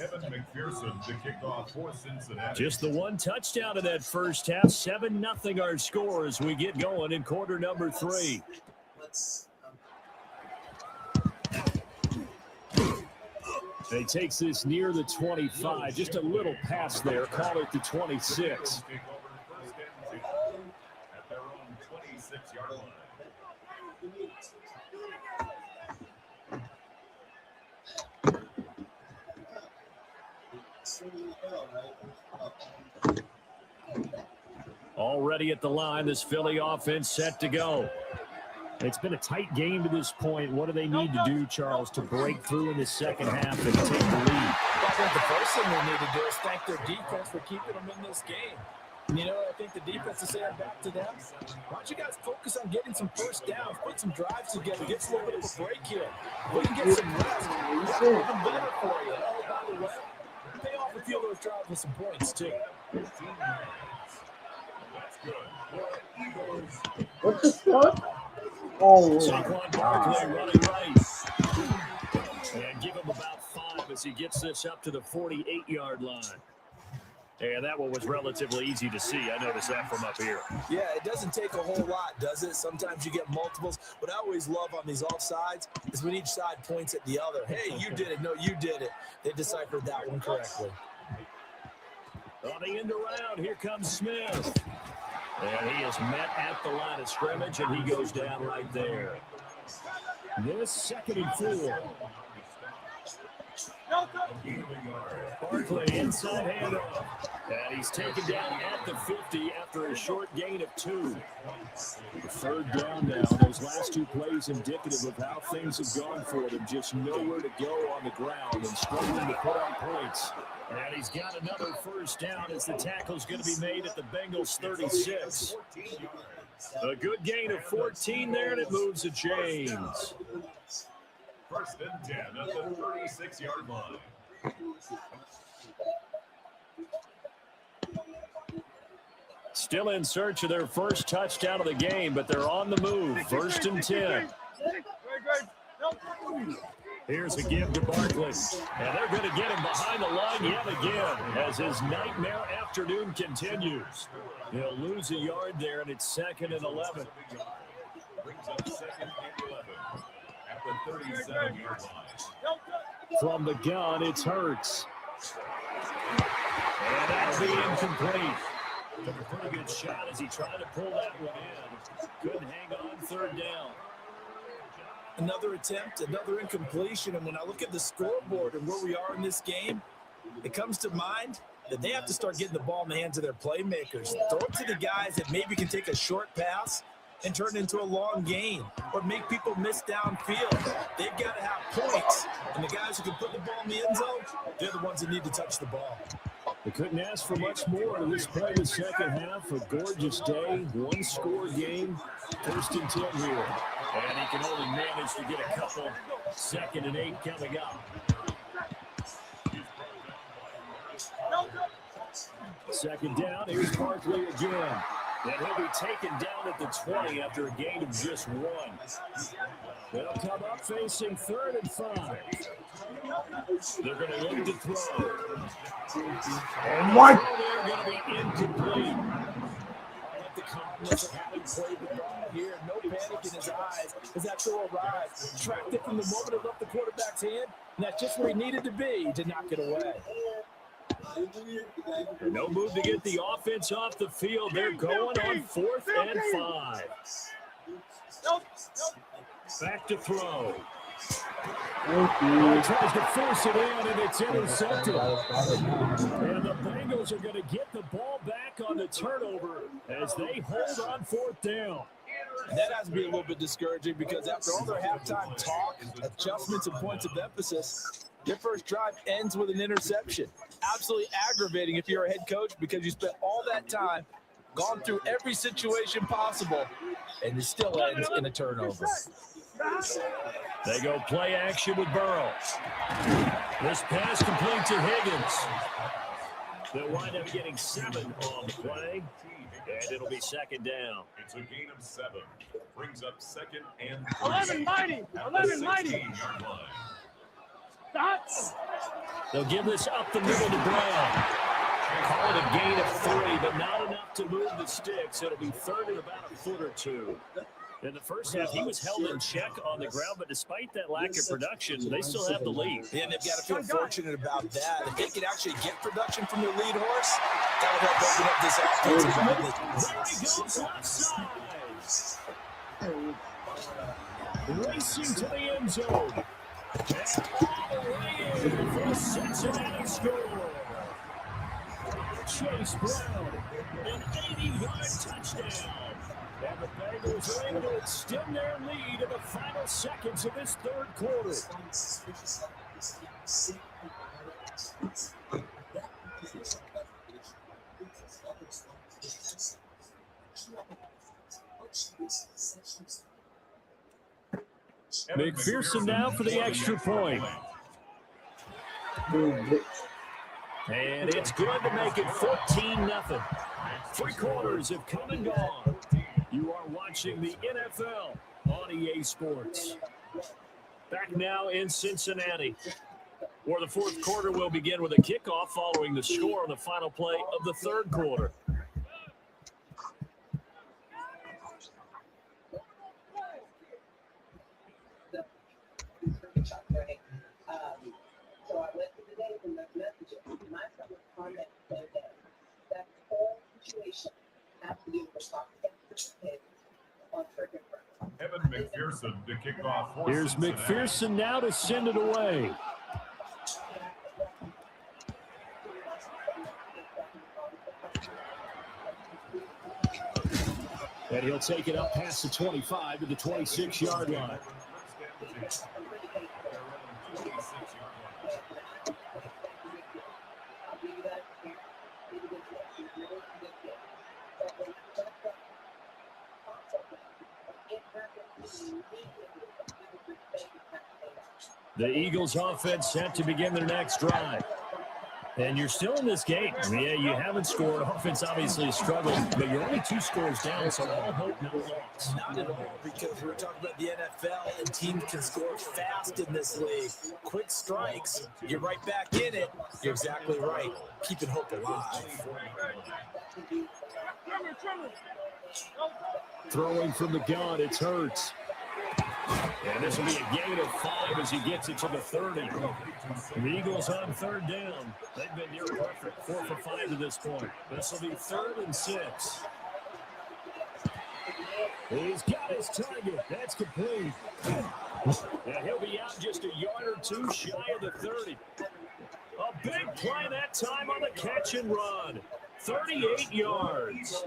Speaker 6: Evan McPherson to kick off for Cincinnati.
Speaker 8: Just the one touchdown in that first half. 7-0 our score as we get going in quarter number 3. He takes this near the 25, just a little pass there. Call it the 26.
Speaker 6: At their own 26-yard line.
Speaker 8: Already at the line, this Philly offense set to go. It's been a tight game to this point. What do they need to do, Charles, to break through in the second half and take the lead?
Speaker 9: Well, I think the first thing they need to do is thank their defense for keeping them in this game. And you know, I think the defense is saying back to them, why don't you guys focus on getting some first downs, put some drives together, get a little bit of a break here. We can get some rest. That's even better for you. Oh, by the way, pay off a few of those drives with some points, too.
Speaker 16: What the fuck? Oh,
Speaker 8: Saquon Barkley running right. And give him about 5 as he gets this up to the 48-yard line. And that one was relatively easy to see. I noticed that from up here.
Speaker 9: Yeah, it doesn't take a whole lot, does it? Sometimes you get multiples. What I always love on these offsides is when each side points at the other. Hey, you did it. No, you did it. They deciphered that one correctly.
Speaker 8: On the end around, here comes Smith. And he is met at the line of scrimmage, and he goes down right there. This 2nd and 4. Barkley inside handoff. And he's taken down at the 50 after a short gain of 2. The 3rd down now. Those last 2 plays indicative of how things have gone for them. Just nowhere to go on the ground and struggling to put on points. And he's got another first down as the tackle's going to be made at the Bengals 36. A good gain of 14 there, and it moves to James.
Speaker 6: 1st and 10 at the 36-yard line.
Speaker 8: Still in search of their first touchdown of the game, but they're on the move. 1st and 10. Here's a give to Barkley. And they're going to get him behind the line yet again as his nightmare afternoon continues. He'll lose a yard there, and it's 2nd and 11.
Speaker 6: Brings up 2nd and 11 at the 37-yard line.
Speaker 8: From the gun, it's Hurts. And that'll be incomplete. Took a pretty good shot as he tried to pull that one in. Couldn't hang on 3rd down.
Speaker 9: Another attempt, another incompletion. And when I look at the scoreboard and where we are in this game, it comes to mind that they have to start getting the ball in the hands of their playmakers. Throw it to the guys that maybe can take a short pass and turn it into a long gain or make people miss downfield. They've got to have points. And the guys who can put the ball in the end zone, they're the ones that need to touch the ball.
Speaker 8: They couldn't ask for much more in this play the second half. A gorgeous day, 1-score game, 1st and 10 here. And he can only manage to get a couple. 2nd and 8 coming up. 2nd down, here's Barkley again. And he'll be taken down at the 20 after a gain of just 1. They'll come up facing 3rd and 5. They're going to look to throw.
Speaker 16: And what?
Speaker 8: They're going to be incomplete. I like the calmness of having played the ball here. No panic in his eyes as that throw arrives. Tracked it from the moment it left the quarterback's hand, and that's just where he needed to be to knock it away. No move to get the offense off the field. They're going on 4th and 5. Back to throw. He tries to force it in, and it's intercepted. And the Bengals are going to get the ball back on the turnover as they hold on 4th down.
Speaker 9: And that has to be a little bit discouraging because after all their halftime talk, adjustments, and points of emphasis, their first drive ends with an interception. Absolutely aggravating if you're a head coach because you spent all that time, gone through every situation possible, and it still ends in a turnover.
Speaker 8: They go play action with Burrow. This pass complete to Higgins. They'll wind up getting 7 on the play, and it'll be 2nd down.
Speaker 6: It's a gain of 7. Brings up 2nd and
Speaker 13: 11 mighty. 11 mighty.
Speaker 8: They'll give this up the middle to Brown. Call it a gain of 3, but not enough to move the sticks. It'll be third and about a foot or two. In the first half, he was held in check on the ground, but despite that lack of production, they still have the lead.
Speaker 9: Yeah, and they've got to feel fortunate about that. If they can actually get production from their lead horse, that would help open up this offense.
Speaker 8: There he goes left side. Racing to the end zone. And all the way in for a Cincinnati score. Chase Brown, an 80-yard touchdown. And the Bengals are able to extend their lead in the final seconds of this third quarter. McPherson now for the extra point. And it's good to make it 14-0. 3 quarters have come and gone. You are watching the NFL on EA Sports. Back now in Cincinnati, where the fourth quarter will begin with a kickoff following the score on the final play of the third quarter.
Speaker 7: So I went to the day and left messages. My son was on that same day. That whole situation has to do with on freaking
Speaker 6: Evan McPherson to kick off.
Speaker 8: Here's McPherson now to send it away. And he'll take it up past the 25 to the 26-yard line. The Eagles offense set to begin their next drive. And you're still in this game. Yeah, you haven't scored. Offense obviously is struggling, but you're only 2 scores down, so all hope, no loss.
Speaker 9: Not at all, because we're talking about the NFL, and teams can score fast in this league. Quick strikes, you're right back in it. You're exactly right. Keeping hope alive.
Speaker 8: Throwing from the gun, it's Hurts. And this will be a gain of 5 as he gets it to the 30. The Eagles on third down. They've been near perfect, 4 for 5 to this point. This will be 3rd and 6. He's got his target. That's complete. And he'll be out just a yard or 2 shy of the 30. A big play that time on the catch and run. 38 yards.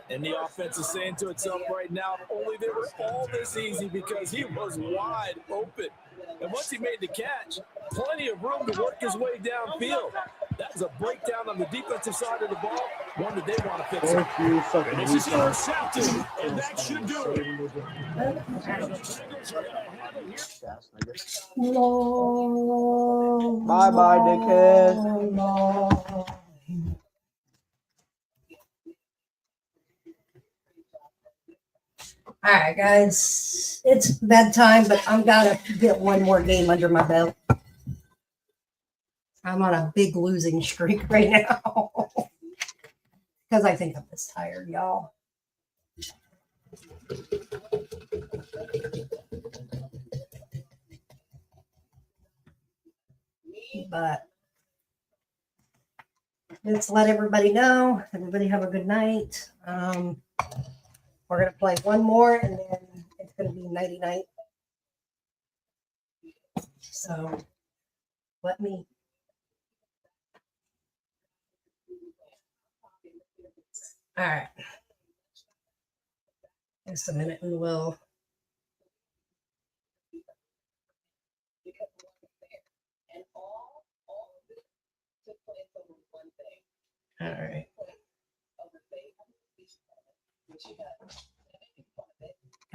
Speaker 9: And the offense is saying to itself right now, if only they were all this easy, because he was wide open. And once he made the catch, plenty of room to work his way downfield. That was a breakdown on the defensive side of the ball, one that they want to fix.
Speaker 8: And this is intercepted, and that should do it.
Speaker 16: Bye-bye, dickhead.
Speaker 1: All right, guys, it's bedtime, but I'm gonna get one more game under my belt. I'm on a big losing streak right now because I think I'm just tired, y'all. But let's let everybody know. Everybody have a good night. We're going to play one more, and then it's going to be nighty-night. So let me. All right. Just a minute, and we'll. All right.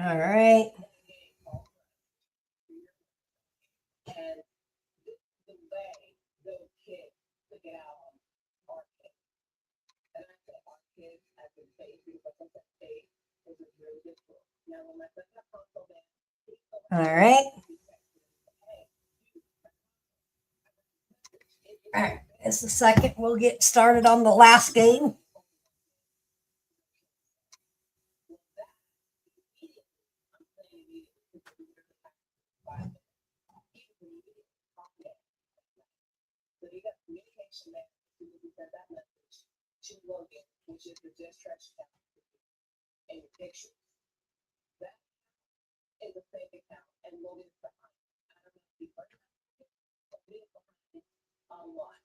Speaker 1: All right. And the way those kids took it out on our kids. And I said our kids have been paid because of that state was really difficult. Now when my son got console, all right. All right, it's the second. We'll get started on the last game.
Speaker 7: To Logan, which is the distraction and your pictures. That is a fake account, and Logan's behind. I don't know if he's behind a lot,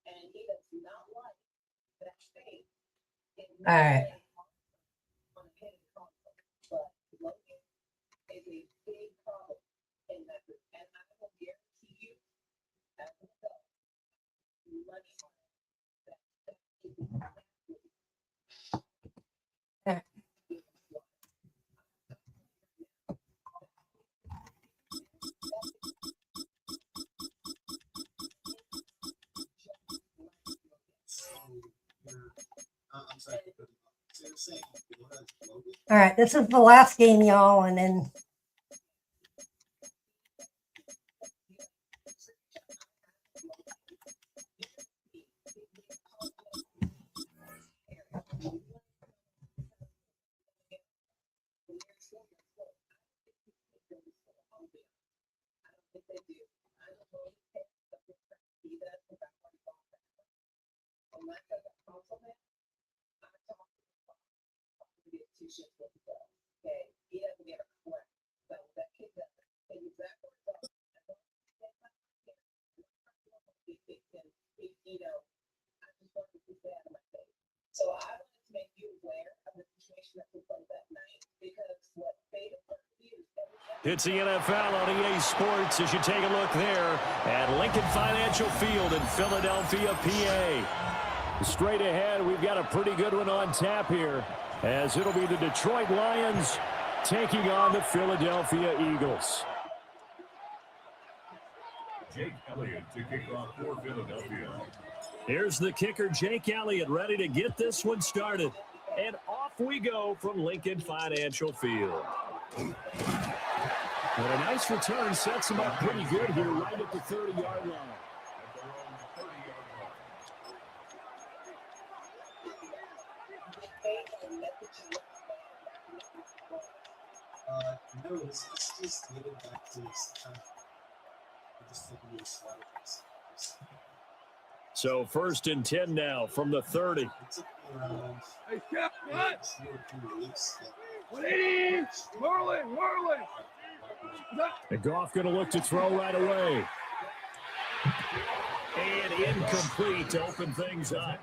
Speaker 7: and he does not like that fake.
Speaker 1: All right.
Speaker 7: But Logan is a big problem in that group, and I will guarantee you, as a result, money on it.
Speaker 1: All right, this is the last game, y'all, and then
Speaker 7: So I wanted to make you aware of the situation that took place that night because what fate of
Speaker 8: It's the NFL on EA Sports as you take a look there at Lincoln Financial Field in Philadelphia, PA. Straight ahead, we've got a pretty good one on tap here as it'll be the Detroit Lions taking on the Philadelphia Eagles.
Speaker 6: Jake Elliott to kick off for Philadelphia.
Speaker 8: Here's the kicker, Jake Elliott, ready to get this one started. And off we go from Lincoln Financial Field. And a nice return sets him up pretty good here right at the 30-yard line.
Speaker 17: No, it's just getting back to this kind of just taking it slow.
Speaker 8: So 1st and 10 now from the 30.
Speaker 17: It took me around 2 or 3 weeks. 180!
Speaker 13: Marlin!
Speaker 8: And Goff going to look to throw right away. And incomplete to open things up.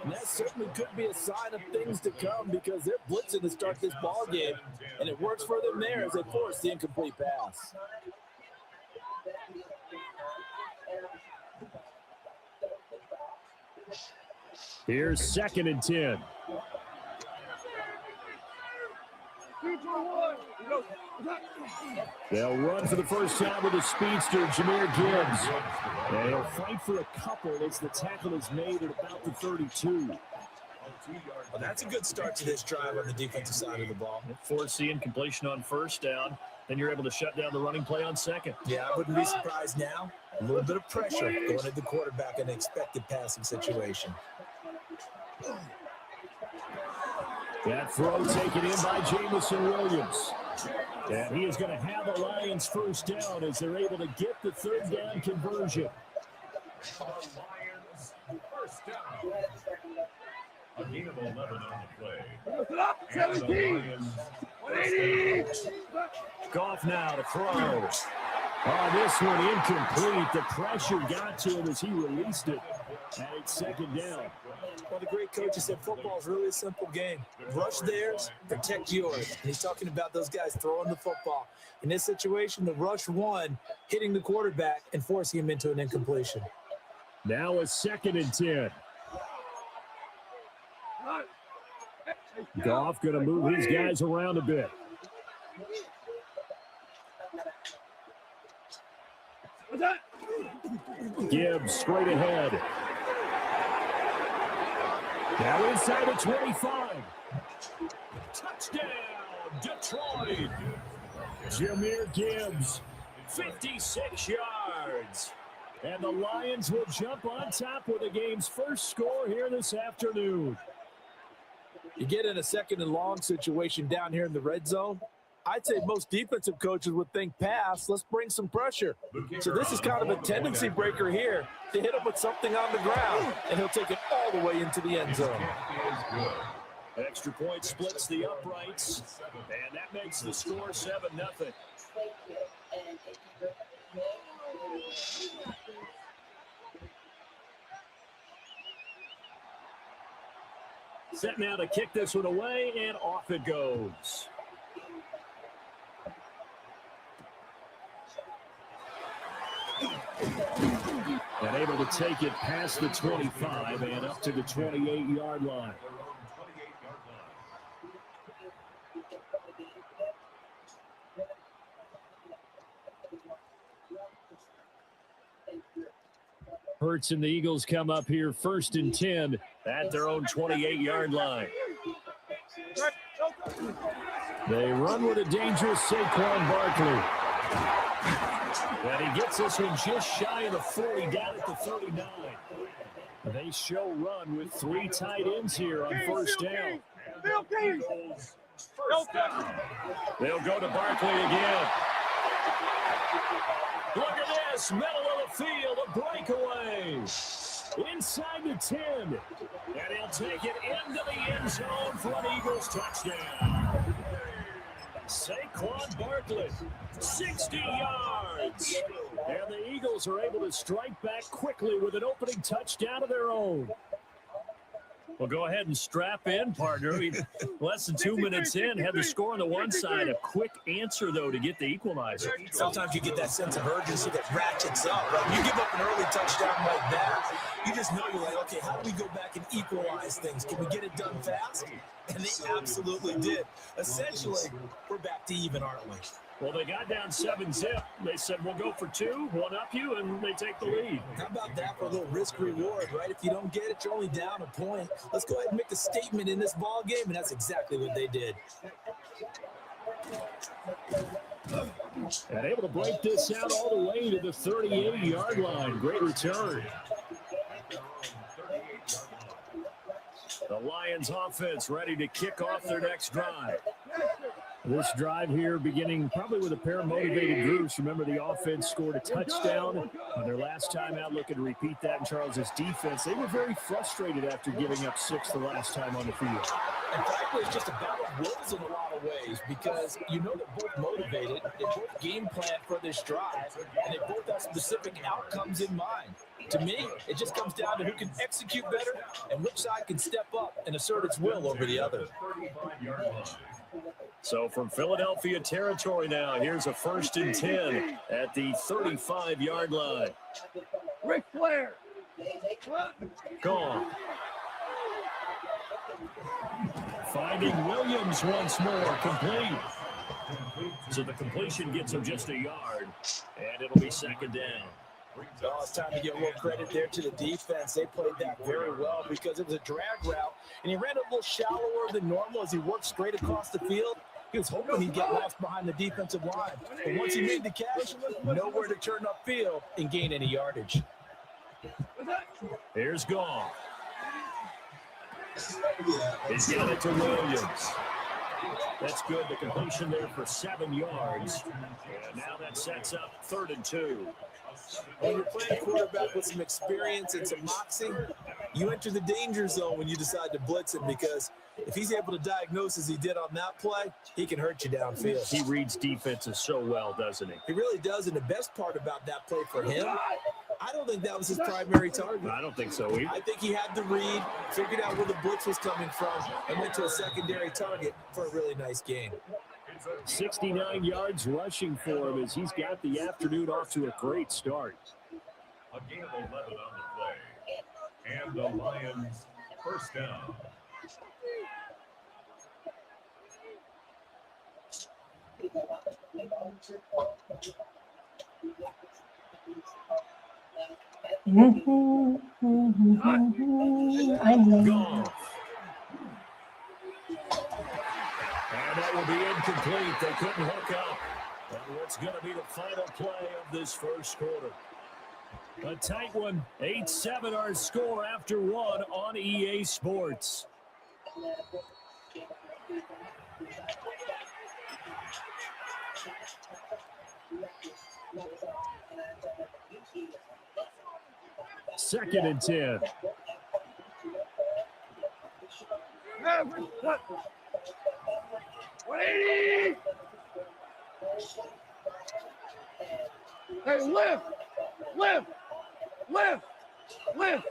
Speaker 9: And that certainly could be a sign of things to come because they're blitzing to start this ball game, and it works for them there as they force the incomplete pass.
Speaker 8: Here's 2nd and 10. They'll run for the first time with the speedster, Jahmyr Gibbs. And he'll fight for a couple as the tackle is made at about the 32.
Speaker 9: Well, that's a good start to this drive on the defensive side of the ball.
Speaker 8: Force the incompletion on 1st down. Then you're able to shut down the running play on 2nd.
Speaker 9: Yeah, I wouldn't be surprised now. A little bit of pressure going at the quarterback in an expected passing situation.
Speaker 8: That throw taken in by Jamison Williams. And he is going to have the Lions first down as they're able to get the 3rd down conversion.
Speaker 6: The Lions first down. A gain of 11 on the play.
Speaker 13: 17! 180!
Speaker 8: Goff now to throw. Oh, this one incomplete. The pressure got to him as he released it. And it's 2nd down.
Speaker 9: Well, the great coach said football is really a simple game. Rush theirs, protect yours. And he's talking about those guys throwing the football. In this situation, the rush one, hitting the quarterback and forcing him into an incompletion.
Speaker 8: Now a 2nd and 10. Goff going to move his guys around a bit. Gibbs straight ahead. Now inside the 25. Touchdown, Detroit. Jahmyr Gibbs, 56 yards. And the Lions will jump on top with the game's first score here this afternoon.
Speaker 9: You get in a second and long situation down here in the red zone, I'd say most defensive coaches would think pass, let's bring some pressure. So this is kind of a tendency breaker here to hit him with something on the ground, and he'll take it all the way into the end zone.
Speaker 8: Extra point splits the uprights, and that makes the score 7-0. Set now to kick this one away, and off it goes. And able to take it past the 25 and up to the 28-yard line. Hurts and the Eagles come up here 1st and 10 at their own 28-yard line. They run with a dangerous Saquon Barkley. And he gets this one just shy of the 40, down at the 39. They show run with 3 tight ends here on 1st down. They'll go to Barkley again. Look at this, middle of the field, a breakaway. Inside the 10. And he'll take it into the end zone for an Eagles touchdown. Saquon Barkley, 60 yards. And the Eagles are able to strike back quickly with an opening touchdown of their own. Well, go ahead and strap in, partner. Less than 2 minutes in, had the score on the one side. A quick answer, though, to get the equalizer.
Speaker 9: Sometimes you get that sense of urgency that ratchets up. Right? You give up an early touchdown like that, you just know you're like, okay, how do we go back and equalize things? Can we get it done fast? And they absolutely did. Essentially, we're back to even, aren't we?
Speaker 8: Well, they got down 7-zip. They said, we'll go for 2, one up you, and they take the lead.
Speaker 9: How about that for a little risk-reward, right? If you don't get it, you're only down a point. Let's go ahead and make a statement in this ball game, and that's exactly what they did.
Speaker 8: And able to break this out all the way to the 38-yard line. Great return. The Lions offense ready to kick off their next drive. This drive here beginning probably with a pair of motivated groups. Remember, the offense scored a touchdown on their last time out. Looking to repeat that in Charles's defense. They were very frustrated after giving up 6 the last time on the field.
Speaker 9: And frankly, it's just a battle of wills in a lot of ways because you know they're both motivated. They both game plan for this drive, and they both have specific outcomes in mind. To me, it just comes down to who can execute better and which side can step up and assert its will over the other.
Speaker 8: So from Philadelphia territory now, here's a 1st and 10 at the 35-yard line.
Speaker 16: Ric Flair.
Speaker 8: Gone. Finding Williams once more, complete. So the completion gets him just a yard, and it'll be 2nd down.
Speaker 9: Oh, it's time to give a little credit there to the defense. They played that very well because it was a drag route, and he ran a little shallower than normal as he worked straight across the field. He was hoping he'd get lost behind the defensive line. But once he made the catch, nowhere to turn upfield and gain any yardage.
Speaker 8: Here's Goff. He's got it to Williams. That's good. The completion there for 7 yards. And now that sets up 3rd and 2.
Speaker 9: When you're playing a quarterback with some experience and some moxie, you enter the danger zone when you decide to blitz him because if he's able to diagnose as he did on that play, he can hurt you downfield.
Speaker 8: He reads defenses so well, doesn't he?
Speaker 9: He really does, and the best part about that play for him, I don't think that was his primary target.
Speaker 8: I don't think so either.
Speaker 9: I think he had the read, figured out where the blitz was coming from, and went to a secondary target for a really nice gain.
Speaker 8: 69 yards rushing for him as he's got the afternoon off to a great start.
Speaker 6: A game of 11 on the play. And the Lions 1st down.
Speaker 1: I know.
Speaker 8: And that will be incomplete. They couldn't hook up. And what's going to be the final play of this 1st quarter? A tight one. 8-7 our score after one on EA Sports. Second and 10.
Speaker 16: What? 180! Hey, lift! Lift! Lift! Lift!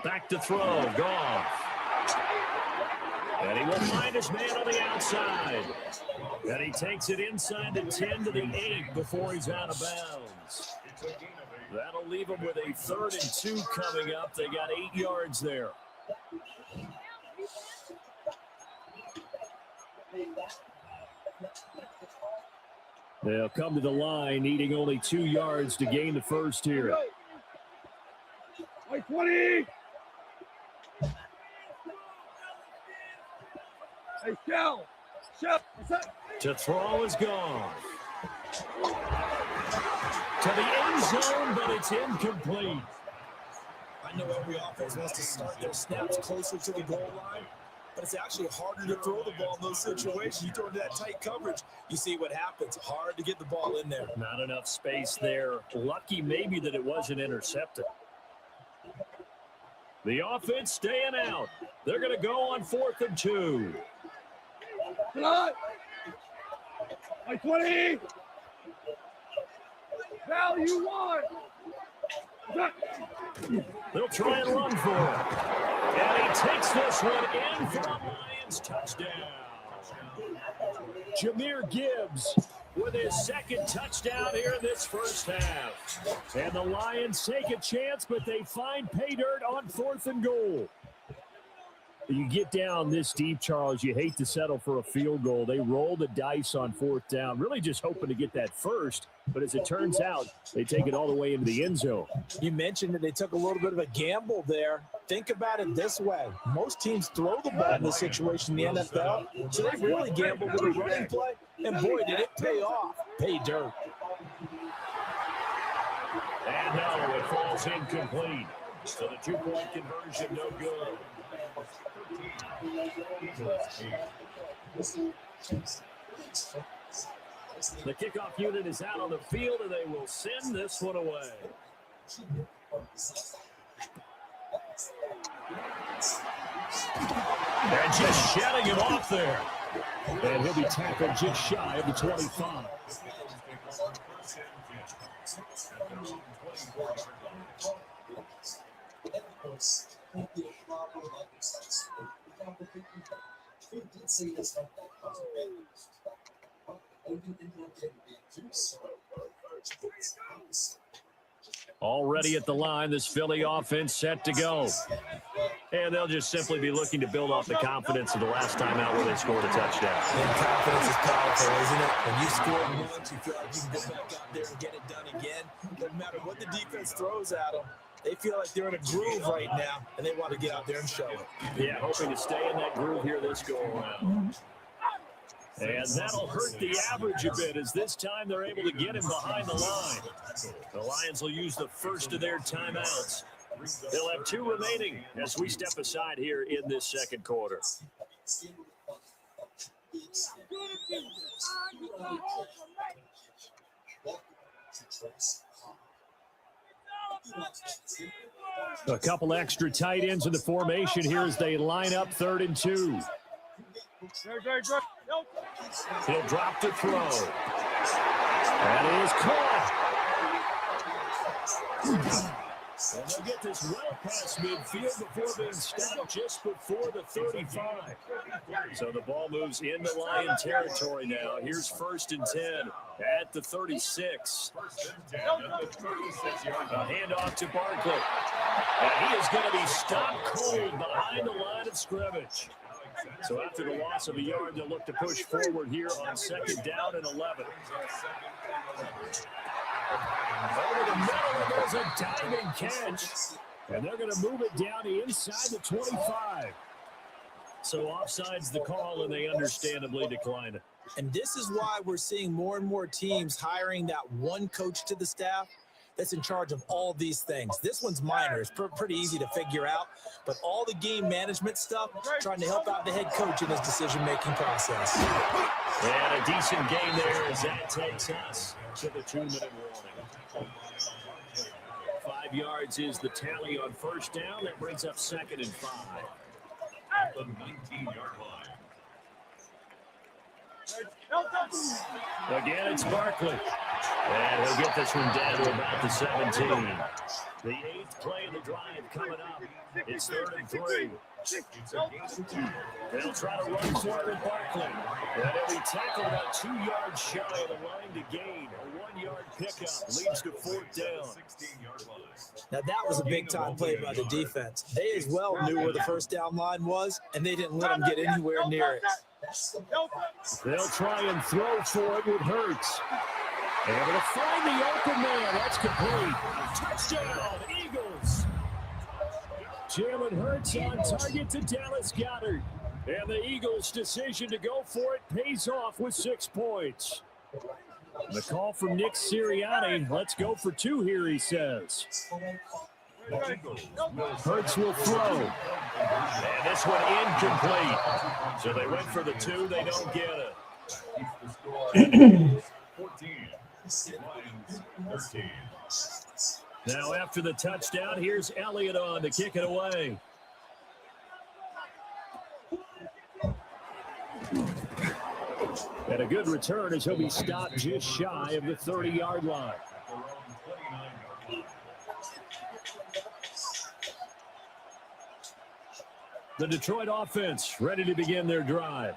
Speaker 8: Back to throw. Goff. And he will find his man on the outside. And he takes it inside the 10 to the 8 before he's out of bounds. That'll leave him with a 3rd and 2 coming up. They got 8 yards there. They'll come to the line, needing only 2 yards to gain the first here.
Speaker 16: Like 20! Hey, Shell!
Speaker 8: To throw is gone. To the end zone, but it's incomplete.
Speaker 9: I know every offense wants to start their snaps closer to the goal line, but it's actually harder to throw the ball in those situations. You throw into that tight coverage, you see what happens. Hard to get the ball in there.
Speaker 8: Not enough space there. Lucky maybe that it wasn't intercepted. The offense staying out. They're going to go on 4th and 2.
Speaker 16: Like 20! Value one!
Speaker 8: They'll try and run for it. And he takes this one in for a Lions touchdown. Jahmyr Gibbs with his 2nd touchdown here in this first half. And the Lions take a chance, but they find pay dirt on 4th and goal. You get down this deep, Charles, you hate to settle for a field goal. They roll the dice on 4th down, really just hoping to get that first. But as it turns out, they take it all the way into the end zone.
Speaker 9: You mentioned that they took a little bit of a gamble there. Think about it this way. Most teams throw the ball in this situation in the NFL, so they really gambled with a running play. And boy, did it pay off. Pay dirt.
Speaker 8: And no, it falls incomplete. So the 2-point conversion, no good. The kickoff unit is out on the field, and they will send this one away. They're just shutting him off there. And he'll be tackled just shy of the 25. Already at the line, this Philly offense set to go. And they'll just simply be looking to build off the confidence of the last time out where they scored a touchdown.
Speaker 9: And confidence is powerful, isn't it? When you score once, you feel like you can go back out there and get it done again. No matter what the defense throws at them, they feel like they're in a groove right now, and they want to get out there and show it.
Speaker 8: Yeah, hoping to stay in that groove here this go-around. And that'll hurt the average a bit as this time they're able to get him behind the line. The Lions will use the first of their timeouts. They'll have 2 remaining as we step aside here in this second quarter. A couple extra tight ends in the formation here as they line up 3rd and 2. He'll drop to throw. That is caught. And they'll get this well past midfield before being stopped just before the 35. So the ball moves into Lion territory now. Here's 1st and 10 at the 36. A handoff to Barkley. And he is going to be stopped cold behind the line of scrimmage. So after the loss of a yard, they'll look to push forward here on 2nd down and 11. Over the middle, there's a diving catch. And they're going to move it down inside the 25. So offside's the call, and they understandably decline it.
Speaker 9: And this is why we're seeing more and more teams hiring that one coach to the staff that's in charge of all these things. This one's minor. It's pretty easy to figure out. But all the game management stuff, trying to help out the head coach in his decision-making process.
Speaker 8: And a decent game there as that takes us to the 2-minute warning. 5 yards is the tally on first down. That brings up 2nd and 5.
Speaker 6: At the 19-yard line.
Speaker 8: Again, it's Barkley. And he'll get this one down to about the 17. The 8th play of the drive coming up. It's 3rd and 3. They'll try to run for it with Barkley. And he'll be tackled about 2 yards shy of the line to gain. A 1-yard pickup leads to 4th down.
Speaker 9: Now, that was a big-time play by the defense. They as well knew where the first down line was, and they didn't let them get anywhere near it.
Speaker 8: They'll try and throw for it with Hurts. Able to find the open man. That's complete. Touchdown, Eagles. Jalen Hurts on target to Dallas Goedert. And the Eagles' decision to go for it pays off with 6 points. The call from Nick Sirianni. Let's go for 2 here, he says. Hurts will throw. And this one incomplete. So they went for the 2. They don't get it.
Speaker 6: 14. Lions 13.
Speaker 8: Now after the touchdown, here's Elliott on to kick it away. And a good return as he'll be stopped just shy of the 30-yard line. The Detroit offense ready to begin their drive.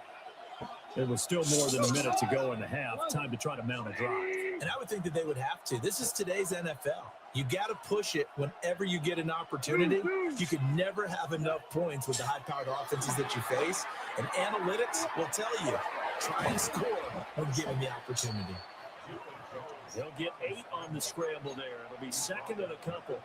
Speaker 8: There was still more than a minute to go in the half. Time to try to mount a drive.
Speaker 9: And I would think that they would have to. This is today's NFL. You got to push it whenever you get an opportunity. You could never have enough points with the high-powered offenses that you face. And analytics will tell you, try and score when given the opportunity.
Speaker 8: They'll get 8 on the scramble there. It'll be 2nd and a couple.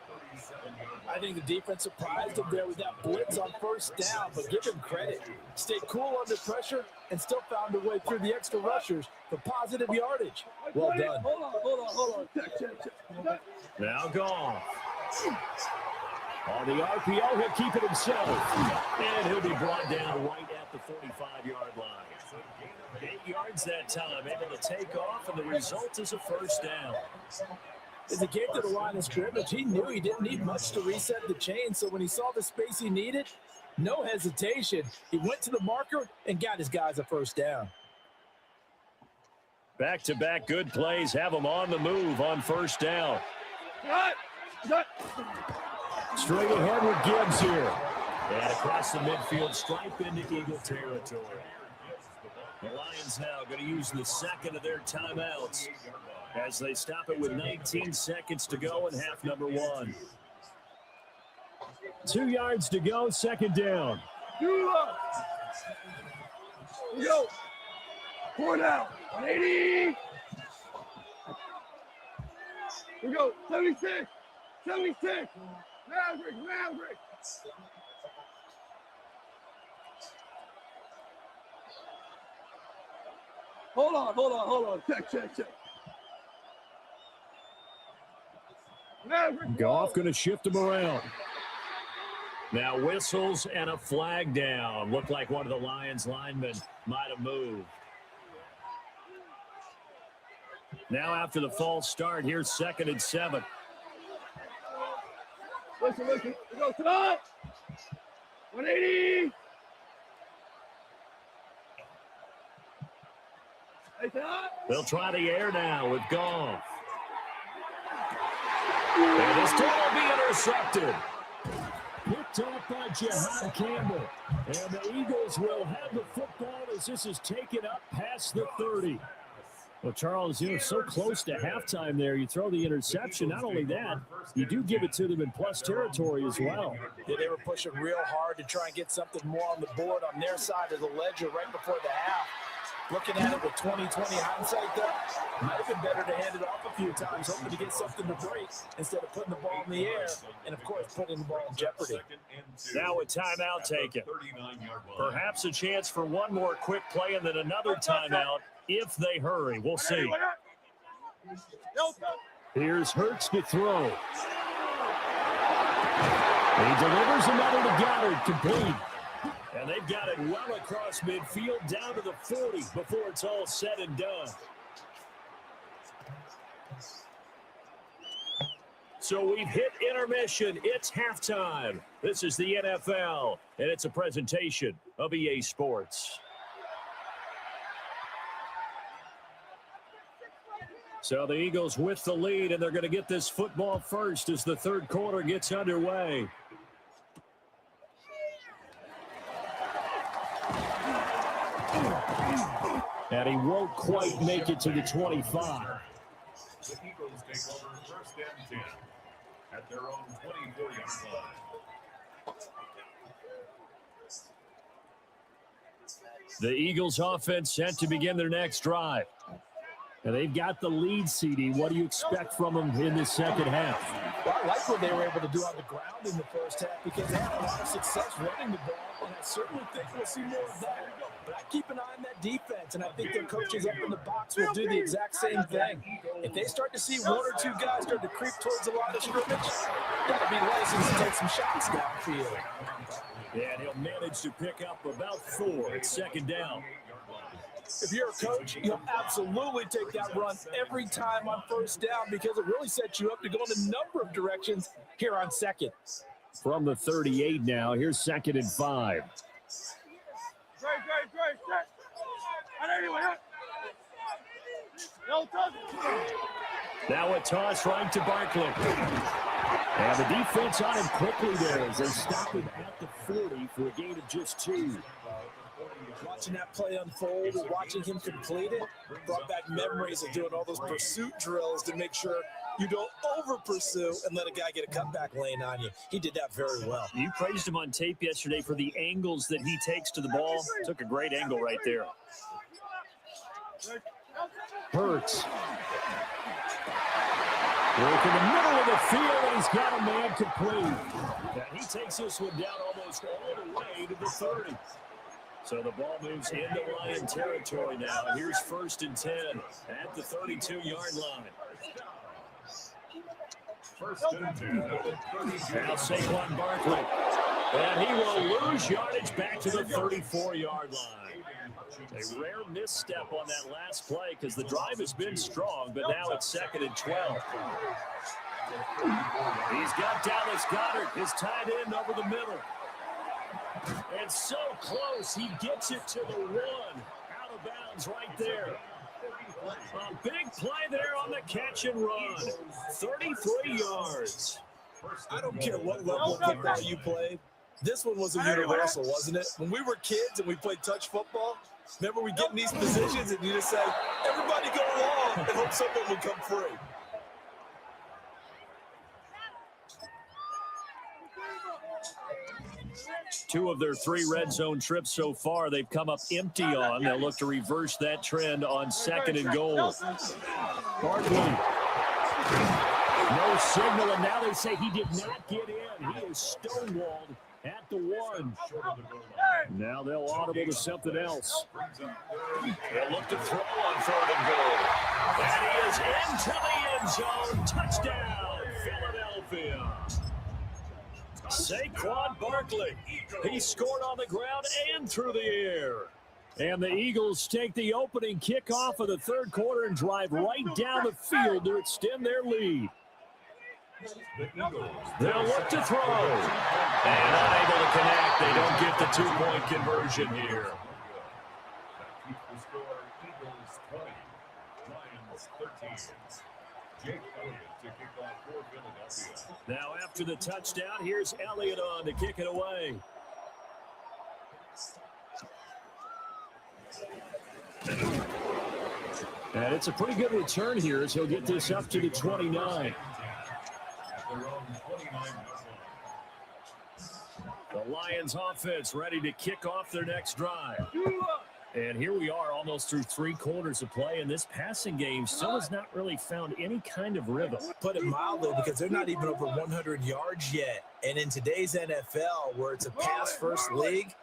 Speaker 9: I think the defense surprised him there with that blitz on first down, but give him credit. Stayed cool under pressure and still found a way through the extra rushers for positive yardage. Well done.
Speaker 16: Hold on. Check.
Speaker 8: Now Goff. On the RPO, he'll keep it himself. And he'll be brought down right at the 45-yard line. 8 yards that time, able to take off, and the result is a first down.
Speaker 9: As he came to the line of scrimmage, he knew he didn't need much to reset the chain, so when he saw the space he needed, no hesitation. He went to the marker and got his guys a first down.
Speaker 8: Back-to-back good plays have them on the move on first down. Straight ahead with Gibbs here. And across the midfield, stripe into Eagle territory. The Lions now going to use the 2nd of their timeouts as they stop it with 19 seconds to go in half number 1. 2 yards to go, 2nd down.
Speaker 16: Here we go. 4 down. 180. Here we go. 76. Maverick. Hold on. Check. Maverick.
Speaker 8: Goff going to shift him around. Now whistles and a flag down. Looked like one of the Lions linemen might have moved. Now after the false start, here's 2nd and 7.
Speaker 16: Listen. We go to the 180.
Speaker 8: They'll try the air now with Goff. And this ball will be intercepted. Picked up by Jihad Campbell. And the Eagles will have the football as this is taken up past the 30. Well, Charles, so close to halftime there. You throw the interception. Not only that, you do give it to them in plus territory as well.
Speaker 9: Yeah, they were pushing real hard to try and get something more on the board on their side of the ledger right before the half. Looking at it with 20/20 hindsight, though, it might have been better to hand it off a few times, hoping to get something to break instead of putting the ball in the air and, of course, putting the ball in jeopardy.
Speaker 8: Now a timeout taken. Perhaps a chance for one more quick play and then another timeout if they hurry. We'll see. Here's Hurts to throw. He delivers another to Goddard, complete. And they've got it well across midfield down to the 40 before it's all said and done. So we've hit intermission. It's halftime. This is the NFL, and it's a presentation of EA Sports. So the Eagles with the lead, and they're going to get this football first as the third quarter gets underway. And he won't quite make it to the 25.
Speaker 6: The Eagles take over first and 10 at their own 24-yard line.
Speaker 8: The Eagles offense set to begin their next drive. And they've got the lead, CD. What do you expect from them in the second half?
Speaker 9: Well, I like what they were able to do on the ground in the first half because they had a lot of success running the ball, and I certainly think we'll see more of that. But I keep an eye on that defense, and I think their coaches up in the box will do the exact same thing. If they start to see one or two guys start to creep towards the line of scrimmage, got to be licensed to take some shots downfield.
Speaker 8: Yeah, and he'll manage to pick up about 4 at second down.
Speaker 9: If you're a coach, you'll absolutely take that run every time on first down because it really sets you up to go in a number of directions here on second.
Speaker 8: From the 38 now, here's 2nd and 5. Now a toss right to Barkley. And the defense on him quickly there as they stop him at the 40 for a gain of just 2.
Speaker 9: Watching that play unfold and watching him complete it brought back memories of doing all those pursuit drills to make sure you don't over-pursue and let a guy get a cutback lane on you. He did that very well.
Speaker 8: You praised him on tape yesterday for the angles that he takes to the ball. Took a great angle right there. Hurts. Work in the middle of the field, and he's got a man complete. And he takes this one down almost all the way to the 30. So the ball moves into Lion territory now. Here's 1st and 10 at the 32-yard line.
Speaker 6: First and 10 at the 32.
Speaker 8: Now Saquon Barkley. And he will lose yardage back to the 34-yard line. A rare misstep on that last play because the drive has been strong, but now it's 2nd and 12. He's got Dallas Goedert, his tight end over the middle. And so close, he gets it to the 1. Out of bounds right there. A big play there on the catch and run. 33 yards.
Speaker 9: I don't care what level of football you played. This one was a universal, wasn't it? When we were kids and we played touch football, remember we get in these positions and you just say, everybody go along and hope someone will come free.
Speaker 8: Two of their 3 red zone trips so far, they've come up empty on. They'll look to reverse that trend on 2nd and goal. Barkley. No signal, and now they say he did not get in. He is stonewalled at the 1. Now they'll audible to something else. They'll look to throw on 3rd and goal. And he is into the end zone. Touchdown, Philadelphia. Saquon Barkley. He scored on the ground and through the air. And the Eagles take the opening kickoff of the third quarter and drive right down the field to extend their lead. They'll look to throw. And unable to connect. They don't get the 2-point conversion here. Now after the touchdown, here's Elliott on to kick it away. And it's a pretty good return here as he'll get this up to the 29. The Lions offense ready to kick off their next drive. And here we are almost through 3 quarters of play, and this passing game still has not really found any kind of rhythm.
Speaker 9: Put it mildly, because they're not even over 100 yards yet. And in today's NFL, where it's a pass-first league,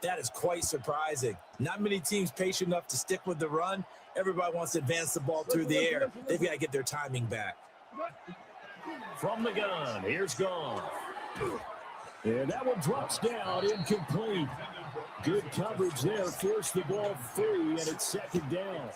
Speaker 9: that is quite surprising. Not many teams patient enough to stick with the run. Everybody wants to advance the ball through the air. They've got to get their timing back.
Speaker 8: From the gun, here's Goff. And that one drops down, incomplete. Good coverage there, forced the ball free, and it's second down.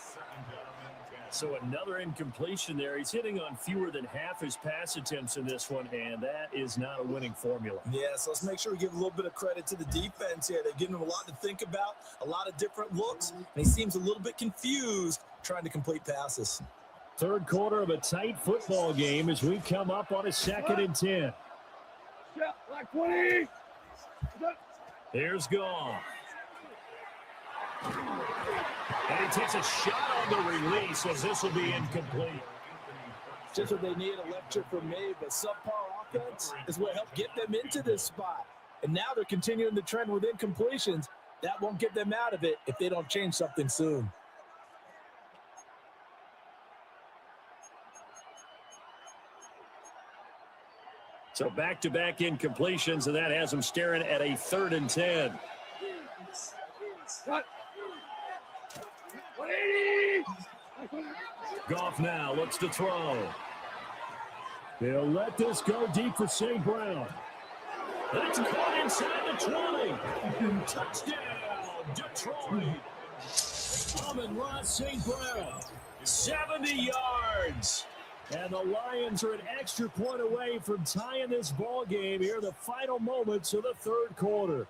Speaker 8: So another incompletion there. He's hitting on fewer than half his pass attempts in this one, and that is not a winning formula.
Speaker 9: Yeah, so let's make sure we give a little bit of credit to the defense here. They're giving him a lot to think about, a lot of different looks, and he seems a little bit confused trying to complete passes.
Speaker 8: Third quarter of a tight football game as we come up on a 2nd and 10.
Speaker 16: Yeah, like 20.
Speaker 8: Here's Goff. And he takes a shot on the release as this will be incomplete.
Speaker 9: Just what they need, a lecture from me, but subpar offense is what helped get them into this spot. And now they're continuing the trend with incompletions. That won't get them out of it if they don't change something soon.
Speaker 8: So back-to-back incompletions, and that has them staring at a 3rd and 10. Goff now looks to throw. They'll let this go deep for St. Brown. That's caught inside the 20. Touchdown, Detroit. Amon-Ra St. Brown, 70 yards. And the Lions are an extra point away from tying this ball game here in the final moments of the 3rd quarter.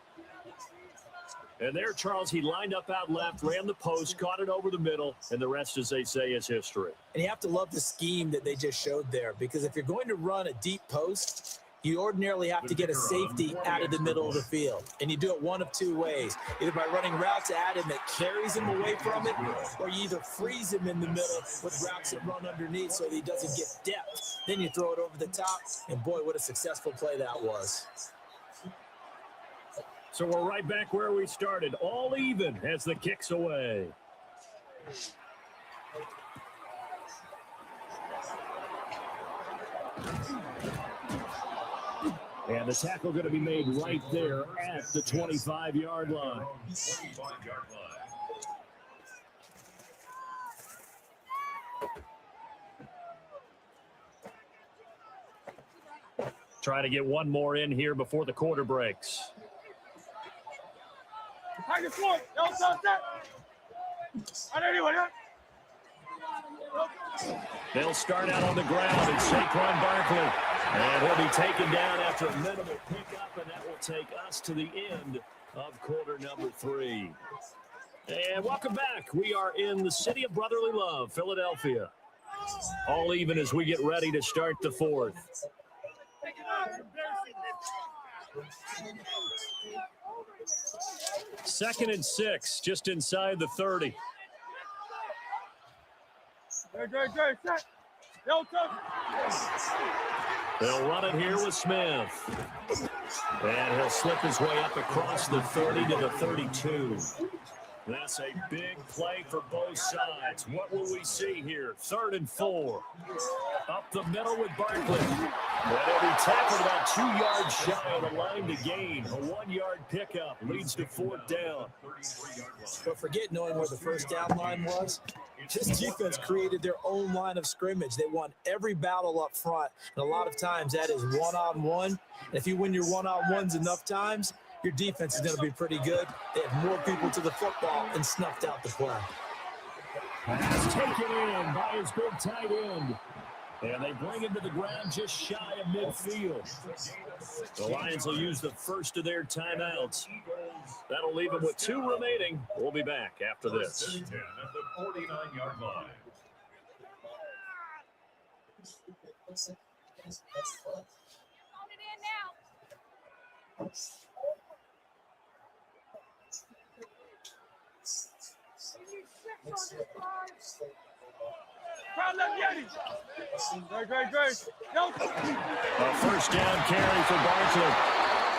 Speaker 8: And there, Charles, he lined up out left, ran the post, caught it over the middle, and the rest, as they say, is history.
Speaker 9: And you have to love the scheme that they just showed there, because if you're going to run a deep post, you ordinarily have to get a safety out of the middle of the field. And you do it one of 2 ways, either by running routes at him that carries him away from it, or you either freeze him in the middle with routes that run underneath so that he doesn't get depth. Then you throw it over the top, and boy, what a successful play that was.
Speaker 8: So we're right back where we started, all even as the kick's away. And the tackle going to be made right there at the 25-yard line. Try to get one more in here before the quarter breaks. They'll start out on the ground, and Saquon Barkley. And he'll be taken down after a minimal pickup, and that will take us to the end of quarter number 3. And welcome back. We are in the city of brotherly love, Philadelphia. All even as we get ready to start the 4th. Second and 6, just inside the 30. They'll run it here with Smith. And he'll slip his way up across the 30 to the 32. That's a big play for both sides. What will we see here? 3rd and 4. Up the middle with Barkley. And he'll be tackled about 2 yards shy of the line to gain. A 1-yard pickup leads to 4th down.
Speaker 9: But forget knowing where the first down line was. This defense created their own line of scrimmage. They won every battle up front. And a lot of times that is one-on-one. And if you win your one-on-ones enough times, your defense is going to be pretty good. They have more people to the football and snuffed out the play.
Speaker 8: Pass taken in by his big tight end. And they bring him to the ground just shy of midfield. The Lions will use the first of their timeouts. That'll leave them with 2 remaining. We'll be back after this.
Speaker 6: 10 at the 49-yard line.
Speaker 8: A first down carry for Barkley.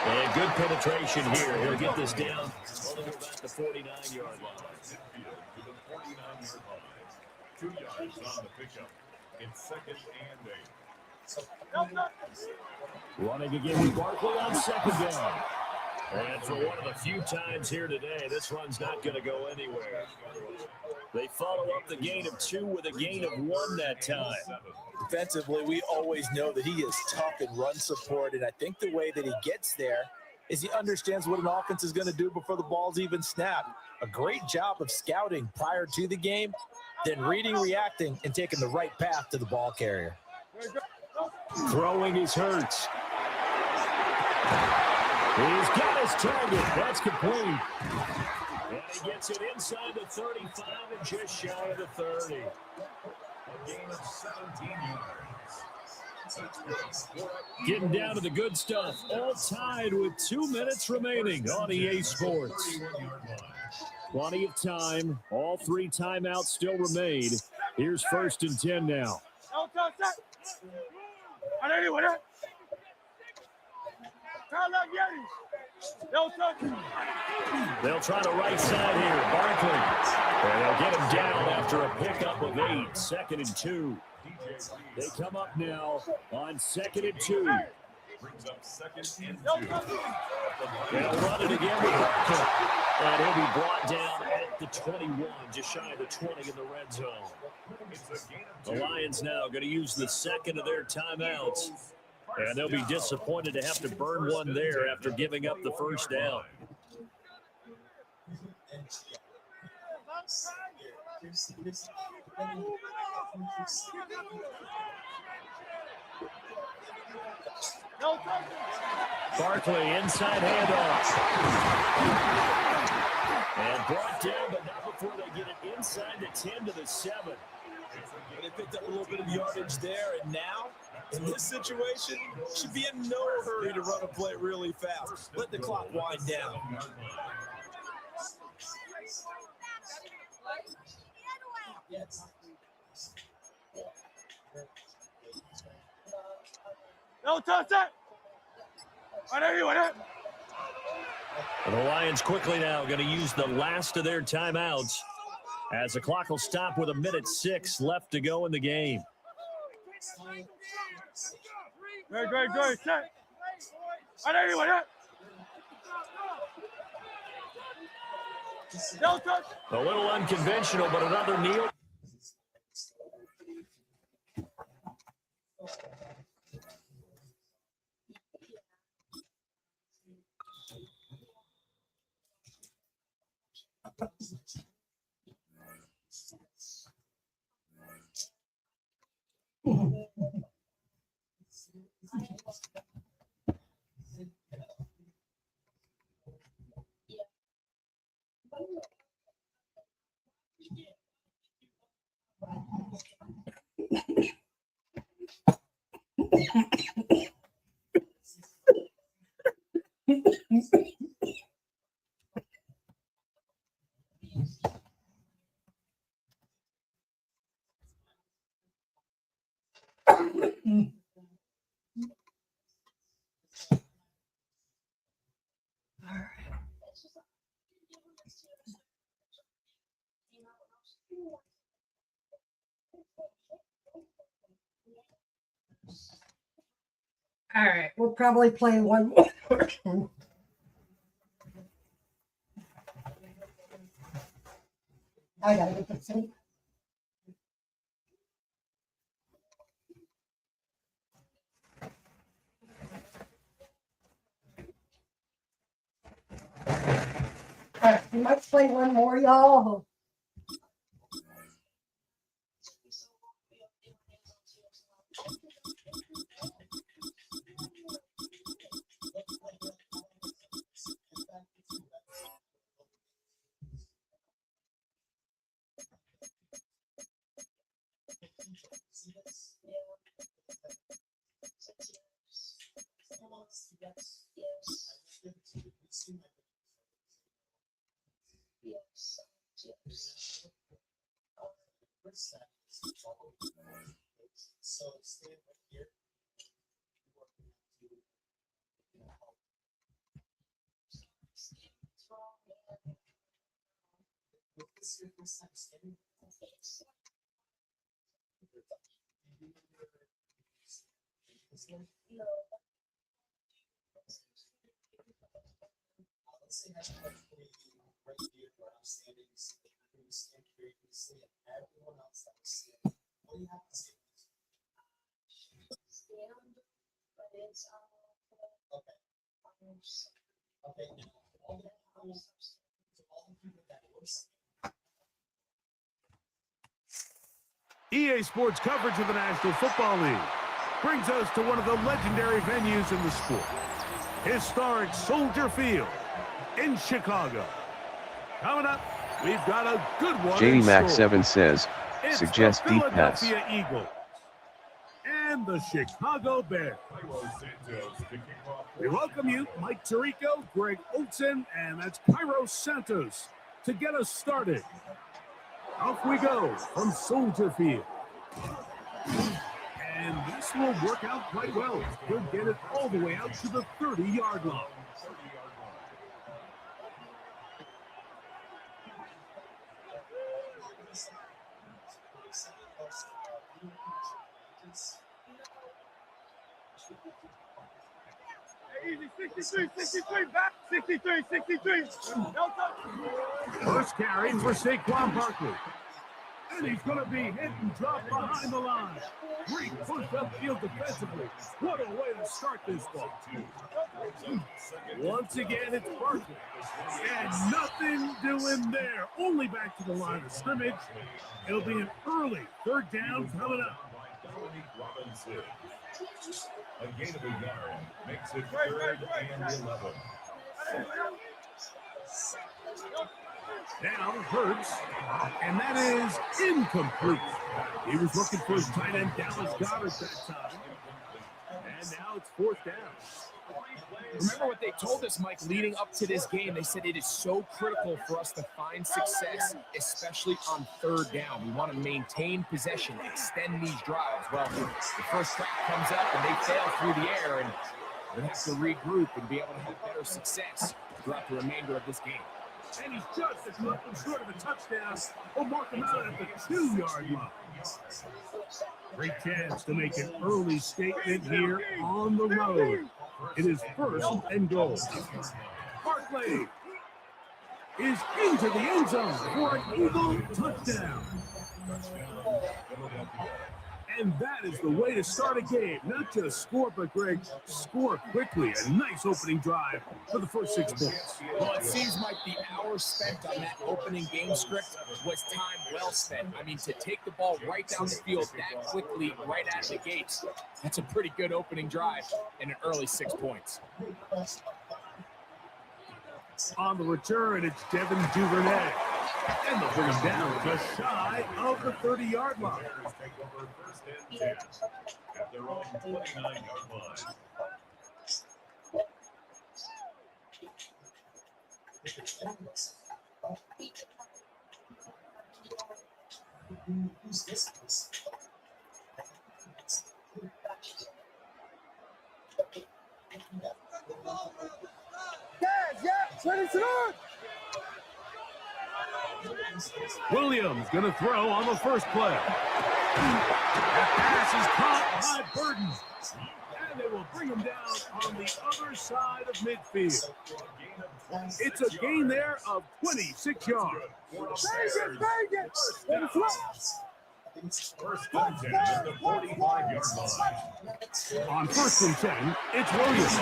Speaker 8: And good penetration here. He'll get this down on at the 49-yard line.
Speaker 6: Midfield to the 49-yard line. 2 yards on the pickup. It's 2nd and 8.
Speaker 8: Running again with Barkley on 2nd down. And for one of the few times here today, this run's not going to go anywhere. They follow up the gain of 2 with a gain of 1 that time.
Speaker 9: Defensively, we always know that he is tough in run support, and I think the way that he gets there is he understands what an offense is going to do before the ball's even snapped. A great job of scouting prior to the game, then reading, reacting, and taking the right path to the ball carrier.
Speaker 8: Throwing is Hurts. He's got his target. That's complete. And he gets it inside the 35 and just shy of the 30.
Speaker 6: A gain of 17 yards.
Speaker 8: Getting down to the good stuff. All tied with 2 minutes remaining on EA Sports. Plenty of time. All 3 timeouts still remain. Here's 1st and 10 now. They'll try the right side here. Barkley. And they'll get him down after a pickup of 8. 2nd and 2. They come up now on 2nd and 2.
Speaker 6: Brings up 2nd and 2.
Speaker 8: They'll run it again with Barkley. And he'll be brought down at the 21, just shy of the 20 in the red zone. The Lions now going to use the 2nd of their timeouts. And they'll be disappointed to have to burn one there after giving up the 1st down. Barkley inside handoff. And brought down, but not before they get it inside the 10 to the 7.
Speaker 9: They picked up a little bit of yardage there, and now, in this situation, should be in no hurry to run a play really fast. Let the clock wind down.
Speaker 13: No touch that.
Speaker 8: The Lions quickly now going to use the last of their timeouts as the clock will stop with 1:06 left to go in the game.
Speaker 13: Great. Set. No touch.
Speaker 8: A little unconventional, but another kneel.
Speaker 1: All right, we'll probably play one more. I gotta get this in. All right, we might play one more, y'all.
Speaker 10: EA Sports coverage of the National Football League brings us to one of the legendary venues in the sport, historic Soldier Field in Chicago. Coming up, we've got a good one.
Speaker 18: JD
Speaker 10: in
Speaker 18: Max
Speaker 10: store.
Speaker 18: 7 says,
Speaker 10: It's
Speaker 18: suggest
Speaker 10: the
Speaker 18: deep pass.
Speaker 10: Philadelphia Eagles and the Chicago Bears. We welcome you, Mike Tirico, Greg Olson, and that's Cairo Santos to get us started. Off we go from Soldier Field. And this will work out quite well. We'll get it all the way out to the 30-yard line.
Speaker 16: Easy, 63, back, 63.
Speaker 10: First carry for Saquon Barkley. And he's going to be hit and dropped behind the line. Great push upfield defensively. What a way to start this ball. Once again, it's Barkley. And nothing doing there. Only back to the line of scrimmage. It'll be an early third down coming up.
Speaker 6: A gain of a yard makes it 3rd and 11.
Speaker 10: Now Hurts, and that is incomplete. He was looking for his tight end Dallas Goedert that time. And now it's 4th down.
Speaker 11: Remember what they told us, Mike, leading up to this game. They said it is so critical for us to find success, especially on 3rd down. We want to maintain possession, extend these drives. Well, the first trap comes up and they fail through the air, and they have to regroup and be able to have better success throughout the remainder of this game.
Speaker 10: And he's just as nothing short of a touchdown. We'll mark him out at the 2-yard line. Great chance to make an early statement here on the road. It is 1st and goal. Barkley is into the end zone for an Eagle touchdown. And that is the way to start a game. Not just score, but Greg, score quickly. A nice opening drive for the first 6 points.
Speaker 11: Well, it seems like the hours spent on that opening game script was time well spent. I mean, to take the ball right down the field that quickly, right out of the gates, that's a pretty good opening drive and an early 6 points.
Speaker 10: On the return, it's Devin Duvernay. And they'll bring him down just shy of the 30-yard line.
Speaker 6: At their own 29-yard line.
Speaker 10: Williams going to throw on the first play. That pass is caught by Burton. And they will bring him down on the other side of midfield. It's a gain there of 26 yards.
Speaker 6: First and 10 at the 45-yard line.
Speaker 10: On 1st and 10, it's Williams.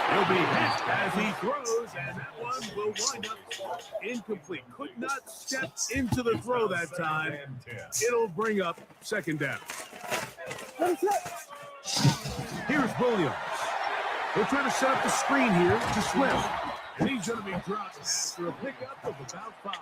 Speaker 10: He'll be hit as he throws, and that one will wind up incomplete. Could not step into the throw that time. It'll bring up 2nd down. Here's Williams. They're trying to set up the screen here to Swift. And he's going to be dropped after a pickup of about 5.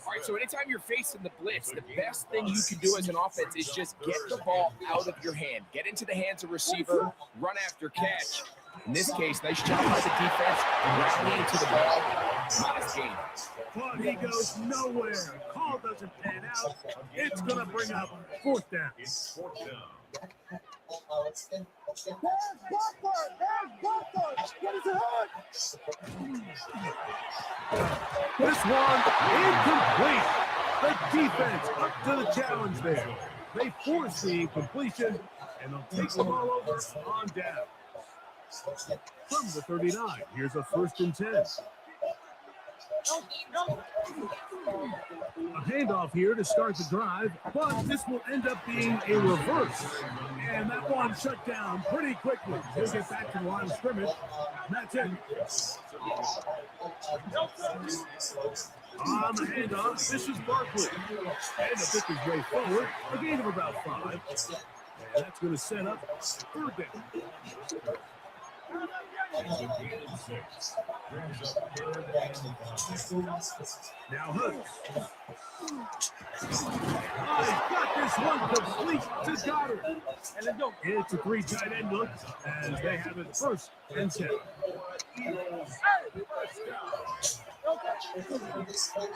Speaker 11: All right, so anytime you're facing the blitz, the best thing you can do as an offense is just get the ball out of your hand. Get into the hands of receiver, run after catch. In this case, nice job by the defense, rallying to the ball. Nice game.
Speaker 10: But he goes nowhere. Call doesn't pan out. It's going to bring up fourth down. This one incomplete. The defense up to the challenge there. They force the incompletion, and they'll take the ball over on down. From the 39, here's a 1st and 10. A handoff here to start the drive, but this will end up being a reverse. And that one shut down pretty quickly. He'll get back to the line of scrimmage. That's it. On the handoff, this is Barkley. And to pick his way forward, a gain of about 5. And that's going to set up 3rd down. Now Hooks. He's got this one complete to Goddard. And it's a 3 tight end look as they have it 1st and 10.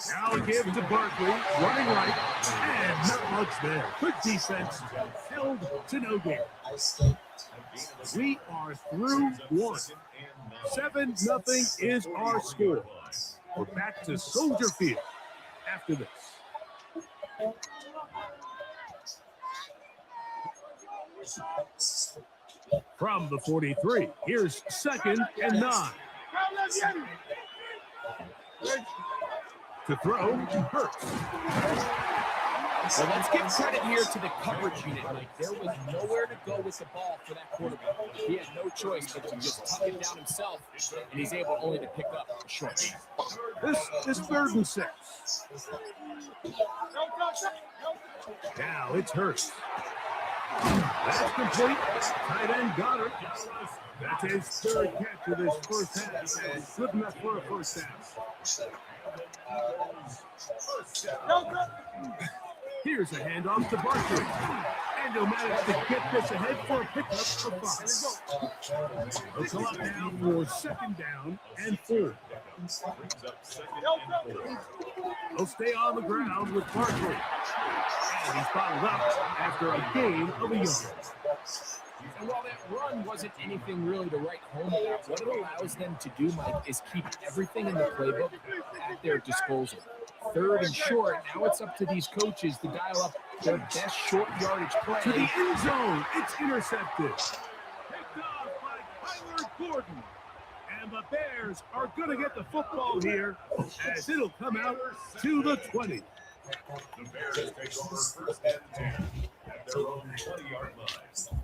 Speaker 10: Now he gives to Barkley, running right, and not much there. Quick defense, held to no gain. We are through 1. 7-0 is our score. We're back to Soldier Field after this. From the 43, here's 2nd and 9. To throw, Hurts.
Speaker 11: Well, let's give credit here to the coverage unit. Like, there was nowhere to go with the ball for that quarterback. He had no choice but to just tuck it down himself, and he's able only to pick up a short game.
Speaker 10: This 3rd and 6. Now it's Hurts. That's complete. Tight end Goddard. That's his 3rd catch of this 1st half, and good enough for a 1st down. Here's a handoff to Barkley. And he'll manage to get this ahead for a pickup of 5. They'll come up now for 2nd down and 4. They'll stay on the ground with Barkley. And he's bottled up after a gain of a yard.
Speaker 11: And while that run wasn't anything really to write home about, what it allows them to do, Mike, is keep everything in the playbook at their disposal. 3rd and short, now it's up to these coaches to dial up their best short yardage play.
Speaker 10: To the end zone, it's intercepted. Picked off by Tyler Gordon. And the Bears are going to get the football here as it'll come out to the 20.
Speaker 6: The Bears take over 1st and 10 at their own 20-yard line.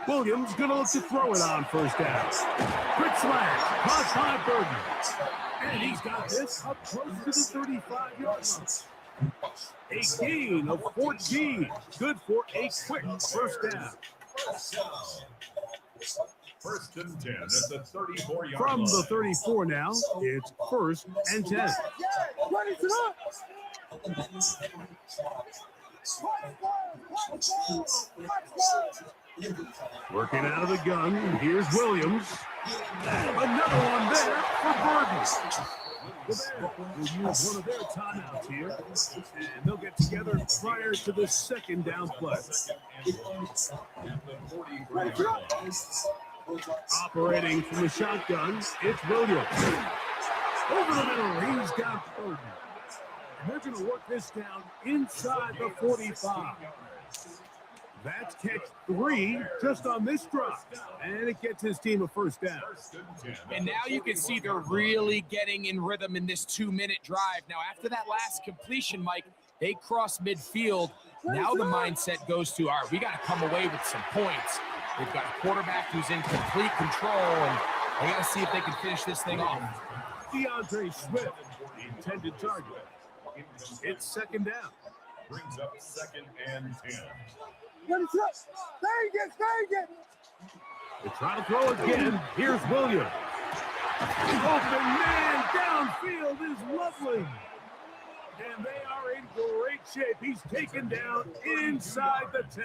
Speaker 10: Williams gonna look to throw it on 1st down. Quick slash, caught by Burton. And he's got this up close to the 35-yard line. A gain of 14. Good for a quick 1st down.
Speaker 6: 1st and 10 at the 34-yard
Speaker 10: From
Speaker 6: line.
Speaker 10: the 34 now, it's 1st and 10. Working out of the gun, here's Williams. Another one there for Burton. The Bears will use one of their timeouts here, and they'll get together prior to the 2nd down play. Operating from the shotgun, it's Williams. Over the middle, he's got Burton. And they're going to work this down inside the 45. That's catch 3 just on this drop, and it gets his team a 1st down.
Speaker 11: And now you can see they're really getting in rhythm in this 2-minute drive. Now, after that last completion, Mike, they cross midfield. Now the mindset goes to, all right, we got to come away with some points. They've got a quarterback who's in complete control, and they got to see if they can finish this thing off.
Speaker 10: DeAndre Swift, the intended target. It's 2nd down.
Speaker 6: Brings up 2nd and 10.
Speaker 10: They try to throw again. Here's Williams. Open man downfield is lovely. And they are in great shape. He's taken down inside the 10.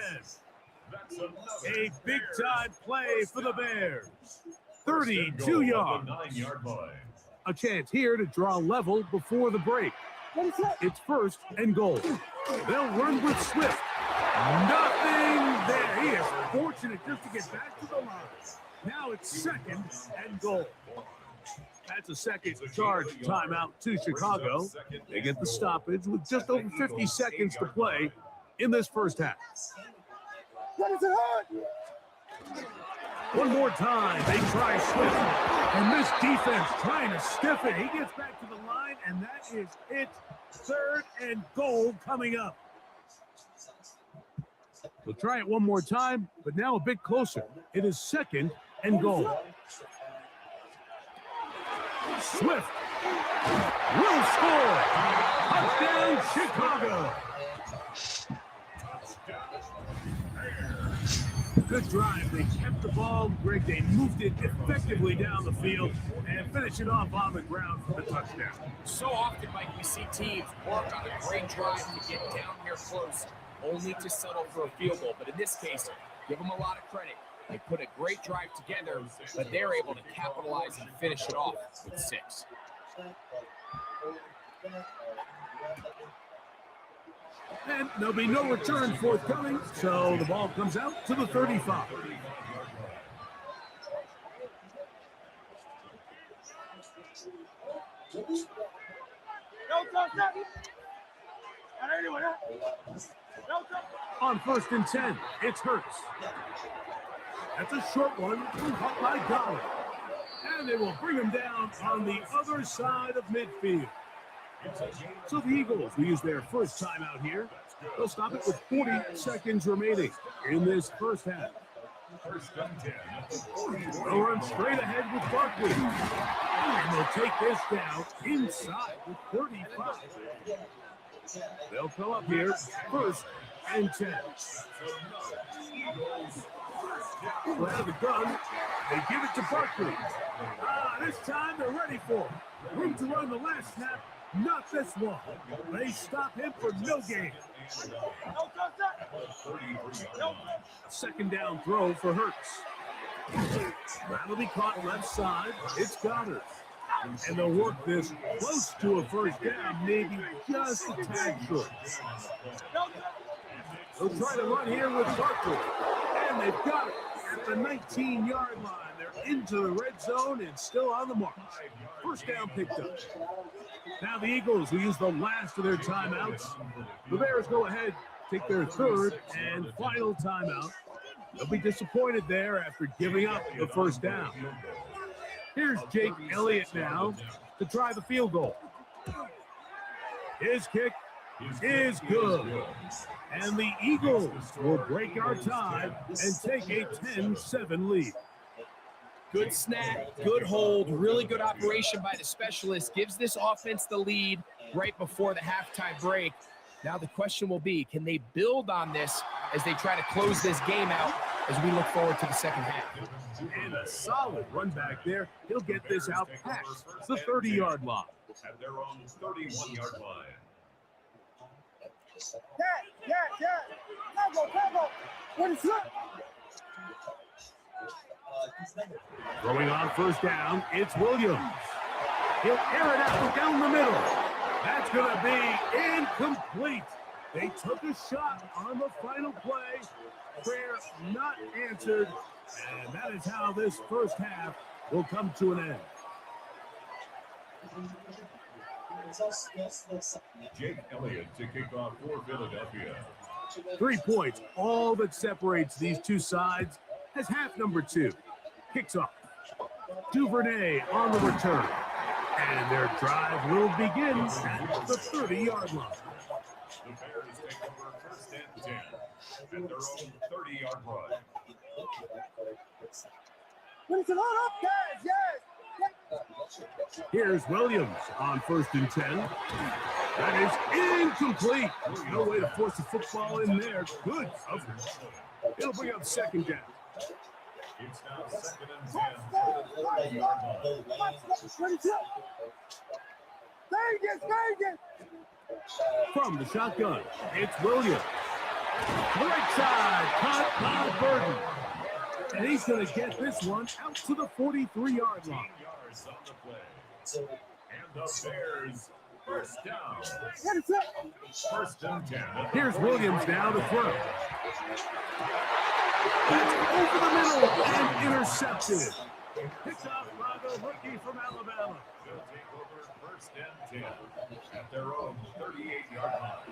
Speaker 10: A big-time play for the Bears. 32 yards.
Speaker 6: 9-yard line.
Speaker 10: A chance here to draw level before the break. It's first and goal. They'll run with Swift. Nothing there. He is fortunate just to get back to the line. Now it's second and goal. That's a second charge timeout to Chicago. They get the stoppage with just over 50 seconds to play in this first half. One more time, they try Swift. And this defense trying to stiff it. He gets back to the line, and that is it. Third and goal coming up. We'll try it one more time, but now a bit closer. It is second and goal. Swift will score. Touchdown, Chicago. Good drive. They kept the ball. Greg, they moved it effectively down the field and finished it off on the ground for the touchdown.
Speaker 11: So often, Mike, we see teams work on a great drive to get down here close, only to settle for a field goal. But in this case, give them a lot of credit. They put a great drive together, but they're able to capitalize and finish it off with 6.
Speaker 10: And there'll be no return forthcoming, so the ball comes out to the 35. On first and 10, it's Hurts. That's a short one, caught by Dollar. And they will bring him down on the other side of midfield. So the Eagles will use their first timeout here. They'll stop it with 40 seconds remaining in this first half. They'll run straight ahead with Barkley. And they'll take this down inside with 35. They'll come up here first and 10. Grab the gun. They give it to Barkley. This time they're ready for it. Room to run the last snap. Not this one. They stop him for no gain. Second down throw for Hurts. That'll be caught left side. It's Goddard. And they'll work this close to a first down, maybe just a tad short. They'll try to run here with Barkley. And they've got it at the 19-yard line. They're into the red zone and still on the march. First down picked up. Now the Eagles will use the last of their timeouts. The Bears go ahead, take their third and final timeout. They'll be disappointed there after giving up the first down. Here's Jake Elliott now to try the field goal. His kick is good. And the Eagles will break our tie and take a 10-7 lead.
Speaker 11: Good snap, good hold, really good operation by the specialist. Gives this offense the lead right before the halftime break. Now the question will be, can they build on this as they try to close this game out as we look forward to the second half?
Speaker 10: And a solid run back there. He'll get this out past the 30-yard line.
Speaker 6: At their own 31-yard line.
Speaker 16: What is that?
Speaker 10: Throwing on first down, it's Williams. He'll air it out down the middle. That's going to be incomplete. They took a shot on the final play. Prayer not answered. And that is how this first half will come to an end.
Speaker 6: Jake Elliott to kick off for Philadelphia.
Speaker 10: 3 points, all that separates these two sides as half number 2 kicks off. Duvernay on the return. And their drive will begin at the 30-yard line.
Speaker 6: The Bears take over first and 10 at their own 30-yard line.
Speaker 10: Here's Williams on first and 10. That is incomplete. No way to force the football in there. Good coverage. It'll bring up second down.
Speaker 6: It's now second and 10 at the 30-yard line.
Speaker 10: From the shotgun, it's Williams. Right side, caught by Burton. And he's going to get this one out to the 43-yard line.
Speaker 6: Yards on the play. And the Bears first down. First and 10.
Speaker 10: Here's Williams now to throw. That's over the middle and intercepted. Picked up by the rookie from Alabama.
Speaker 6: They'll take over first and 10 at their own 38-yard line.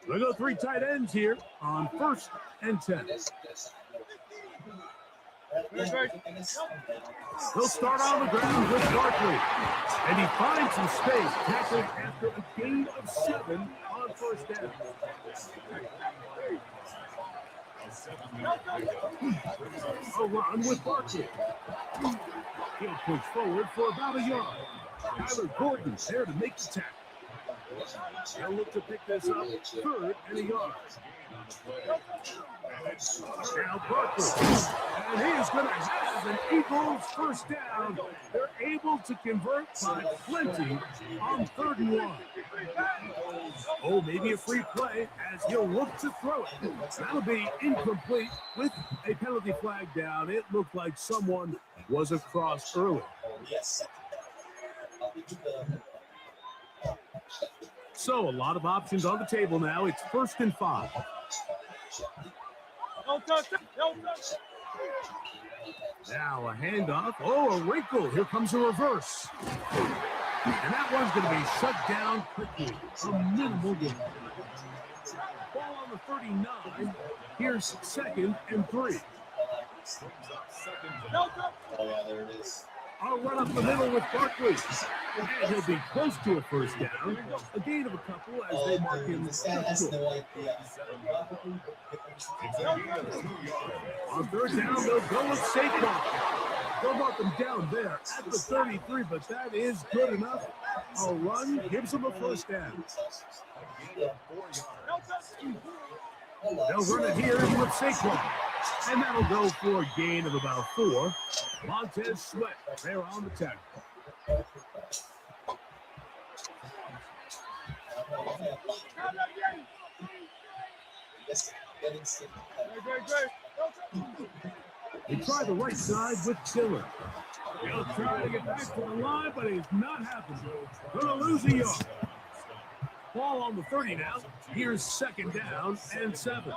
Speaker 10: We'll go 3 tight ends here on first and 10. He'll start on the ground with Barkley. And he finds some space, tackled after a gain of 7 on first down. A run with Barkley. He'll push forward for about a yard. Tyler Gordon's there to make the tackle. They'll look to pick this up, 3rd and a yard. Now Barkley, and he is going to have an Eagles first down. They're able to convert by plenty on 3rd and 1. Oh, maybe a free play as he'll look to throw it. That'll be incomplete with a penalty flag down. It looked like someone was across early. So a lot of options on the table now. It's 1st and 5. Now a handoff. Oh, a wrinkle. Here comes a reverse. And that one's going to be shut down quickly. A minimal gain. Ball on the 39. Here's 2nd and 3.
Speaker 17: Oh, yeah, there it is.
Speaker 10: I'll run up the middle with Barkley. And he'll be close to a first down. A gain of a couple as they mark him.
Speaker 17: This guy has no idea.
Speaker 10: On 3rd down, they'll go with Saquon. They'll mark him down there at the 33, but that is good enough. A run gives them a first down. They'll run it here with Saquon. And that'll go for a gain of about 4. Montez Sweat, they're on the tackle. They try the right side with Tiller. He'll try to get back to the line, but it's not happening. Gonna lose a yard. Ball on the 30 now. Here's 2nd down and 7.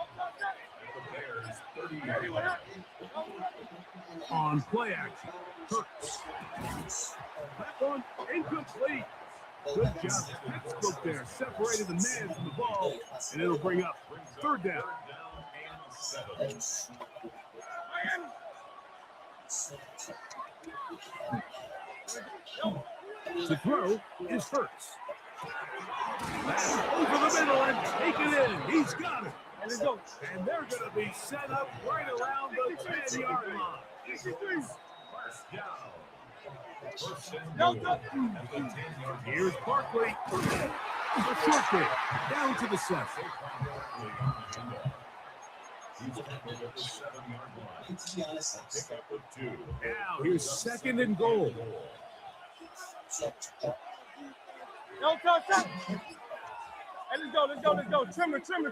Speaker 10: On play action, Hurts. That one incomplete. Good job. Textbook there. Separated the man from the ball, and it'll bring up 3rd down. To throw is Hurts. That's over the middle and take it in. He's got it. And they're going to be set up right around the 10-yard line. Here's Barkley. A short kick down to the 7. Now here's 2nd and goal.
Speaker 13: Let's go. Trimmer.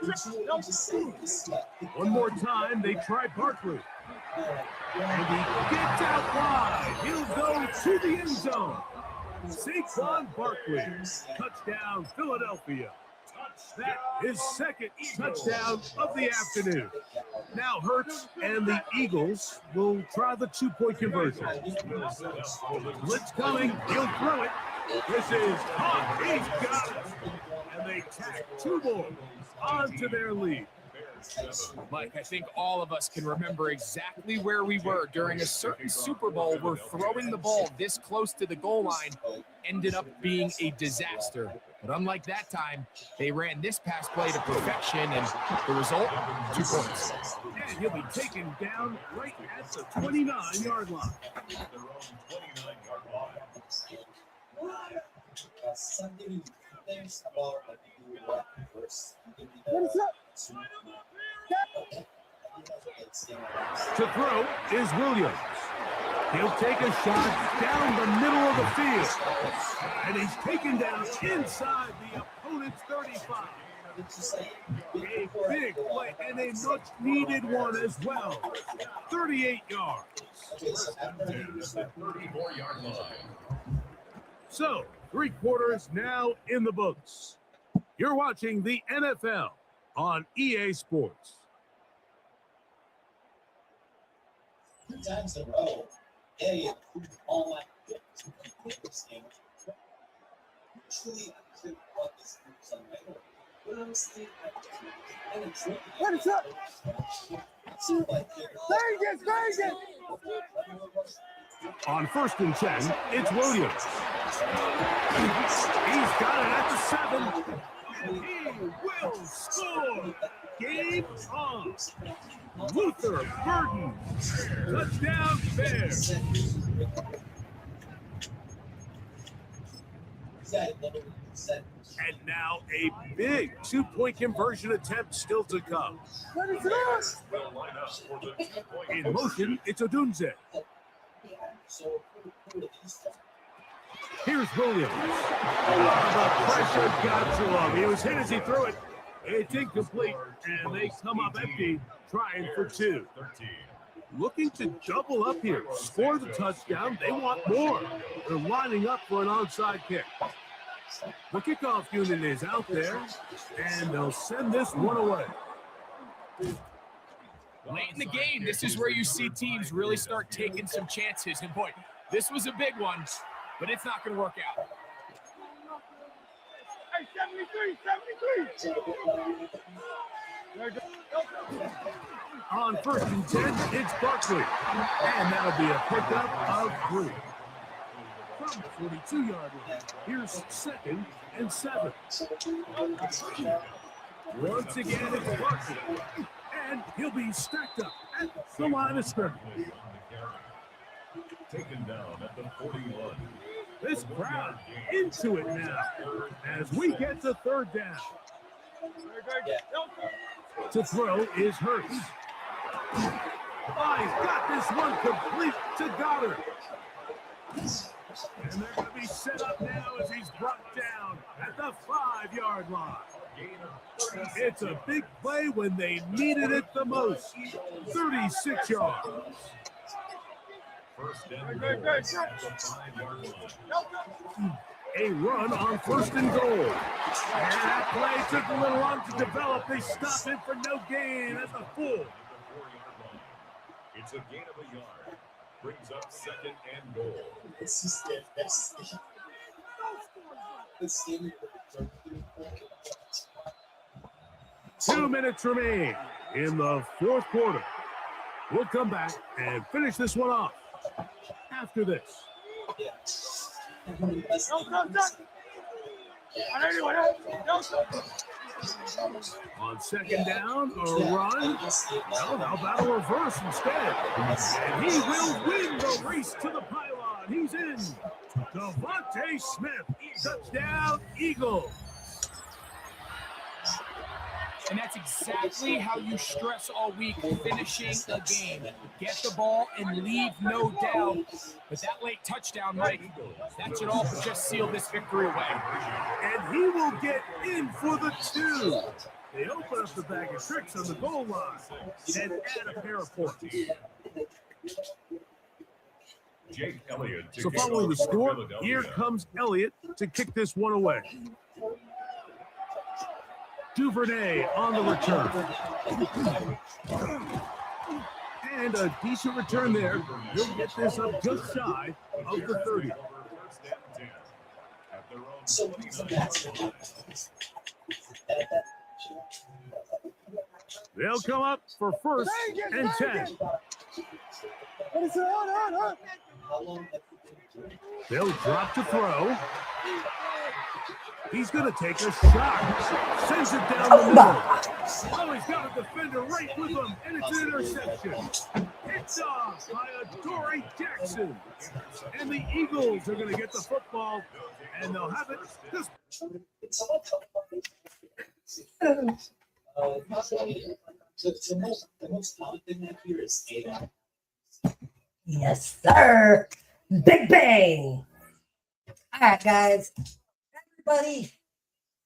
Speaker 10: One more time, they try Barkley. And he gets out wide. He'll go to the end zone. Saquon Barkley. Touchdown, Philadelphia. That is 2nd touchdown of the afternoon. Now Hurts and the Eagles will try the 2-point conversion. Blitz coming. He'll throw it. This is hot. He's got it. And they tack 2 more onto their lead.
Speaker 11: Mike, I think all of us can remember exactly where we were during a certain Super Bowl where throwing the ball this close to the goal line ended up being a disaster. But unlike that time, they ran this pass play to perfection, and the result, 2 points.
Speaker 10: And he'll be taken down right at the 29-yard line. To throw is Williams. He'll take a shot down the middle of the field. And he's taken down inside the opponent's 35. A big play and a much-needed one as well. 38 yards.
Speaker 6: First and 10 is the 34-yard line.
Speaker 10: So, 3 quarters now in the books. You're watching the NFL on EA Sports.
Speaker 7: 2 times in a row, Elliott proved all my this game. Usually, I could want this group somewhere. But I'm still
Speaker 16: What is up? Vegas!
Speaker 10: On 1st and 10, it's Williams. He's got it at the 7. And he will score. Game on. Luther Burden. Touchdown Bears. And now a big 2-point conversion attempt still to come. In motion, it's Odunze. Here's Williams. The pressure got to him. He was hit as he threw it. It's incomplete, and they come up empty, trying for 2. Looking to double up here, score the touchdown. They want more. They're lining up for an onside kick. The kickoff unit is out there, and they'll send this one away.
Speaker 11: Late in the game, this is where you see teams really start taking some chances. And boy, this was a big one, but it's not going to work out.
Speaker 16: Hey, 73!
Speaker 10: On 1st and 10, it's Barkley, and that'll be a pickup of 3. From the 42-yard line, here's 2nd and 7. Once again, it's Barkley, and he'll be stacked up at the line of scrimmage.
Speaker 6: Taken down at the 41.
Speaker 10: This crowd into it now as we get to 3rd down. To throw is Hurts. Oh, he's got this one complete to Goddard. And they're going to be set up now as he's brought down at the 5-yard line. It's a big play when they needed it the most. 36 yards.
Speaker 6: First and goal at the 5-yard line.
Speaker 10: A run on 1st and goal. And that play took a little long to develop. They stopped it for no gain at the full.
Speaker 6: It's a gain of a yard. Brings up 2nd and goal.
Speaker 7: This is their best. This game.
Speaker 10: 2 minutes remain in the 4th quarter. We'll come back and finish this one off after this. On 2nd down, a run. Well, how about a reverse instead? And he will win the race to the pylon. He's in. Devontae Smith, touchdown, Eagles.
Speaker 11: And that's exactly how you stress all week, finishing a game. Get the ball and leave no doubt. But that late touchdown, Mike, that should all just seal this victory away.
Speaker 10: And he will get in for the 2. They open up the bag of tricks on the goal line and add a pair of points.
Speaker 6: Jake Elliott.
Speaker 10: So following the score, here comes Elliott to kick this one away. Duvernay on the return. And a decent return there. He'll get this up just shy of the 30. They'll come up for 1st and 10. They'll drop to throw. He's going to take a shot. Sends it down the middle. Oh, he's got a defender right with him, and it's an interception. Picked off by Adoree Jackson. And the Eagles are going to get the football, and they'll have it.
Speaker 7: The most common thing I hear is AI.
Speaker 1: Yes, sir. Big bang. All right, guys. Everybody,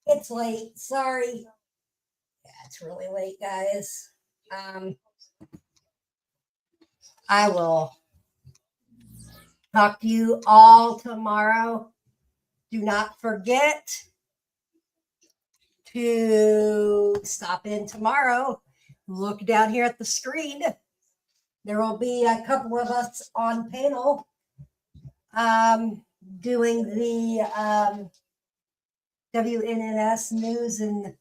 Speaker 1: it's late. Sorry. Yeah, it's really late, guys. I will talk to you all tomorrow. Do not forget to stop in tomorrow. Look down here at the screen. There will be a couple of us on panel doing the WNNS news and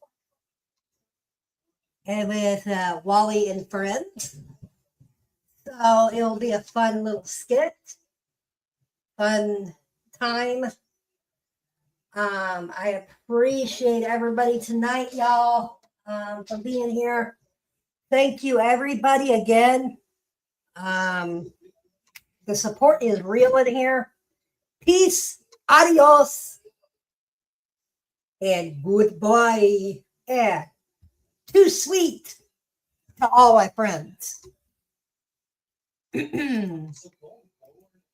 Speaker 1: with Wally and friends. So it'll be a fun little skit, fun time. I appreciate everybody tonight, y'all, for being here. Thank you, everybody, again. The support is real in here. Peace, adios, and goodbye. And too sweet to all my friends.